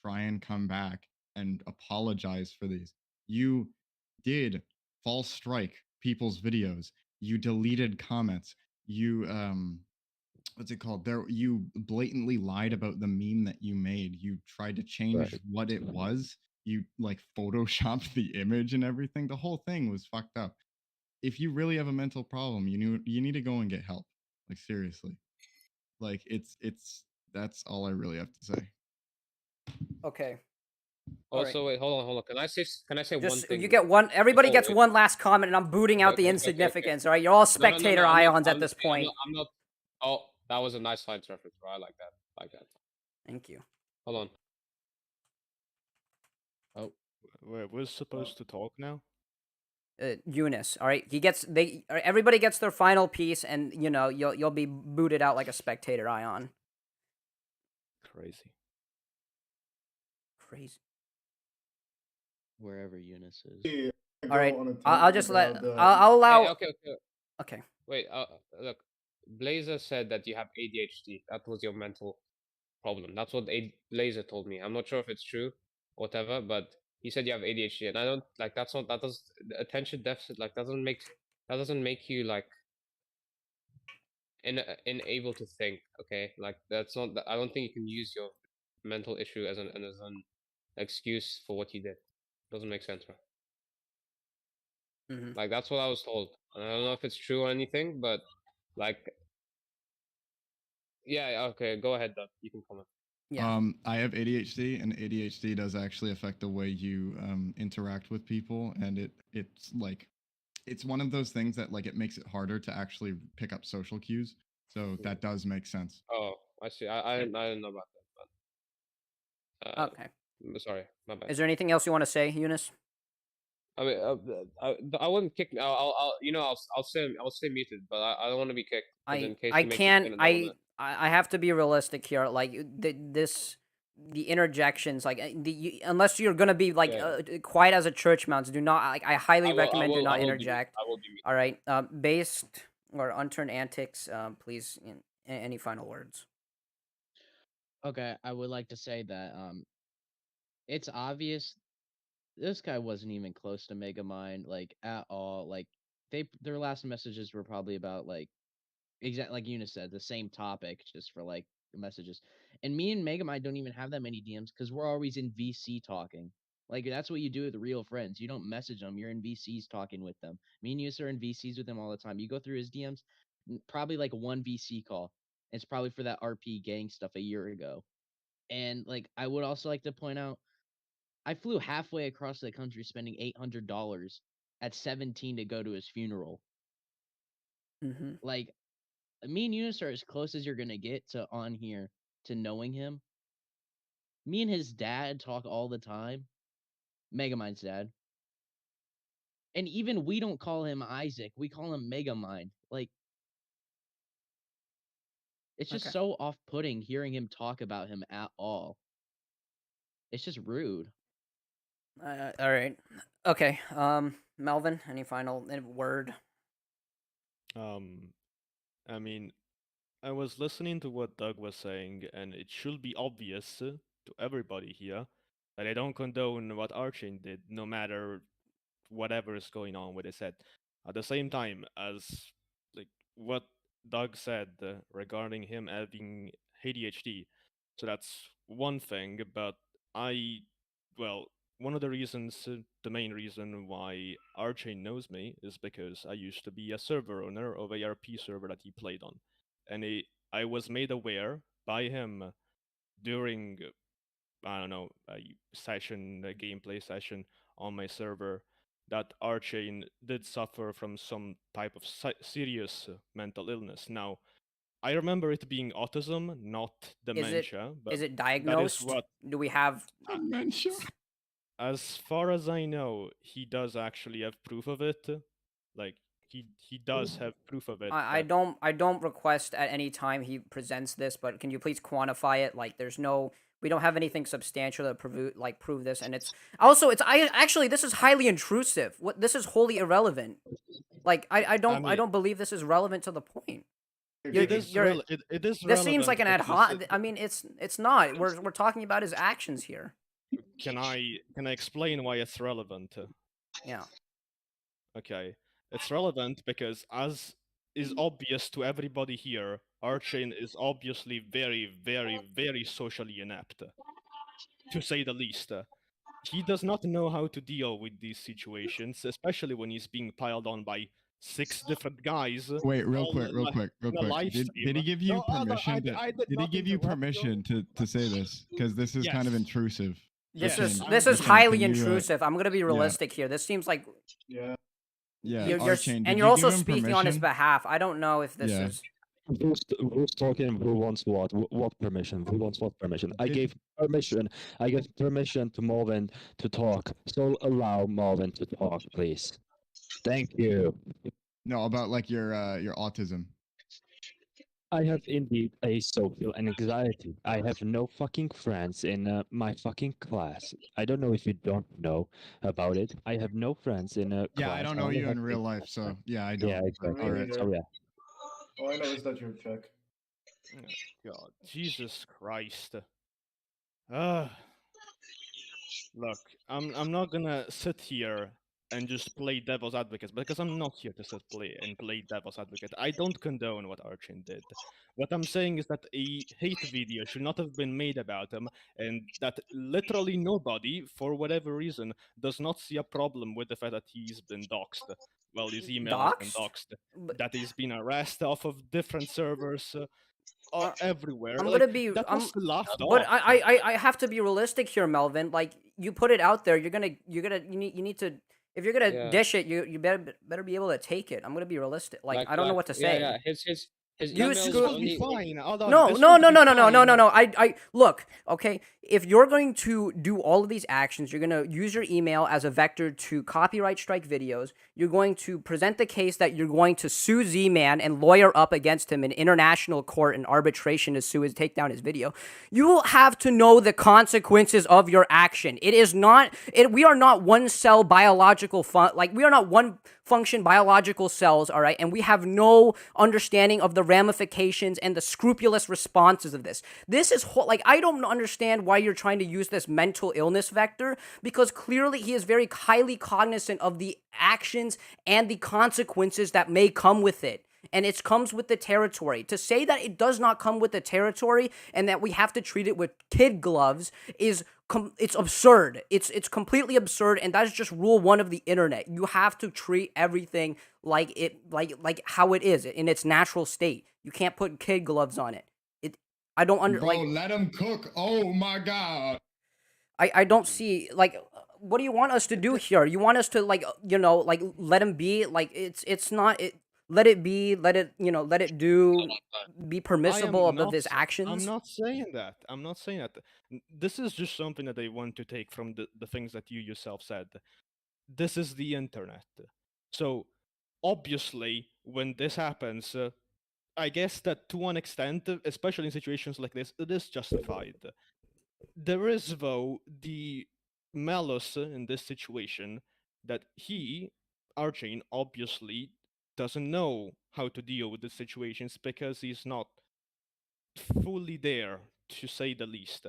try and come back and apologize for these. You did false strike people's videos. You deleted comments. You what's it called? There you blatantly lied about the meme that you made. You tried to change
Right.
what it was. You like photoshopped the image and everything. The whole thing was fucked up. If you really have a mental problem, you need to go and get help. Like seriously. Like it's that's all I really have to say.
Okay. All right.
Also, wait, hold on. Can I say one
Just
thing?
you get one. Everybody
Oh,
gets
wait.
one last comment, and I'm booting out the
Okay.
insignificance. All right, you're all
No,
spectator
I'm not.
ions at this
I'm
point.
not. I'm not. Oh, that was a nice science reference, bro. I like that.
Thank you.
Hold on.
Oh,
We're supposed to talk now.
Eunice. All right, he gets everybody gets their final piece, and you know you'll be booted out like a spectator ion.
Crazy.
Crazy.
wherever Eunice is.
Yeah,
All
go
right,
on a
I'll
tangent
just let
about
I'll allow.
Hey, okay.
Okay.
Wait. Look. Blazer said that you have ADHD. That was your mental problem. That's what Blazer told me. I'm not sure if it's true, whatever, but he said you have ADHD, and I don't like. That's not. That does attention deficit. Like doesn't make you like unable to think. Okay, like that's not. I don't think you can use your mental issue as an excuse for what you did. Doesn't make sense, right?
Mhm.
Like that's what I was told. And I don't know if it's true or anything, but like, yeah, okay, go ahead, Doug. You can comment.
Yeah.
I have ADHD, and ADHD does actually affect the way you interact with people, and it's like it's one of those things that like it makes it harder to actually pick up social cues. So that does make sense.
Oh, I see. I didn't know about that, but
Okay.
sorry, my bad.
Is there anything else you want to say, Eunice?
I mean, I wouldn't kick. I'll stay muted, but I don't want to be kicked. In case
I
he makes a
can't.
statement, I wanna-
I have to be realistic here. Like the interjections, like unless you're gonna be like
Yeah.
quiet as a church mouse, do not. Like I highly recommend do
I
not
will be
interject.
I will be muted.
All right. Based or unturned antics. Please. Any final words?
Okay, I would like to say that it's obvious this guy wasn't even close to Megamind, like at all. Like their last messages were probably about like like Eunice said, the same topic, just for like messages. And me and Megamind don't even have that many DMs because we're always in VC talking. Like that's what you do with real friends. You don't message them. You're in VCs talking with them. Me and Eunice are in VCs with him all the time. You go through his DMs, probably like one VC call. It's probably for that RP gang stuff a year ago. And like I would also like to point out, I flew halfway across the country spending $800 at 17 to go to his funeral.
Mm-hmm.
Like me and Eunice are as close as you're gonna get to on here to knowing him. Me and his dad talk all the time. Megamind's dad. And even we don't call him Isaac. We call him Megamind. Like it's just
Okay.
so off-putting hearing him talk about him at all. It's just rude.
All right. Okay. Melvin, any final word?
I mean, I was listening to what Doug was saying, and it should be obvious to everybody here that I don't condone what Arching did, no matter whatever is going on with his head. At the same time, as like what Doug said regarding him having ADHD, so that's one thing. But one of the reasons, the main reason why Archain knows me is because I used to be a server owner of a RP server that he played on, and I was made aware by him during I don't know a gameplay session on my server that Archain did suffer from some type of serious mental illness. Now, I remember it being autism, not dementia. But
Is it
that is
diagnosed?
what,
Do we have?
Dementia.
as far as I know, he does actually have proof of it. Like he does have proof of it.
I don't request at any time he presents this, but can you please quantify it? Like, there's no We don't have anything substantial to prove this, and it's also this is highly intrusive. This is wholly irrelevant. Like I don't believe this is relevant to the point.
It is relevant.
This seems like an ad
because
hoc. I mean, it's not. We're talking about his actions here.
Can I explain why it's relevant?
Yeah.
Okay, it's relevant because, as is obvious to everybody here, Archain is obviously very, very, very socially inept, to say the least. He does not know how to deal with these situations, especially when he's being piled on by 6 different guys.
Wait, real
all
quick,
in
real
a-
quick, real
in a
quick.
live
Did
stream.
he give you
No, hold on,
permission?
I did
Did he
not
give you
interrupt
permission to say this? Because this is kind of
Yes.
intrusive.
This
Yes,
is
I'm
this is
just-
highly
can you,
intrusive. I'm gonna be realistic here. This seems like
Yeah,
you're
Archain, did
and
you
you're also
give him
speaking on his
permission?
behalf. I don't know if this
Yeah.
is.
Who's talking? Who wants what? What permission? Who wants what permission? I gave permission. I gave permission to Marvin to talk. So allow Marvin to talk, please. Thank you.
No, about like your autism.
I have indeed a social anxiety. I have no fucking friends in my fucking class. I don't know if you don't know about it. I have no friends in a
Yeah,
class.
I don't know
only
you
have
in real
eight
life,
friends.
so yeah, I don't.
Yeah,
but
exactly.
all right.
So yeah.
All I know is that you're Czech.
Oh, God, Jesus Christ. Look, I'm not gonna sit here and just play devil's advocate, because I'm not here to play devil's advocate. I don't condone what Archain did. What I'm saying is that a hate video should not have been made about him, and that literally nobody, for whatever reason, does not see a problem with the fact that he's been doxxed. Well, his email has been
Doxxed?
doxxed. That he's been arrested off of different servers. Everywhere.
I'm
Like,
gonna be.
that was laughed
But
off.
I have to be realistic here, Melvin. Like you put it out there, you need to. If you're gonna
Yeah.
dish it, you better be able to take it. I'm gonna be realistic. Like I don't know what to say.
Yeah, his
You
email is
screw-
only
Fine.
No, no. I look, okay. If you're going to do all of these actions, you're gonna use your email as a vector to copyright strike videos. You're going to present the case that you're going to sue Z-Man and lawyer up against him in international court and arbitration to sue his take down his video. You will have to know the consequences of your action. It is not. We are not one cell biological we are not one function biological cells. All right, and we have no understanding of the ramifications and the scrupulous responses of this. This is like I don't understand why you're trying to use this mental illness vector, because clearly he is very highly cognizant of the actions and the consequences that may come with it. And it comes with the territory. To say that it does not come with the territory and that we have to treat it with kid gloves is it's absurd. It's completely absurd, and that is just rule 1 of the internet. You have to treat everything like how it is in its natural state. You can't put kid gloves on it. I don't
Bro, let him cook. Oh my god.
I don't see what do you want us to do here? You want us to let him be it's not it. Let it be. Let it be permissible of his actions.
I'm not saying that. This is just something that I want to take from the things that you yourself said. This is the internet. So, obviously, when this happens, I guess that to one extent, especially in situations like this, it is justified. There is, though, the malice in this situation that Archain, obviously doesn't know how to deal with the situations because he's not fully there, to say the least.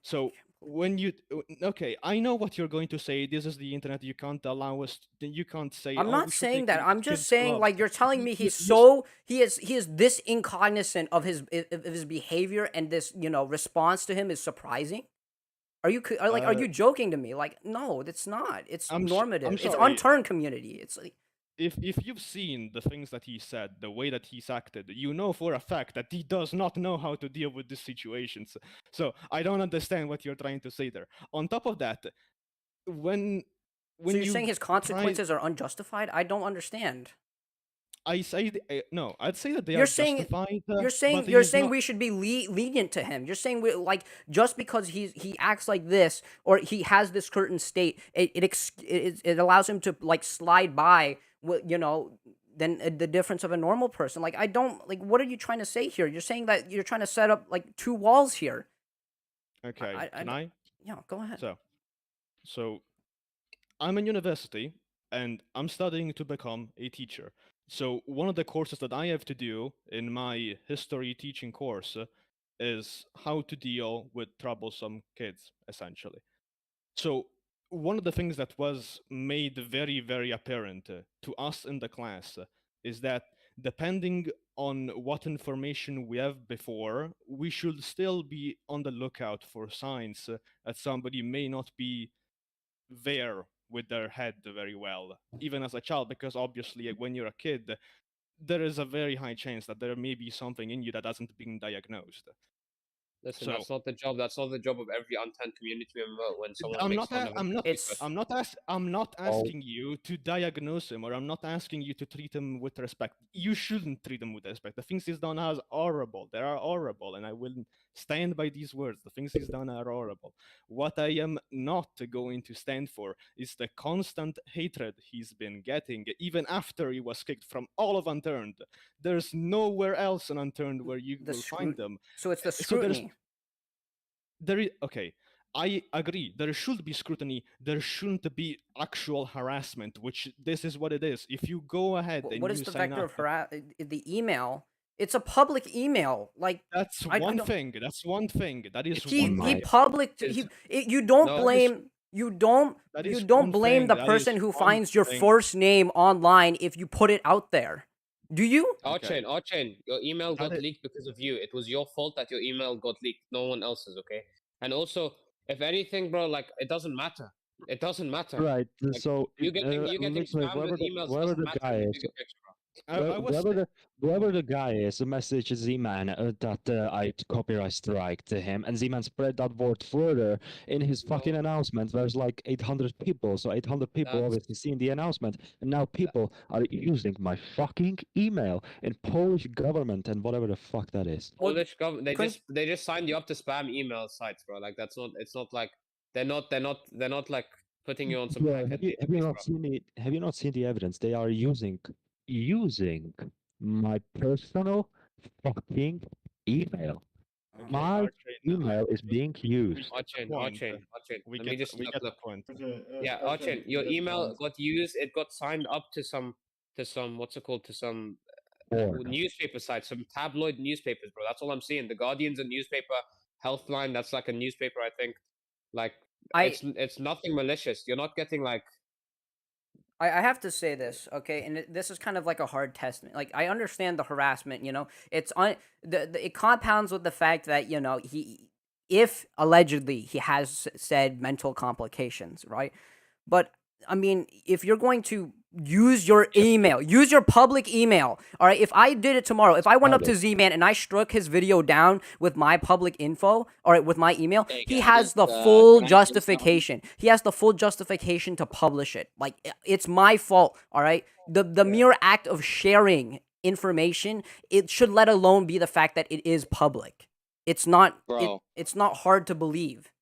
So when you okay, I know what you're going to say. This is the internet. You can't allow us. You can't say.
I'm
"Oh,
not
we should
saying
take
that.
the
I'm just
kids'
saying
gloves."
like you're telling me
You-
he's
you-
he is this incognizant of his behavior, and this response to him is surprising. Are you are you joking to me? Like no, it's not. It's normative. It's
sorry.
unturned community. It's like
If you've seen the things that he said, the way that he's acted, you know for a fact that he does not know how to deal with these situations. So I don't understand what you're trying to say there. On top of that, when
so you're
you
saying his
try-
consequences are unjustified? I don't understand.
I say no. I'd say that they
You're
are
saying
justified.
you're saying
but
you're
he's
saying
not-
we should be lenient to him. You're saying just because he acts like this or he has this current state, it allows him to slide by than the difference of a normal person. Like I don't what are you trying to say here? You're saying that you're trying to set up 2 walls here.
Okay,
I
can
don't-
I?
Yeah, go ahead.
So I'm in university and I'm studying to become a teacher. So one of the courses that I have to do in my history teaching course is how to deal with troublesome kids, essentially. So one of the things that was made very, very apparent to us in the class is that depending on what information we have before, we should still be on the lookout for signs that somebody may not be there with their head very well, even as a child, because obviously when you're a kid, there is a very high chance that there may be something in you that hasn't been diagnosed.
Listen,
So
that's not the job. That's not the job of every untamed community member when someone
I'm
makes
not.
fun of him.
I'm not
Oh.
asking you to diagnose him, or I'm not asking you to treat him with respect. You shouldn't treat him with respect. The things he's done are horrible. They are horrible, and I will stand by these words. The things he's done are horrible. What I am not going to stand for is the constant hatred he's been getting, even after he was kicked from all of Unturned. There's nowhere else in Unturned where you will find them.
So it's the
So there's
scrutiny.
okay, I agree. There should be scrutiny. There shouldn't be actual harassment, which this is what it is. If you go ahead and
What is
you
the
sign
vector
up,
of the email? It's a public email. Like
that's
I
one
don't.
thing. That's one thing. That is
He
one
he
thing.
public.
Is-
You don't
No,
That is
blame. You don't.
that
You
is
don't
one
blame
thing.
the
That is
person who
one
finds your
thing.
first name online if you put it out there. Do you?
Okay.
Archain, your email
That
got
is-
leaked because of you. It was your fault that your email got leaked. No one else's, okay? And also, if anything, bro, like it doesn't matter. It doesn't matter.
Right.
Like,
So
you getting
literally,
spammed with emails
whoever
doesn't
the
matter
guy
in the
is,
bigger picture, bro.
I was
whoever the guy is, the message Z-Man that I copyright strike to him, and Z-Man spread that word further in his fucking
No.
announcement. There's like 800 people, so 800 people
That's-
obviously seen the announcement, and now people are using my fucking email in Polish government and whatever the fuck that is.
Well,
Polish government,
couldn't-
they just signed you up to spam email sites, bro. Like that's not. It's not like they're not like putting you on some
Bro,
hack
have you
database,
not
bro.
seen have you not seen the evidence? They are using my personal fucking email.
okay.
My
Archain,
email is being used.
Archain,
Archain.
We
Let me
get
just
we
look.
get the point.
Yeah, Archain, your email got used. It got signed up to some what's it called, to some
Org.
newspaper sites, some tabloid newspapers, bro. That's all I'm seeing. The Guardian's a newspaper. Healthline, that's like a newspaper, I think. Like it's nothing malicious. You're not getting like
I have to say this, okay, and this is kind of like a hard testament. Like I understand the harassment, it's on it compounds with the fact that if allegedly he has said mental complications, right? But I mean, if you're going to use your email, use your public email, all right? If I did it tomorrow, if I went up to Z-Man and I struck his video down with my public info, all right, with my email,
Hey,
he
guys,
has the
can
full
I say something?
justification. He has the full justification to publish it. Like, it's my fault, all right? The mere act of sharing information, it should let alone be the fact that it is public. It's not,
Bro.
it's not hard to believe.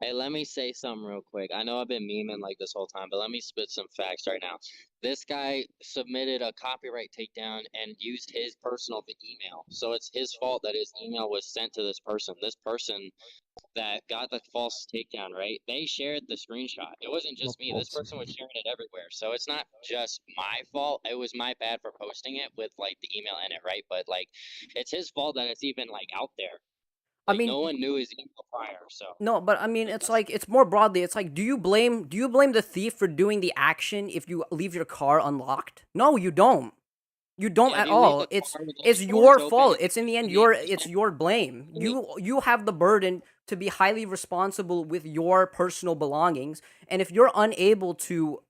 Hey, let me say something real quick. I know I've been memeing like this whole time, but let me spit some facts right now. This guy submitted a copyright takedown and used his personal email. So it's his fault that his email was sent to this person. This person that got the false takedown, right? They shared the screenshot. It wasn't just me. This person was sharing it everywhere. So it's not just my fault. It was my bad for posting it with like the email in it, right? But like it's his fault that it's even like out there. Like,
I mean,
no one knew his email prior, so.
No, but I mean, it's like, it's more broadly. It's like, do you blame the thief for doing the action if you leave your car unlocked? No, you don't. You don't
Yeah, if
at
you leave
all.
the
It's
car with all
it's
the
your
doors
fault.
open,
It's in the end
you
it's your blame.
Yeah.
You have the burden to be highly responsible with your personal belongings, and if you're unable to,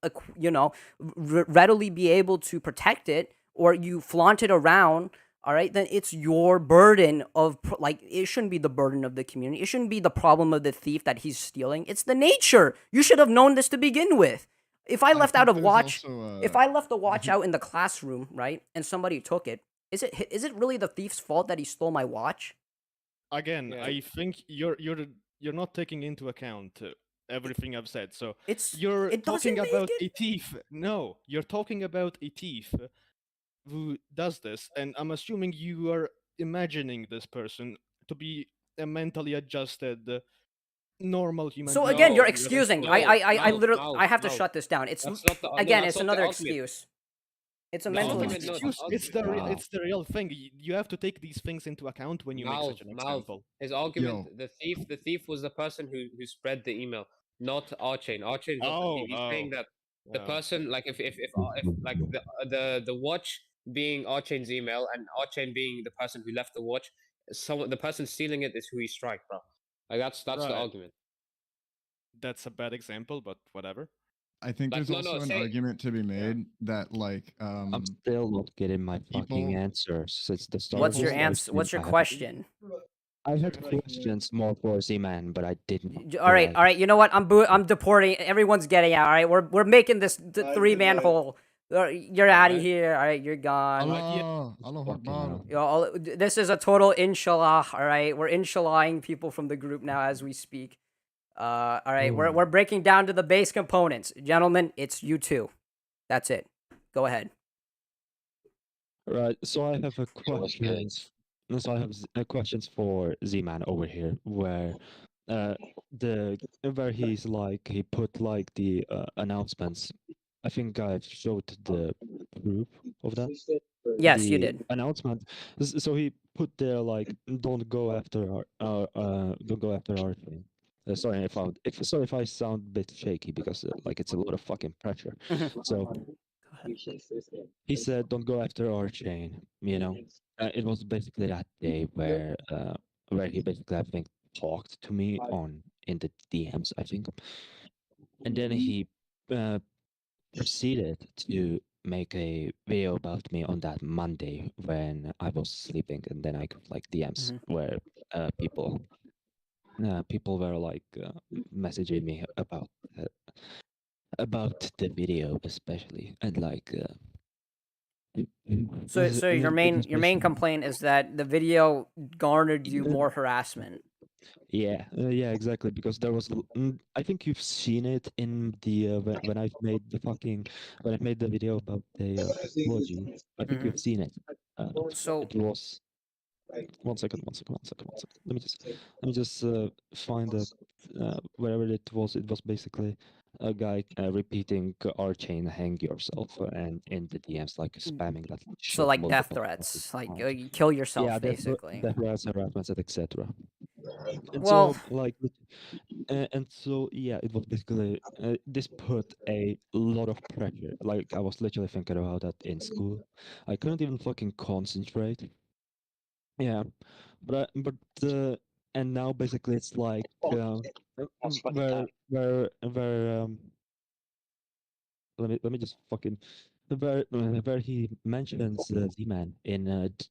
readily be able to protect it, or you flaunt it around, all right, then it's your burden of like, it shouldn't be the burden of the community. It shouldn't be the problem of the thief that he's stealing. It's the nature. You should have known this to begin with. If I left out
think
of
there's
watch,
also,
if I left the watch out in the classroom, right, and somebody took it, is it really the thief's fault that he stole my watch?
Again,
Yeah.
I think you're not taking into account everything I've said. So
It's
you're
it
talking
doesn't
about
make
a thief. No, you're talking about a thief who does this, and I'm assuming you are imagining this person to be a mentally adjusted, normal human
So
being.
again,
No,
you're
would do.
excusing.
no,
I
Miles,
literally, I
Miles,
have to
Miles.
shut this down. It's
That's not the no.
again,
That's
it's
not the
another
argument.
excuse. It's a
It's
mental
not an
argument, no, the
excuse.
excuse. It's the
Wow.
it's the real thing. You have to take these things into account when you make such an
Miles.
example.
His argument,
Yo,
the thief was the person who spread the email, not Archain. Archain's not the thief. He's saying that the person, like if like the watch being Archain's email and Archain being the person who left the watch, the person stealing it is who he strike, bro. Like that's the
Right.
argument.
That's a bad example, but whatever.
I think
Like
there's
no,
also an
say
argument to be made that like
I'm still not getting my fucking
people-
answers since the start.
What's
of
your
this
answer? What's your
stream.
question?
I had questions more for Z-Man, but I didn't.
All right. You know what? I'm deporting. Everyone's getting out. All right, we're making this three-man hole. You're out of
Alright.
here. All right, you're gone.
Allah Akbar.
This is a total inshallah. All right, we're inshallahing people from the group now as we speak. All right, we're breaking down to the base components, gentlemen. It's you two. That's it. Go ahead.
Right. So I have a questions. So I have questions for Z-Man over here, where where he's like he put like the announcements. I think I've showed the proof of that.
Yes, you
The
did.
announcement. So he put there like don't go after our thing. Sorry if I sound a bit shaky because like it's a lot of fucking pressure. So he said don't go after our chain. You know, it was basically that day where he basically I think talked to me in the DMs I think, and then he proceeded to make a video about me on that Monday when I was sleeping, and then I got like DMs where people were like messaging me about the video especially, and like
So your main complaint is that the video garnered you more harassment.
Yeah, exactly. Because there was, I think you've seen it in the when I've made the video about the apology. I think you've seen it.
So
it was one second. Let me just find the wherever it was. It was basically a guy repeating "our chain, hang yourself," and in the DMs like spamming that.
So like death
multiple
threats, like
times.
you kill yourself,
Yeah,
basically.
death threats, harassment, etc. And
Well-
so like and so yeah, it was basically this put a lot of pressure. Like I was literally thinking about that in school. I couldn't even fucking concentrate. Yeah, but and now basically it's like where let me just fucking where he mentions Z-Man in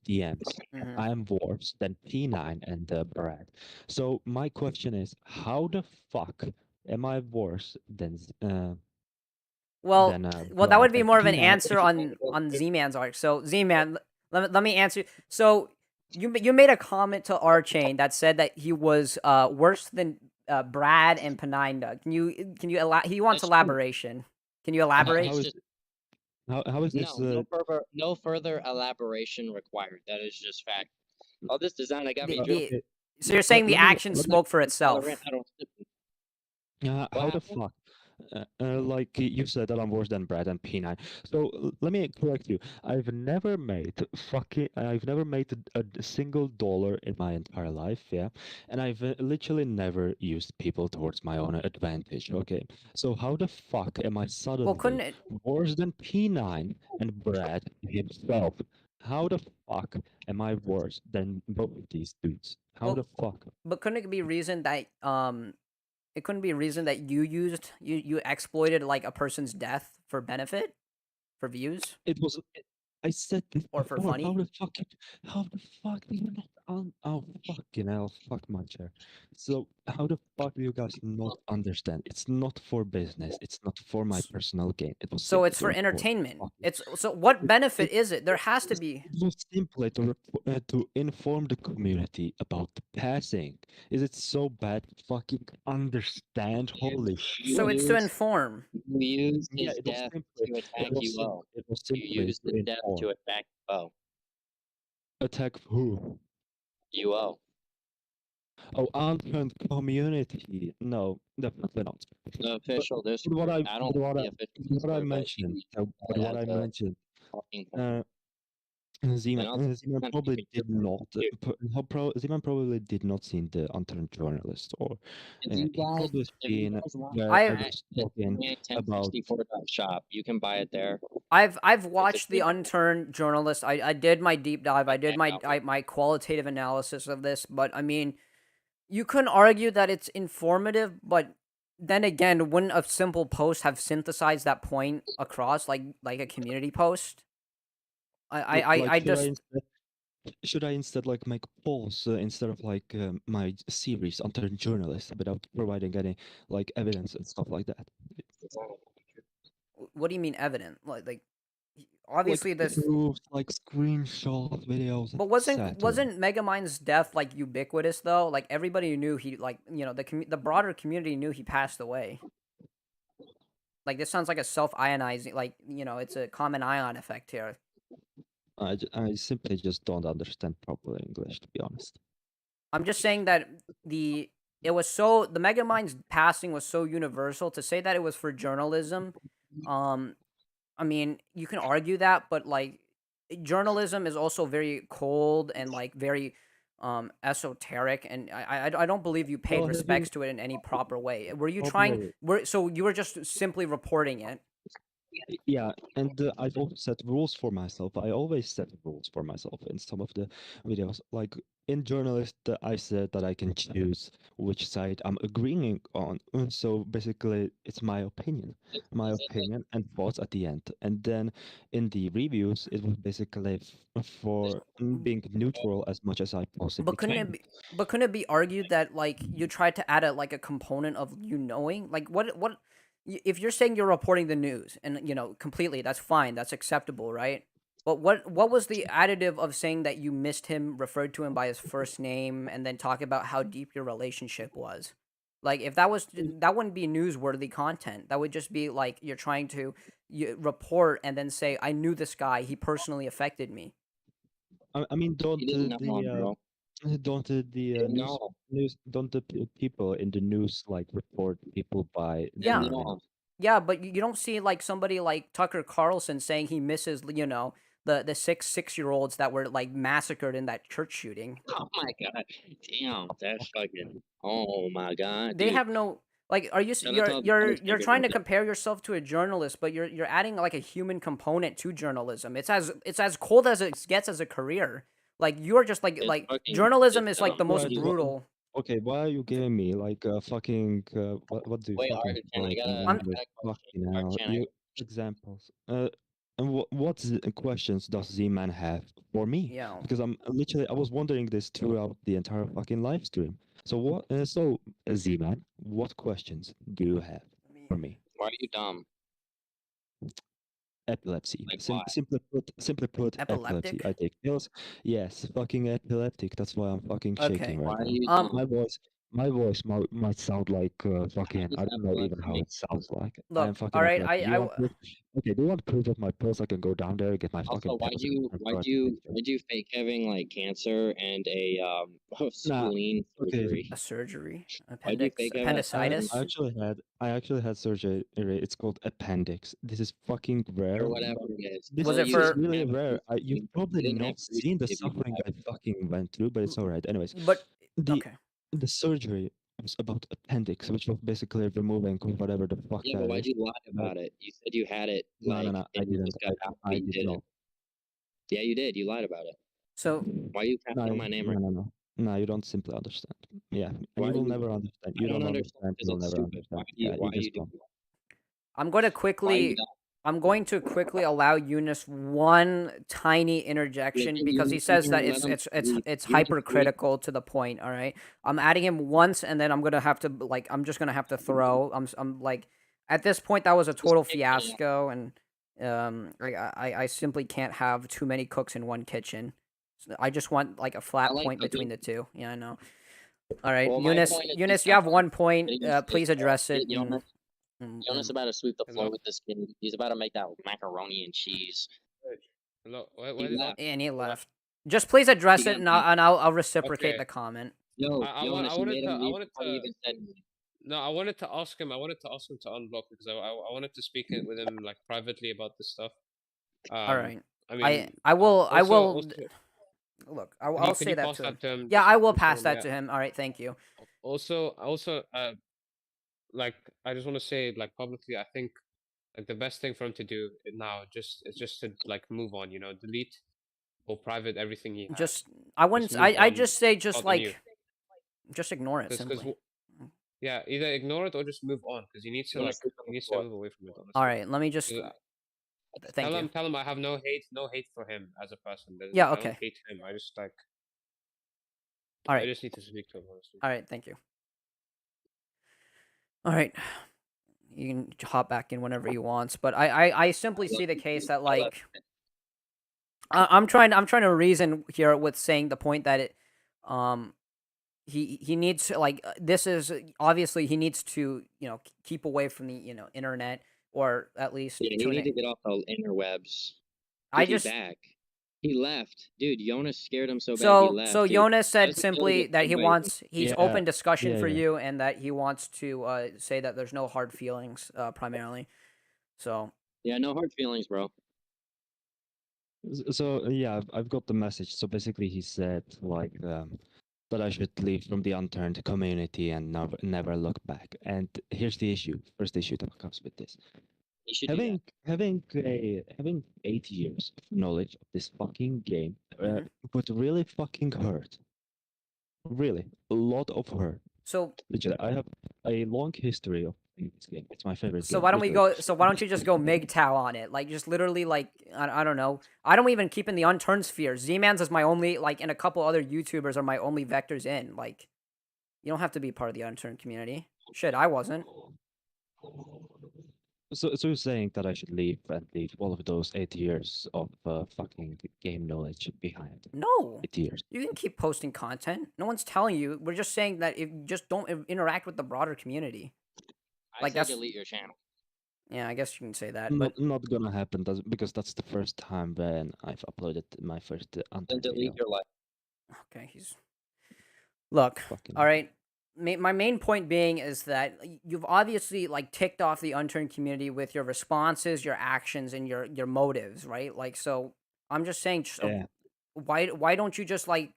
DMs. I am worse than P9 and Brad. So my question is, how the fuck am I worse than
Well,
that
that would be more of an
P9
answer on Z-Man's arc. So Z-Man, let me answer. So you made a comment to Archain that said that he was worse than Brad and Penina. Can you he wants elaboration? Can you elaborate?
How is this?
No further elaboration required. That is just fact. All this design I got me driven.
So you're saying the action spoke for itself?
How the fuck? Like you said that I'm worse than Brad and P9. So let me correct you. I've never made a single dollar in my entire life, yeah, and I've literally never used people towards my own advantage. Okay, so how the fuck am I suddenly worse than P9 and Brad himself? How the fuck am I worse than both of these dudes? How the fuck?
But couldn't it be reason that it couldn't be a reason that you exploited like a person's death for benefit, for views?
It was. I said this
or for
before.
funny.
How the fuck do you not? Oh fucking hell! Fuck my chair. So how the fuck do you guys not understand? It's not for business. It's not for my personal gain. It was
So it's for
simply
entertainment. It's so what benefit is it? There has to be.
It was simply to inform the community about the passing. Is it so bad? To fucking understand? Holy shit!
So it's to inform.
You used
Yeah,
his
it was
death
simply.
to attack UO.
It was
You
simply
used
to
his death
inform.
to attack UO.
Attack who?
UO.
Oh, unturned community. No, definitely not.
The official
But
Discord.
what I
I don't
but what
the
I
official
what I
Discord, but
mentioned,
you
but what I
as a
mentioned,
talking point.
Zeman,
And I'll
Zeman
kind of
probably
keep
did
it
not.
here.
Zeman probably did not see the unturned journalist, or
If you
he
guys,
probably
if you
seen
guys want
where I
I've
was talking about.
1064.shop, you can buy it there.
I've
It's a
watched the
good
unturned journalist. I did my deep dive. I did
Okay,
my qualitative analysis of this, but I mean, you couldn't argue that it's informative, but then again, wouldn't a simple post have synthesized that point across like a community post?
Like,
I just
should I instead like make polls instead of like my series unturned journalist without providing any like evidence and stuff like that?
what do you mean evident? Like
Like
obviously this,
proofs, like screenshot videos,
but
etc.
wasn't Megamind's death like ubiquitous though? Like everybody knew he like the broader community knew he passed away. Like this sounds like a self-ionizing, like it's a common ion effect here.
I simply just don't understand proper English, to be honest.
I'm just saying that the Megamind's passing was so universal to say that it was for journalism. I mean, you can argue that, but like journalism is also very cold and like very esoteric, and I don't believe you paid
Well, have you
respects to it in any proper way. Were you trying?
Pablo?
So you were just simply reporting it?
Yeah, and I've also set rules for myself. I always set rules for myself in some of the videos. Like in journalist, I said that I can choose which side I'm agreeing on. So basically, it's my opinion and thoughts at the end. And then in the reviews, it was basically for being neutral as much as I possibly
But couldn't
can.
it be? But couldn't it be argued that like you tried to add a component of you knowing like what if you're saying you're reporting the news and completely, that's fine, that's acceptable, right? But what was the additive of saying that you missed him, referred to him by his first name, and then talk about how deep your relationship was? Like if that wouldn't be newsworthy content. That would just be like you're trying to report and then say I knew this guy, he personally affected me.
I mean,
You didn't know him, bro.
don't
You didn't know him.
don't the people in the news like report people by
You
Yeah.
didn't know him.
Yeah, but you don't see like somebody like Tucker Carlson saying he misses, the 6 6-year-olds that were like massacred in that church shooting.
Oh my god. Damn, that's fucking. Oh my god,
They
dude.
have no like. Are you
Shout out to all the
you're trying to
Undertaker.
compare yourself to a journalist, but you're adding like a human component to journalism. It's as cold as it gets as a career. Like you're just
It's
like
fucking.
journalism
It's
is like the most
Right,
brutal.
okay, why are you giving me like fucking what do you
Wait,
fucking
Artisan,
call
I
it
got
in
a, I
I'm
English?
got a question.
Fucking hell,
Artisan,
you examples. And what questions does Z-Man have for me?
yeah.
Because I was wondering this throughout the entire fucking live stream. So what? Z-Man, what questions do you have for me?
why are you dumb?
Epilepsy.
Like why?
Simply put, epilepsy.
Epileptic.
I take pills. Yes, fucking epileptic. That's why I'm fucking shaking
Okay.
right
Why are
now.
you
Um.
dumb?
My voice might sound like fucking.
Does
I don't know even
epilepsy
how
make
it sounds like. I am
Look.
fucking
All right.
epileptic. Do you want proof? Okay. Do you want proof of my pills? I can go down there and get my fucking
Also,
pills and throw it in the
why'd you fake having like cancer and a
Nah.
spleen
Okay.
surgery?
A surgery.
Why'd you fake having
Appendicitis.
I actually had surgery. It's called appendix. This is fucking rare.
or whatever it is?
This
Was
Well,
it
is
for?
really
didn't have
rare.
proof,
You've
you
probably
didn't have
not
proof
seen the
to give you
suffering
that.
I fucking went through, but it's alright. Anyways,
But
the
okay.
the surgery was about appendix, which was basically removing whatever the fuck
Yeah,
that
but why'd
is.
you lie about it? You said you had it,
No,
like,
I
and you
didn't.
just got out, but
I
you
did
didn't.
not.
Yeah, you did. You lied about it.
So
Why are you tapping on my name right
No. No, you don't simply understand. Yeah, and
Why
you
are
will
you?
never understand.
I
You
don't
don't
understand
understand.
because
You will
it's
never
stupid.
understand. Yeah,
Why
you
are you
just
doing
won't.
that?
I'm going to
Why are you
quickly. I'm going to quickly allow Eunice one tiny interjection because he says that
let him breathe.
it's
You just breathe.
hypercritical to the point. All right, I'm adding him once, and then I'm gonna have to I'm just gonna have to throw. I'm like, at this point that was a total
kick me out.
fiasco, and I simply can't have too many cooks in one kitchen. So I just want like a flat
like
point between
cooking.
the two. Yeah, I know. All right,
Well, my
Eunice.
point is
Eunice,
he's
you
not
have one point.
getting his
Please address it.
Jonas about to sweep the floor
Hello?
with this kid. He's about to make that macaroni and cheese.
Hello,
He
where is that?
left.
And he left. Just please address
He
it,
got
and
beat.
I'll reciprocate
Okay.
the comment.
Yo,
I
Jonas, you made him leave
wanted
before he
to.
even said anything.
No, I wanted to ask him. I wanted to ask him to unblock because I wanted to speak with him like privately about this stuff.
All right.
I mean,
I will
also,
look.
could
I'll
could
say
you
that
pass
to him.
that to him?
Yeah, I will
Just tell
pass
him,
that
yeah.
to him. All right, thank you.
Also, like I just want to say like publicly, I think like the best thing for him to do now is just to like move on. You know, delete or private everything he has.
Just I wouldn't.
Just move
I
on,
just say just
start anew.
like just ignore it
Because
simply.
yeah, either ignore it or just move on because he needs to
Jonas,
like he needs to move away from it. Honestly.
All right, let me just.
'Cause,
Thank you.
tell him I have no hate for him as a person.
Yeah,
I don't
okay.
hate him. I just like.
All
I
right.
just need to speak to him honestly.
All right, thank you. All right, you can hop back in whenever you want, but I simply see the case that like I'm trying to reason here with saying the point that it he needs to like this is obviously he needs to keep away from the internet or at least
Yeah, he need to get off the interwebs.
I
Dude, he
just
back. He left. Dude, Jonas scared him so bad he
so
left.
so
dude.
Jonas said
Doesn't
simply
really
that he
get
wants he's
Yeah,
open discussion
yeah,
for
yeah.
you and that he wants to say that there's no hard feelings primarily. So
Yeah, no hard feelings, bro.
So yeah, I've got the message. So basically, he said like that I should leave from the unturned community and never look back. And here's the issue. First issue that comes with this.
You should do that.
Having 8 years of knowledge of this fucking game
Mhm.
would really fucking hurt. Really, a lot of hurt.
so
Legit, I have a long history of playing this game. It's my favorite
So
game.
why don't we
literally.
go? So why don't you just go MGTOW on it? Like just literally like I don't know. I don't even keep in the unturned sphere. Z-Mans is my only like, and a couple other YouTubers are my only vectors in. Like, you don't have to be part of the unturned community. Shit, I wasn't.
So you're saying that I should leave and leave all of those 8 years of fucking game knowledge behind?
No,
8 years.
you can keep posting content. No one's telling you. We're just saying that if just don't interact with the broader community.
I say delete your channel.
Yeah, I guess you can say that.
Not gonna happen because that's the first time when I've uploaded my first
Then
unturned
delete
video.
your life.
Okay, he's. Look,
Fucking
all right. My main point being is that you've obviously like ticked off the unturned community with your responses, your actions, and your motives, right? Like, so I'm just saying,
Yeah.
why don't you just like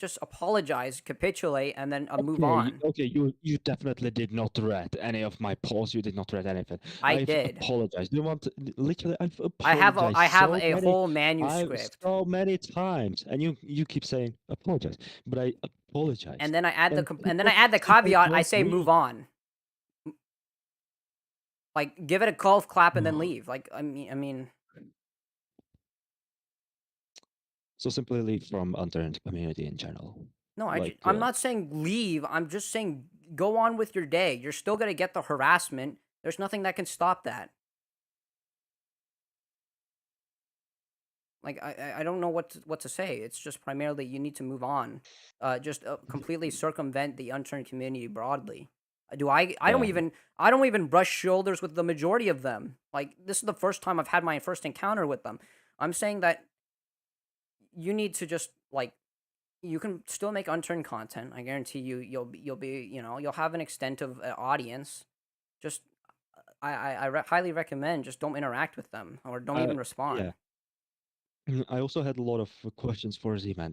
just apologize, capitulate, and then move on?
Okay, you definitely did not read any of my posts. You did not read anything.
I
I've
did.
apologized. You want literally? I've
I have
apologized.
a whole manuscript.
So many times, and you keep saying apologize, but I apologize.
And then I add
And
and then I add the
people
caveat. I
don't
say
read.
move on. Like give it a golf clap and then
Oh.
leave. Like I mean.
So simply leave from unturned community in general.
No,
Like,
I'm not saying leave. I'm just saying go on with your day. You're still gonna get the harassment. There's nothing that can stop that. Like I don't know what to say. It's just primarily you need to move on. Just completely circumvent the unturned community broadly. I don't
Yeah.
even brush shoulders with the majority of them. Like this is the first time I've had my first encounter with them. I'm saying that you need to just like you can still make unturned content. I guarantee you'll be you'll have an extensive audience. Just highly recommend just don't interact with them or don't even respond.
Yeah. I also had a lot of questions for Z-Man.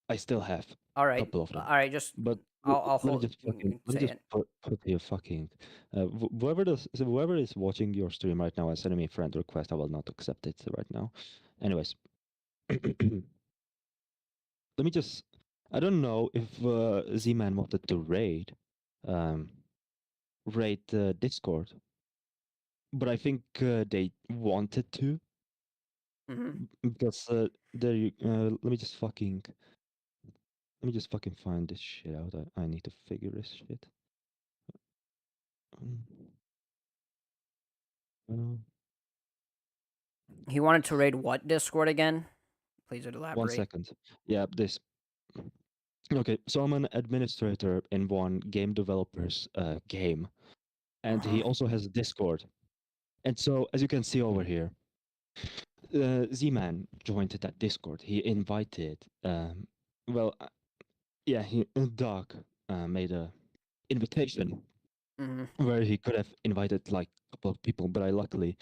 I still have
All
a
right,
couple of them.
all right. Just
But
I'll
let me
hold.
just
You
fucking
can
let me
say
just
it.
put here fucking whoever is watching your stream right now and sending me a friend request, I will not accept it right now. Anyways, let me just. I don't know if Z-Man wanted to raid Discord, but I think they wanted to
Mhm.
because there you. Let me just fucking find this shit out. I need to figure this shit.
He wanted to raid what Discord again? Please elaborate.
1 second. Yeah, this. Okay, so I'm an administrator in one game developer's game, and he also has a Discord. And so, as you can see over here, Z-Man joined that Discord. He invited, well, yeah, Doc made a invitation
Hmm.
where he could have invited like a couple of people, but I luckily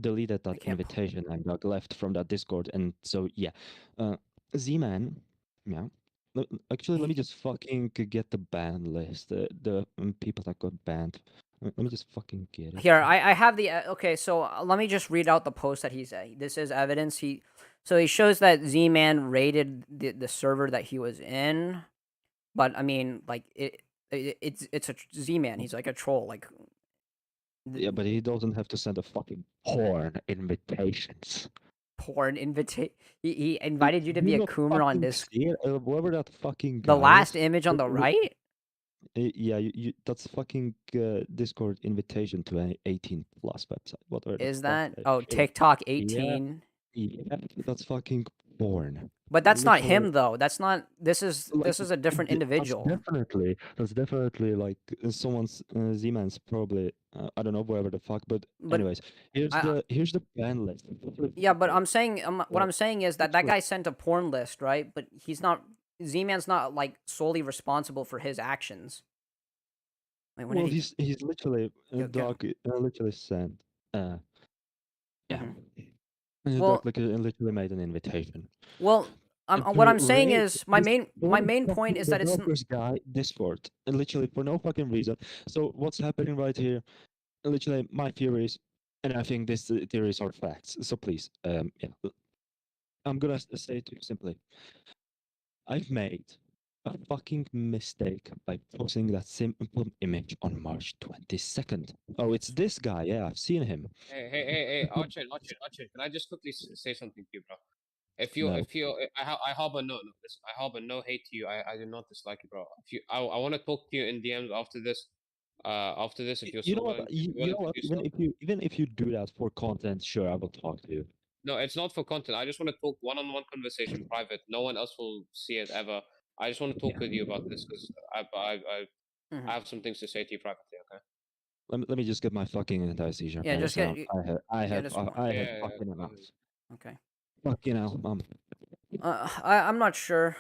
deleted that
can't
invitation and Doc left from that Discord. And so yeah, Z-Man, yeah. Actually, let me just fucking get the ban list, the people that got banned. Let me just fucking get it.
Here, I have the okay. So let me just read out the post that he's. This is evidence. He shows that Z-Man raided the server that he was in, but I mean, like it's a Z-Man. He's like a troll. Like
Yeah, but he doesn't have to send a fucking porn invitations.
porn invite. He invited you to be a
not
Coomer on
fucking
this.
see it? Whoever that fucking
The
guy
last
is.
image on the right.
Yeah, that's fucking Discord invitation to an 18 plus website. Whatever the
Is
fuck
that?
that
Oh,
shit is.
TikTok
Yeah,
18.
yeah, that's fucking porn.
But that's not
Literally,
him though. That's not. This is
like
a different individual.
that's definitely like someone's Z-Man's probably I don't know wherever the fuck. But
But
anyways, here's
I
the ban list.
yeah, but I'm saying what
Uh,
I'm saying is that that guy sent a porn list, right? But he's not. Z-Man's not like solely responsible for his actions. Wait, when
Well,
did he?
he's literally
Go, go.
Doc literally sent yeah.
Mhm.
Doc
Well,
like literally made an invitation.
well, what
To
I'm saying
raid
is
this
my
one
main point
fucking
is that it's
developers guy Discord, and literally for no fucking reason. So what's happening right here? Literally, my theories, and I think these theories are facts. So please, yeah, I'm gonna say it to you simply. I've made a fucking mistake by posting that simple image on March 22nd. Oh, it's this guy. Yeah, I've seen him.
Hey, Archie, can I just quickly say something to you, bro?
No.
If you, I harbor no, listen, I harbor no hate to you. I do not dislike you, bro. If you, I want to talk to you in DMs after this. If you're
You
so
know what?
willing,
You,
if you're
you
willing
know
to
what?
do so.
Even if you do that for content, sure, I will talk to you.
No, it's not for content. I just want to talk one-on-one conversation, private. No one else will see it ever. I just want to talk with you about this because I have some things to say to you privately. Okay.
Let me just get my fucking anti-seizure
yeah, just
medicine.
get
I
yeah,
have
just one.
I have
Yeah,
fucking enough.
Okay.
Fucking hell,
I'm not sure.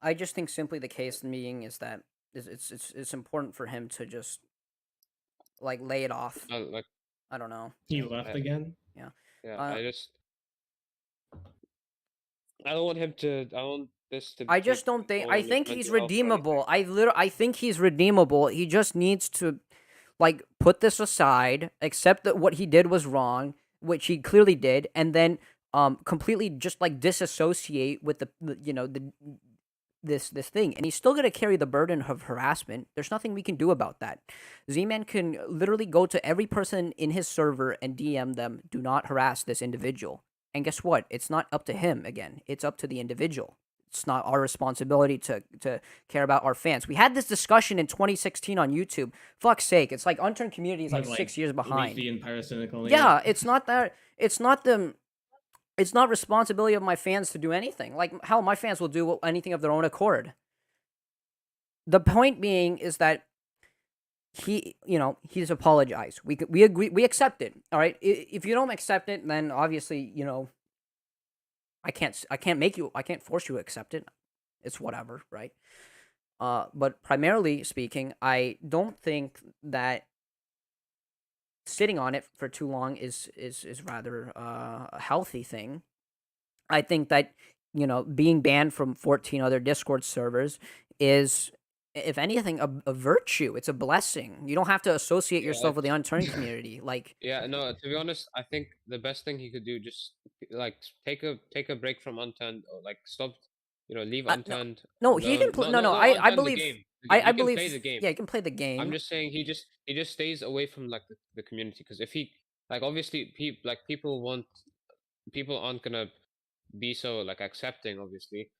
I just think simply the case being is that it's important for him to just like lay it off.
like
I don't know.
He left again?
Yeah.
yeah. I don't want him to. I want this to
I
take
just don't think.
toll
I
on his
think he's
mental health or anything.
redeemable. I think he's redeemable. He just needs to, like, put this aside, accept that what he did was wrong, which he clearly did, and then completely just like disassociate with this thing, and he's still gonna carry the burden of harassment. There's nothing we can do about that. Z-Man can literally go to every person in his server and DM them, "Do not harass this individual." And guess what? It's not up to him again. It's up to the individual. It's not our responsibility to care about our fans. We had this discussion in 2016 on YouTube. Fuck's sake, it's like Unturned Community is like 6 years behind.
Leafy and Pyrocynical.
Yeah, it's not that. It's not responsibility of my fans to do anything. Like, hell, my fans will do anything of their own accord. The point being is that he's apologized. We agree. We accept it. All right. If you don't accept it, then obviously, I can't force you to accept it. It's whatever, right? But primarily speaking, I don't think that sitting on it for too long is rather a healthy thing. I think that being banned from 14 other Discord servers is, if anything, a virtue. It's a blessing. You don't have to associate yourself with the Unturned community. Like,
yeah, no. To be honest, I think the best thing he could do just like take a break from Unturned, or like stop, leave Unturned.
no, he can play. No, I
Unturned
believe.
the game.
I
He can
believe.
play the game.
Yeah, he can play the game.
I'm just saying he just stays away from like the community, because if he, like, obviously people aren't gonna be so like accepting, obviously,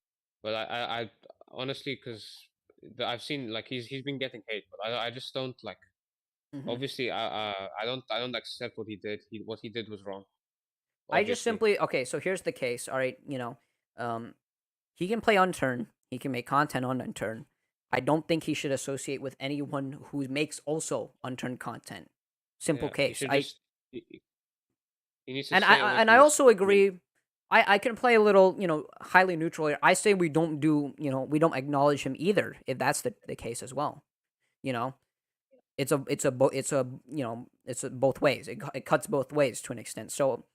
but I honestly, because I've seen like he's been getting hate, but I just don't like.
Mhm.
Obviously, I don't accept what he did. What he did was wrong.
I just
Obviously.
simply okay. So here's the case. All right, he can play Unturned. He can make content on Unturned. I don't think he should associate with anyone who makes also Unturned content. Simple
Yeah,
case.
he needs to
And
stay away
I
from this
also agree. I can play a little, highly neutral here. I say we don't acknowledge him either, if that's the case as well. You know, it's both ways. It cuts both ways to an extent. So,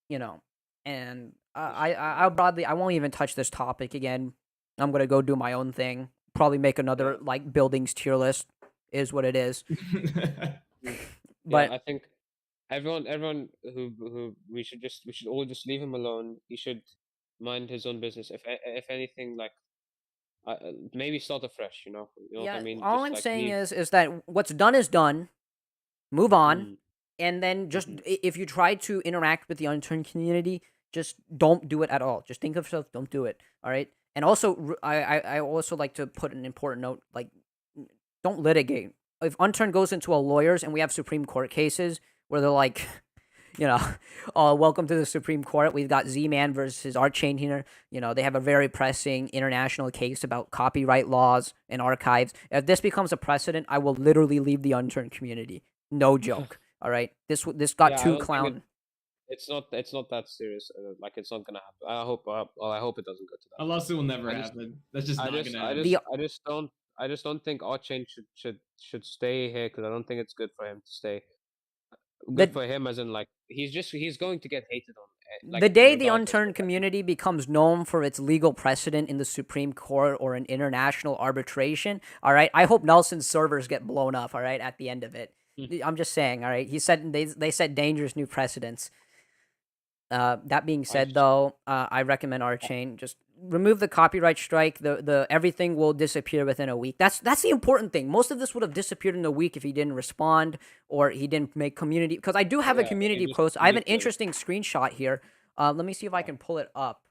and I won't even touch this topic again. I'm gonna go do my own thing. Probably make another like buildings tier list. Is what it is. But
I think everyone who we should all just leave him alone. He should mind his own business. If anything, like maybe start afresh. You know what I mean.
all
Just
I'm
like
saying
leave.
is that what's done is done. Move on,
Mm.
and then just if you try to interact with the unturned community, just don't do it at all. Just think of yourself. Don't do it. All right. And also, I also like to put an important note. Like, don't litigate. If unturned goes into a lawyer's and we have Supreme Court cases where they're like, oh, welcome to the Supreme Court. We've got Z-Man versus Archain here. They have a very pressing international case about copyright laws and archives. If this becomes a precedent, I will literally leave the unturned community. No joke. All right. This got
Yeah, I
too
don't think
clown.
It's not that serious. Like it's not gonna happen. I hope it doesn't go to that.
A lawsuit will never
I just-
happen. That's just
I
not
just
gonna
I
happen.
just I just don't think Archain should stay here because I don't think it's good for him to stay. Good for him as in like he's going to get hated on. Like,
The day the
regardless.
unturned community becomes known for its legal precedent in the Supreme Court or an international arbitration, all right, I hope Nelson's servers get blown up, all right, at the end of it. I'm just saying, all right. He said they set dangerous new precedents. That being said, though, I recommend Archain. Just remove the copyright strike. The everything will disappear within a week. That's the important thing. Most of this would have disappeared in a week if he didn't respond or he didn't make community. Because I do have a community post. I have an interesting screenshot here. Let me see if I can pull it up.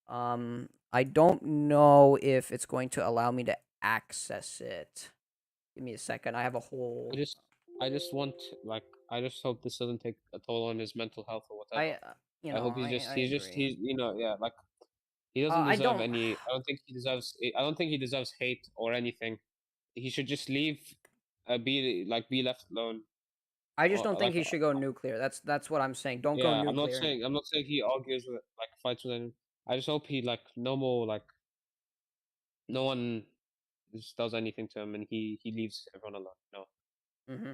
I don't know if it's going to allow me to access it. Give me a second. I have a whole.
I just want I just hope this doesn't take a toll on his mental health or whatever. I hope he's
agree.
like he doesn't
I
deserve
don't-
any. I don't think he deserves hate or anything. He should just leave, be left alone.
I just
Or,
don't think
like,
he should go nuclear. That's what I'm saying. Don't go
Yeah,
nuclear.
I'm not saying he argues with fights with anyone. I just hope he no more no one just does anything to him and he leaves everyone alone. No.
Mm-hmm.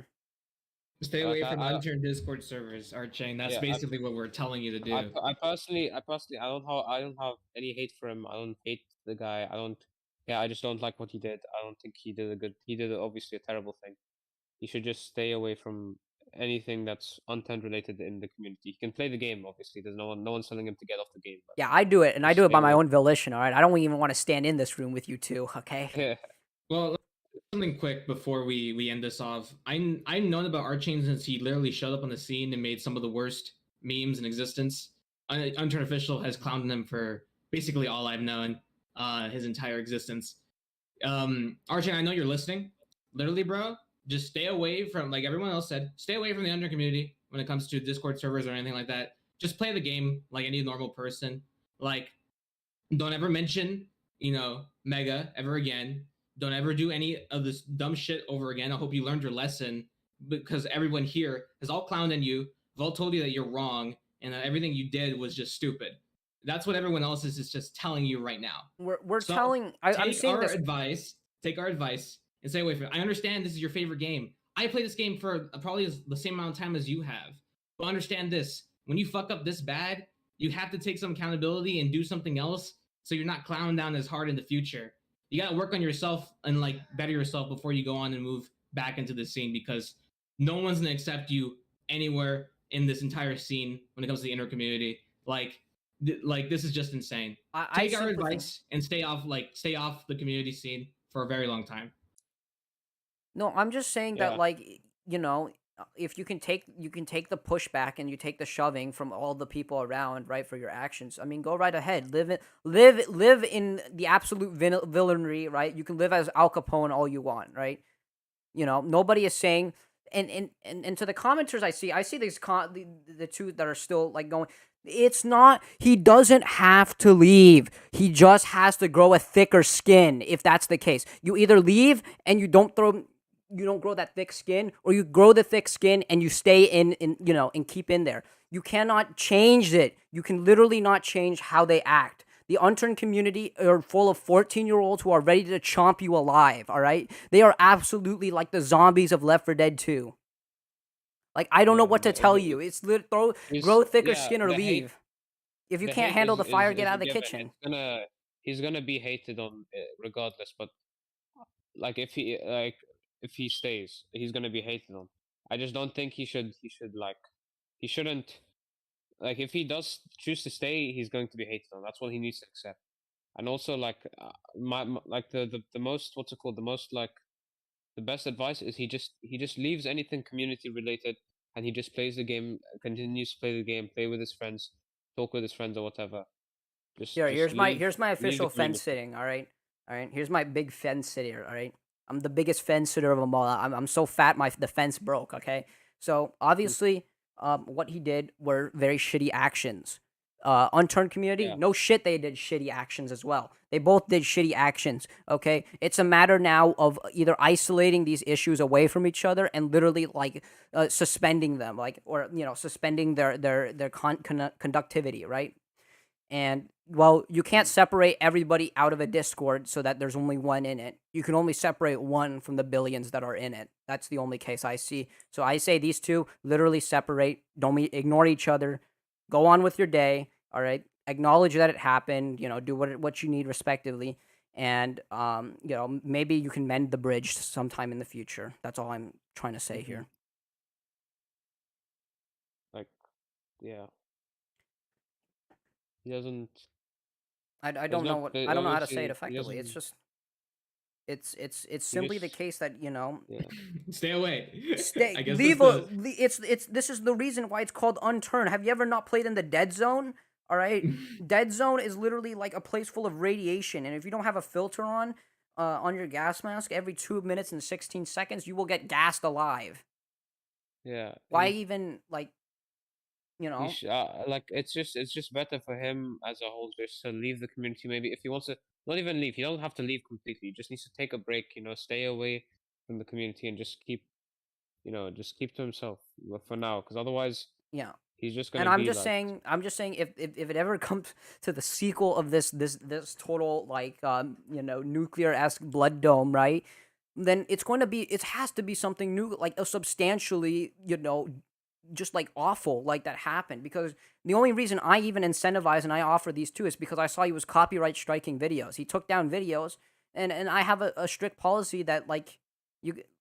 Stay away from unturned Discord servers, Archain. That's
Yeah,
basically what we're telling you to do.
I personally I don't have any hate for him. I don't hate the guy. I just don't like what he did. I don't think he did obviously a terrible thing. He should just stay away from anything that's unturned related in the community. He can play the game, obviously. There's no one's telling him to get off the game.
Yeah, I do it, and I
just
do it
stay
by my
away.
own volition. All right, I don't even want to stand in this room with you two. Okay.
Yeah.
Well, something quick before we end this off. I've known about Archain since he literally showed up on the scene and made some of the worst memes in existence. Unturned Official has clowned him for basically all I've known, his entire existence. Archain, I know you're listening. Literally, bro, just stay away from, like everyone else said, stay away from the Unturned community when it comes to Discord servers or anything like that. Just play the game like any normal person. Like, don't ever mention, Mega ever again. Don't ever do any of this dumb shit over again. I hope you learned your lesson because everyone here has all clowned on you. Have all told you that you're wrong and that everything you did was just stupid. That's what everyone else is just telling you right now.
We're
So,
telling. I'm
take
seeing
our
this.
advice. Take our advice and stay away from it. I understand this is your favorite game. I play this game for probably the same amount of time as you have. But understand this: when you fuck up this bad, you have to take some accountability and do something else, so you're not clowned down as hard in the future. You gotta work on yourself and better yourself before you go on and move back into the scene because no one's gonna accept you anywhere in this entire scene when it comes to the inner community. This is just insane. Take our advice and stay off the community scene for a very long time.
No, I'm just saying
Yeah.
that if you can take the pushback and you take the shoving from all the people around, right, for your actions. I mean, go right ahead. Live in the absolute villainy, right? You can live as Al Capone all you want, right? Nobody is saying. And to the commenters I see these the two that are still going. It's not. He doesn't have to leave. He just has to grow a thicker skin. If that's the case, you either leave and you don't throw grow that thick skin, or you grow the thick skin and you stay in and keep in there. You cannot change it. You can literally not change how they act. The unturned community are full of 14-year-olds who are ready to chomp you alive, all right? They are absolutely like the zombies of Left 4 Dead 2. Like, I don't know what to tell you. It's grow thicker skin or
the hate-
leave. If you
the
can't
hate
handle
is-
the fire,
is
get
a
out of the
given.
kitchen.
He's gonna be hated on regardless. But like if he stays, he's gonna be hated on. I just don't think he should like he shouldn't like if he does choose to stay, he's going to be hated on. That's what he needs to accept. And also like like the most what's it called, the most like the best advice is he just leaves anything community related, and he just plays the game, continues to play the game, play with his friends, talk with his friends or whatever.
Here's my
leave the
official fence
community.
sitting. All right. Here's my big fence sitter. All right. I'm the biggest fence sitter of them all. I'm so fat, the fence broke. Okay. So obviously, what he did were very shitty actions. Unturned community,
Yeah.
no shit, they did shitty actions as well. They both did shitty actions. Okay. It's a matter now of either isolating these issues away from each other and literally like suspending them, like, or suspending their conductivity, right? And well, you can't separate everybody out of a Discord so that there's only one in it. You can only separate one from the billions that are in it. That's the only case I see. So I say these two literally separate. Don't ignore each other. Go on with your day. All right. Acknowledge that it happened. Do what you need respectively, and maybe you can mend the bridge sometime in the future. That's all I'm trying to say here.
Like, yeah. He doesn't.
I
there's
don't
no-
know what
there-
I don't know how to say
obviously,
it
he
effectively. It's
doesn't-
just it's simply the
just-
case that
Yeah.
Stay away.
stay
I guess
leave
that's
it's this is the reason why it's called Unturned. Have you ever not played in the Dead Zone? All right, Dead Zone is literally like a place full of radiation, and if you don't have a filter on your gas mask, every 2 minutes and 16 seconds, you will get gassed alive.
Yeah.
Why
he-
even like
he sh- like it's just better for him as a whole just to leave the community. Maybe if he wants to, not even leave. He don't have to leave completely. He just needs to take a break. Stay away from the community and just keep to himself for now. Because otherwise,
yeah.
he's just gonna
And I'm
be
just
like,
saying, if it ever comes to the sequel of this total like nuclear-esque blood dome, right? Then it has to be something new, like a substantially just like awful like that happened. Because the only reason I even incentivize and I offer these two is because I saw he was copyright striking videos. He took down videos, and I have a strict policy that like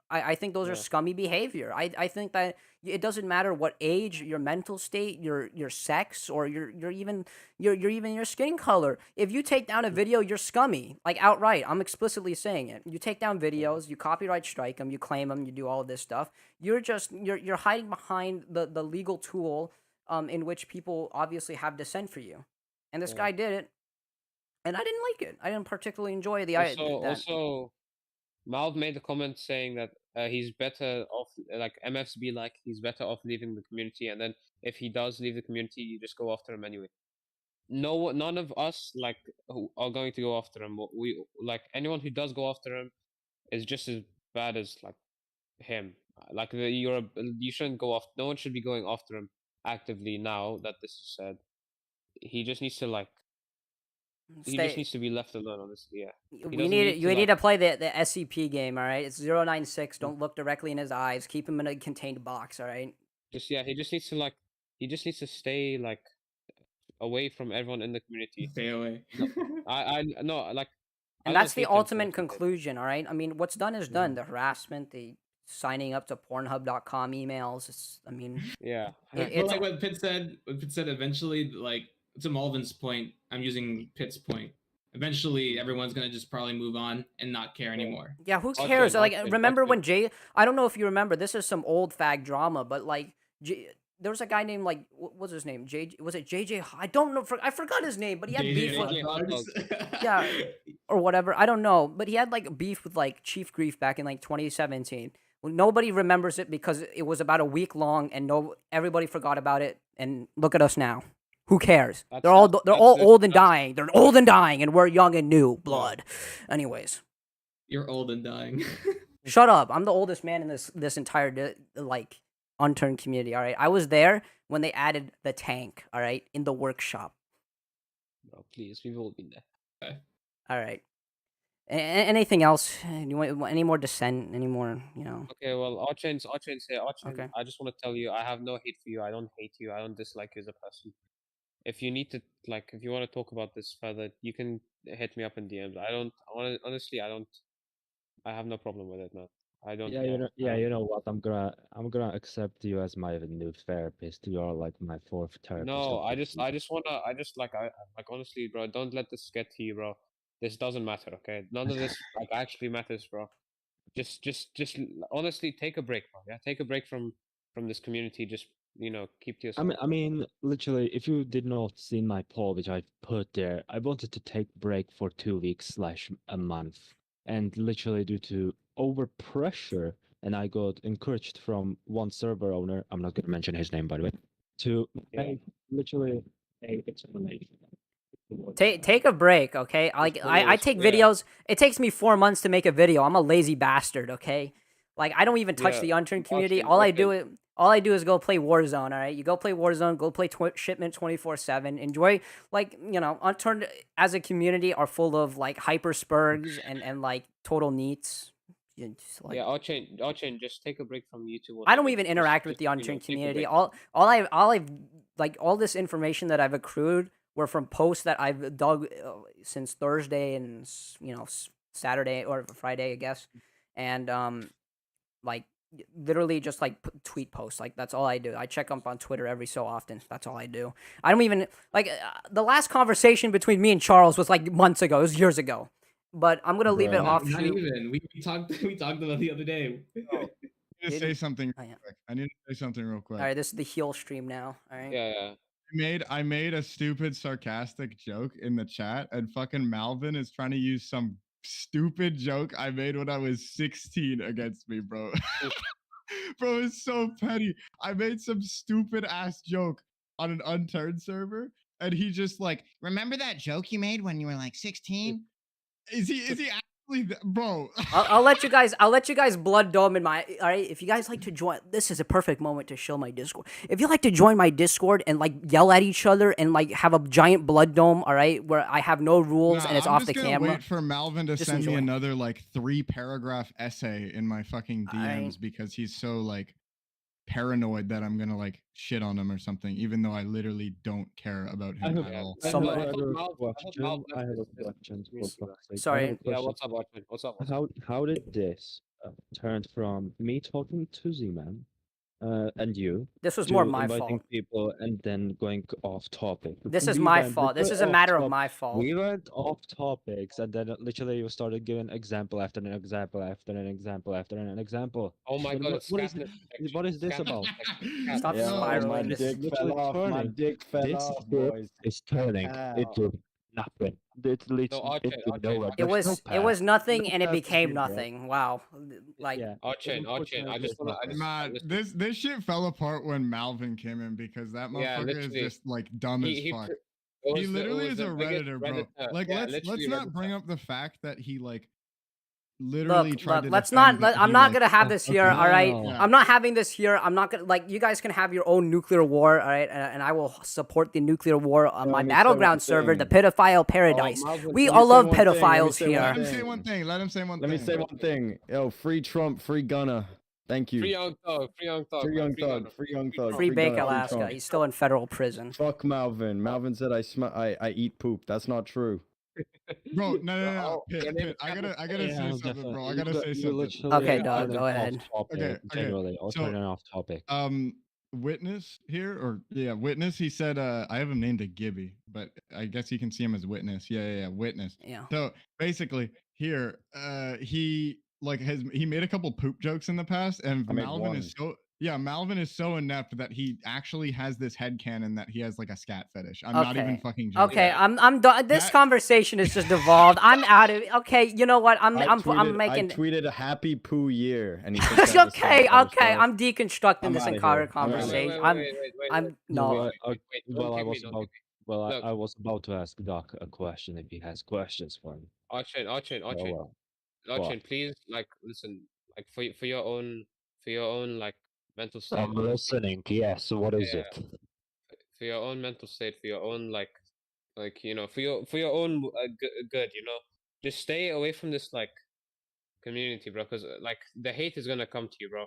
I think those are
Yeah.
scummy behavior. I think that it doesn't matter what age, your mental state, your sex, or your even your skin color. If you take down a video, you're scummy, like outright. I'm explicitly saying it. You take down videos, you copyright strike them, you claim them, you do all of this stuff. You're hiding behind the legal tool in which people obviously have dissent for you. And this
Yeah.
guy did it, and I didn't like it. I didn't particularly enjoy the
also Malv made a comment saying that he's better off, like MFs be like, he's better off leaving the community, and then if he does leave the community, you just go after him anyway. None of us like who are going to go after him. We like anyone who does go after him is just as bad as like him. Like you shouldn't go off. No one should be going after him actively now that this is said. He just needs to like. He just needs to be left alone. Honestly, yeah. He doesn't
You need
like-
to play the SCP game, all right? It's 096. Don't look directly in his eyes. Keep him in a contained box, all right?
He just needs to like. He just needs to stay like away from everyone in the community.
Stay away.
I no like. I
And
don't
that's the
hate him for
ultimate
what he did.
conclusion, all right? I mean, what's done is done. The harassment, the signing up to Pornhub.com emails. I mean,
Yeah.
But
it's
like what Pitt said, eventually, like to Malvin's point, I'm using Pitt's point. Eventually, everyone's gonna just probably move on and not care anymore.
yeah. Who
Watch
cares?
it,
Like,
watch it,
remember
watch
when I don't know if you remember. This is some old fag drama, but like, there was a guy named like, what's his name? Was it JJ? I don't know. I forgot his name, but he had beef with.
JJ Hot Dogs.
Yeah, or whatever. I don't know, but he had like beef with like Chief Grief back in like 2017. Well, nobody remembers it because it was about a week long, and everybody forgot about it. And look at us now. Who cares? They're all old and dying. They're old and dying, and we're young and new blood. Anyways,
You're old and dying.
Shut up. I'm the oldest man in this entire like unturned community. All right. I was there when they added the tank. All right, in the workshop.
Bro, please, we've all been there. Okay.
All right. Anything else? You want any more dissent? Any more?
Okay, well, Archain's here. Archain,
Okay.
I just want to tell you, I have no hate for you. I don't hate you. I don't dislike you as a person. If you need to, like, if you want to talk about this further, you can hit me up in DMs. I don't, honestly, I don't. I have no problem with it, man. I don't.
Yeah, you know what? I'm gonna accept you as my new therapist. You are like my fourth therapist.
No,
of
I
the
just,
week.
I just wanna, I just like, I like honestly, bro. Don't let this get to you, bro. This doesn't matter, okay? None of this like actually matters, bro. Just honestly, take a break, bro. Yeah, take a break from this community. Just keep to yourself.
I mean, literally, if you did not see my poll, which I put there, I wanted to take break for 2 weeks slash a month, and literally due to over pressure, and I got encouraged from one server owner. I'm not gonna mention his name, by the way, to make literally a explanation.
Take a break, okay? Like I take videos. It takes me 4 months to make a video. I'm a lazy bastard, okay? Like I don't even touch
Yeah,
the unturned community.
Archain,
All I do is go play Warzone. All right, you go play Warzone. Go play Shipment 24/7. Enjoy, like unturned as a community are full of like hyper spurgs and like total neats.
Yeah, Archain, just take a break from YouTube.
I don't
Whatever.
even interact with the unturned
take a
community.
break.
All I've like all this information that I've accrued were from posts that I've dug since Thursday and Saturday or Friday, I guess, and like literally just like tweet posts. Like that's all I do. I check up on Twitter every so often. That's all I do. I don't even like the last conversation between me and Charles was like months ago. It was years ago. But I'm gonna leave it
Bro.
Not
off.
even. We talked about the other day.
I need to say something
Oh,
real
yeah.
quick. I need to say something real quick.
All right, this is the heel stream now. All right.
Yeah.
I made a stupid sarcastic joke in the chat, and fucking Malvin is trying to use some stupid joke I made when I was 16 against me, bro. Bro, it's so petty. I made some stupid ass joke on an unturned server, and he just like, remember that joke you made when you were like 16? Is he actually bro?
I'll let you guys blood dome in my. All right, if you guys like to join, this is a perfect moment to show my Discord. If you like to join my Discord and like yell at each other and like have a giant blood dome, all right, where I have no rules and it's
I'm
off the
just gonna
camera.
wait for Malvin to
Just
send me
enjoy.
another like 3-paragraph essay in my fucking DMs
Alright.
because he's so like paranoid that I'm gonna like shit on him or something, even though I literally don't care about him at all.
I have a question.
Sorry.
Yeah, what's up, Archain? What's up?
How did this turn from me talking to Z-Man and you?
This was
to
more my
inviting
fault.
people and then going off topic?
This is
We
my
went
fault. This
literally
is a
off
matter of
top-
my fault.
We went off topics and then literally you started giving example after an example after an example after an example.
Oh my
Then
god, it's
what is
Scatness protection.
what is this
Scatness
about?
protection.
Stop
No,
spiraling.
my
This
dick
literally
fell off. My
turning.
dick fell
This
off,
shit
boys.
is turning into nothing. It's literally into nowhere.
It
There's no
was
path.
nothing
No
and it
path to
became
be there.
nothing. Wow. Like
Yeah.
Archain, I just wanna,
Nah, this shit fell apart when Malvin came in because that
Yeah,
motherfucker is
literally.
just like dumb as
He
fuck.
pr- it was
He
the- it
literally
was
is a
the biggest
redditor, bro.
Redditor.
Like
Yeah,
let's
literally
not
Redditor.
bring up the fact that he like literally
look,
tried to
let's
defend
not.
that
I'm
he,
not
like-
gonna have this here.
Okay.
All right.
Yeah.
I'm not having this here. I'm not gonna like. You guys can have your own nuclear war. All right, and I will support the nuclear war on my
let me say
battleground
one
server, the
thing.
pedophile paradise.
Malvin,
We
let me
all
say
love
one thing, let me
pedophiles
say one
here.
Let him
thing.
say one thing. Let him say one
Let
thing.
me say one thing. Yo, free Trump, free Gunna. Thank you.
Free Young Thug, free Young Thug,
Free
man,
Young
free
Thug,
Gunna.
free Young Thug,
Free
free
Bake
Gunna, free
Alaska.
Trump.
He's still in federal prison.
Fuck Malvin. Malvin said I eat poop. That's not true.
Bro, no.
Your
Pit,
name
Pit,
is
I gotta
Yeah,
say something,
definitely.
bro. I gotta say
You
something.
literally
Okay,
are
Doug,
turning
go
off
ahead.
topic,
Okay.
generally, or
So,
turning off topic.
Witness here, or yeah, Witness. He said, I have him named a Gibby, but I guess you can see him as Witness. Yeah, Witness.
Yeah.
So basically, here, he like he made a couple poop jokes in the past, and
I made
Malvin
one.
is so. Yeah, Malvin is so inept that he actually has this headcanon that he has like a scat fetish. I'm not even
Okay.
fucking joking.
Okay, I'm done. This
That-
conversation has just devolved. I'm out of. Okay, you know what? I'm making.
I tweeted a happy poo year, and he thinks that was
okay,
some
okay.
stuff.
I'm deconstructing
I'm
this
outta
entire
here. I'm outta
conversation.
here.
I'm
No,
no.
well, I was about. Well,
Look.
I was about to ask Doc a question if he has questions for me.
Archain,
Oh, well.
Archain, please, like, listen. like for your own like mental state.
I'm
honestly.
listening. Yes. What is
Yeah,
it?
for your own mental state, for your own like for your own good, just stay away from this like community, bro, because like the hate is gonna come to you, bro.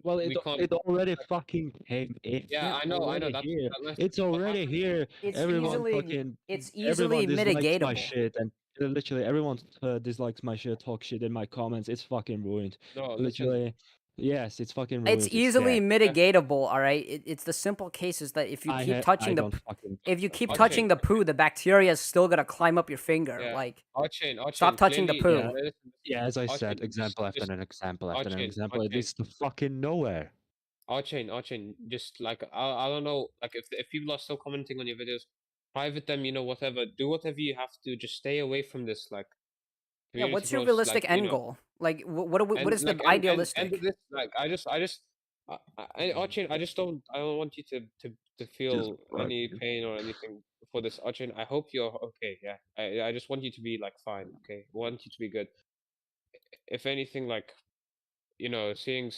Well,
We can't.
it already fucking came. It's
Yeah, I know.
already
That's
here.
that's
It's
what
already
happened.
here.
It's
Everyone
easily
fucking
it's
everyone
easily
dislikes my
mitigatable.
shit, and literally everyone dislikes my shit, talk shit in my comments. It's fucking ruined.
No, listen.
Literally, yes, it's fucking ruined.
It's easily
dead.
mitigatable, all right. It's the simple cases that if you keep touching
I don't fucking.
if you keep
I'll
touching
change.
the poo, the bacteria is still gonna climb up your finger.
Yeah,
Like,
I'll change.
stop touching the
Clearly,
poo.
listen,
Yeah, as I
I'll
said,
change.
example after
Just
an example
I'll
after an
change.
example.
I'll
It
change.
leads to fucking nowhere.
I'll change. Just like I don't know, like if people are still commenting on your videos, private them, whatever. Do whatever you have to. Just stay away from this like
Yeah,
community
what's your
bros.
realistic
Like
end goal? Like, what
and
is
like
the
and
idealistic?
this like Archie, I don't want you to feel any pain or anything for this, Archie. I hope you're okay. Yeah, I just want you to be like fine. Okay, I want you to be good. If anything, like seeing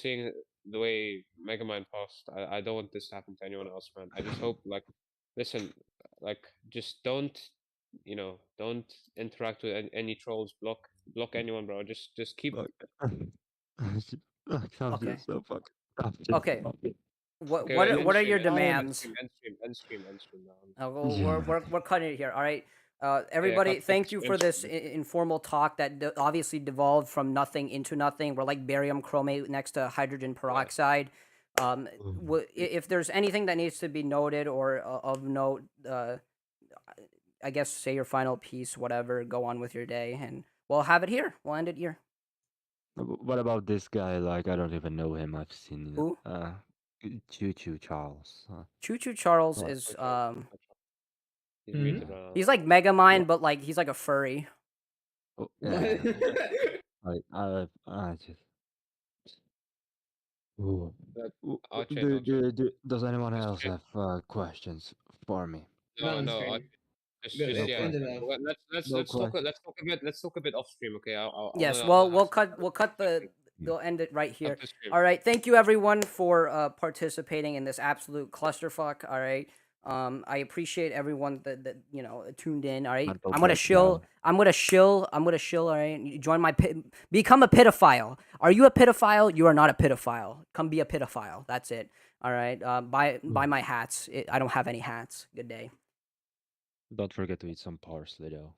the way Megamind passed, I don't want this to happen to anyone else, man. I just hope like, listen, like just don't interact with any trolls. Block anyone, bro. Just keep.
Okay.
So fucking.
Okay. What
Okay,
what
wait,
are,
end
what are
stream,
your
end stream, end
demands?
stream, end stream, end stream now.
We're cutting it here. All right. Everybody,
cut
thank
the
you
end
for this
stream.
informal talk that obviously devolved from nothing into nothing. We're like barium chromate next to hydrogen peroxide. If there's anything that needs to be noted or of note, I guess say your final piece, whatever. Go on with your day, and we'll have it here. We'll end it here.
What about this guy? Like, I don't even know him. I've seen
Who?
Choo Choo Charles.
Choo Choo Charles
What?
is
He's muted right now.
he's like Megamind, but like he's like a furry.
Oh, yeah. I just. Ooh.
Archie,
Does anyone
Just
else
check.
have questions for me?
No,
Good,
just
end enough.
let's talk a bit off stream, okay?
Yes,
I'll
well,
have
we'll cut we'll end it right here.
the stream.
All right, thank you everyone for participating in this absolute clusterfuck. All right, I appreciate everyone that tuned in. All right,
Mental
I'm gonna shill. I'm gonna shill. All right, you join my become a pedophile. Are you a pedophile? You are not a pedophile. Come be a pedophile. That's it. All right, buy my hats. I don't have any hats. Good day.
Don't forget to eat some parsley, though.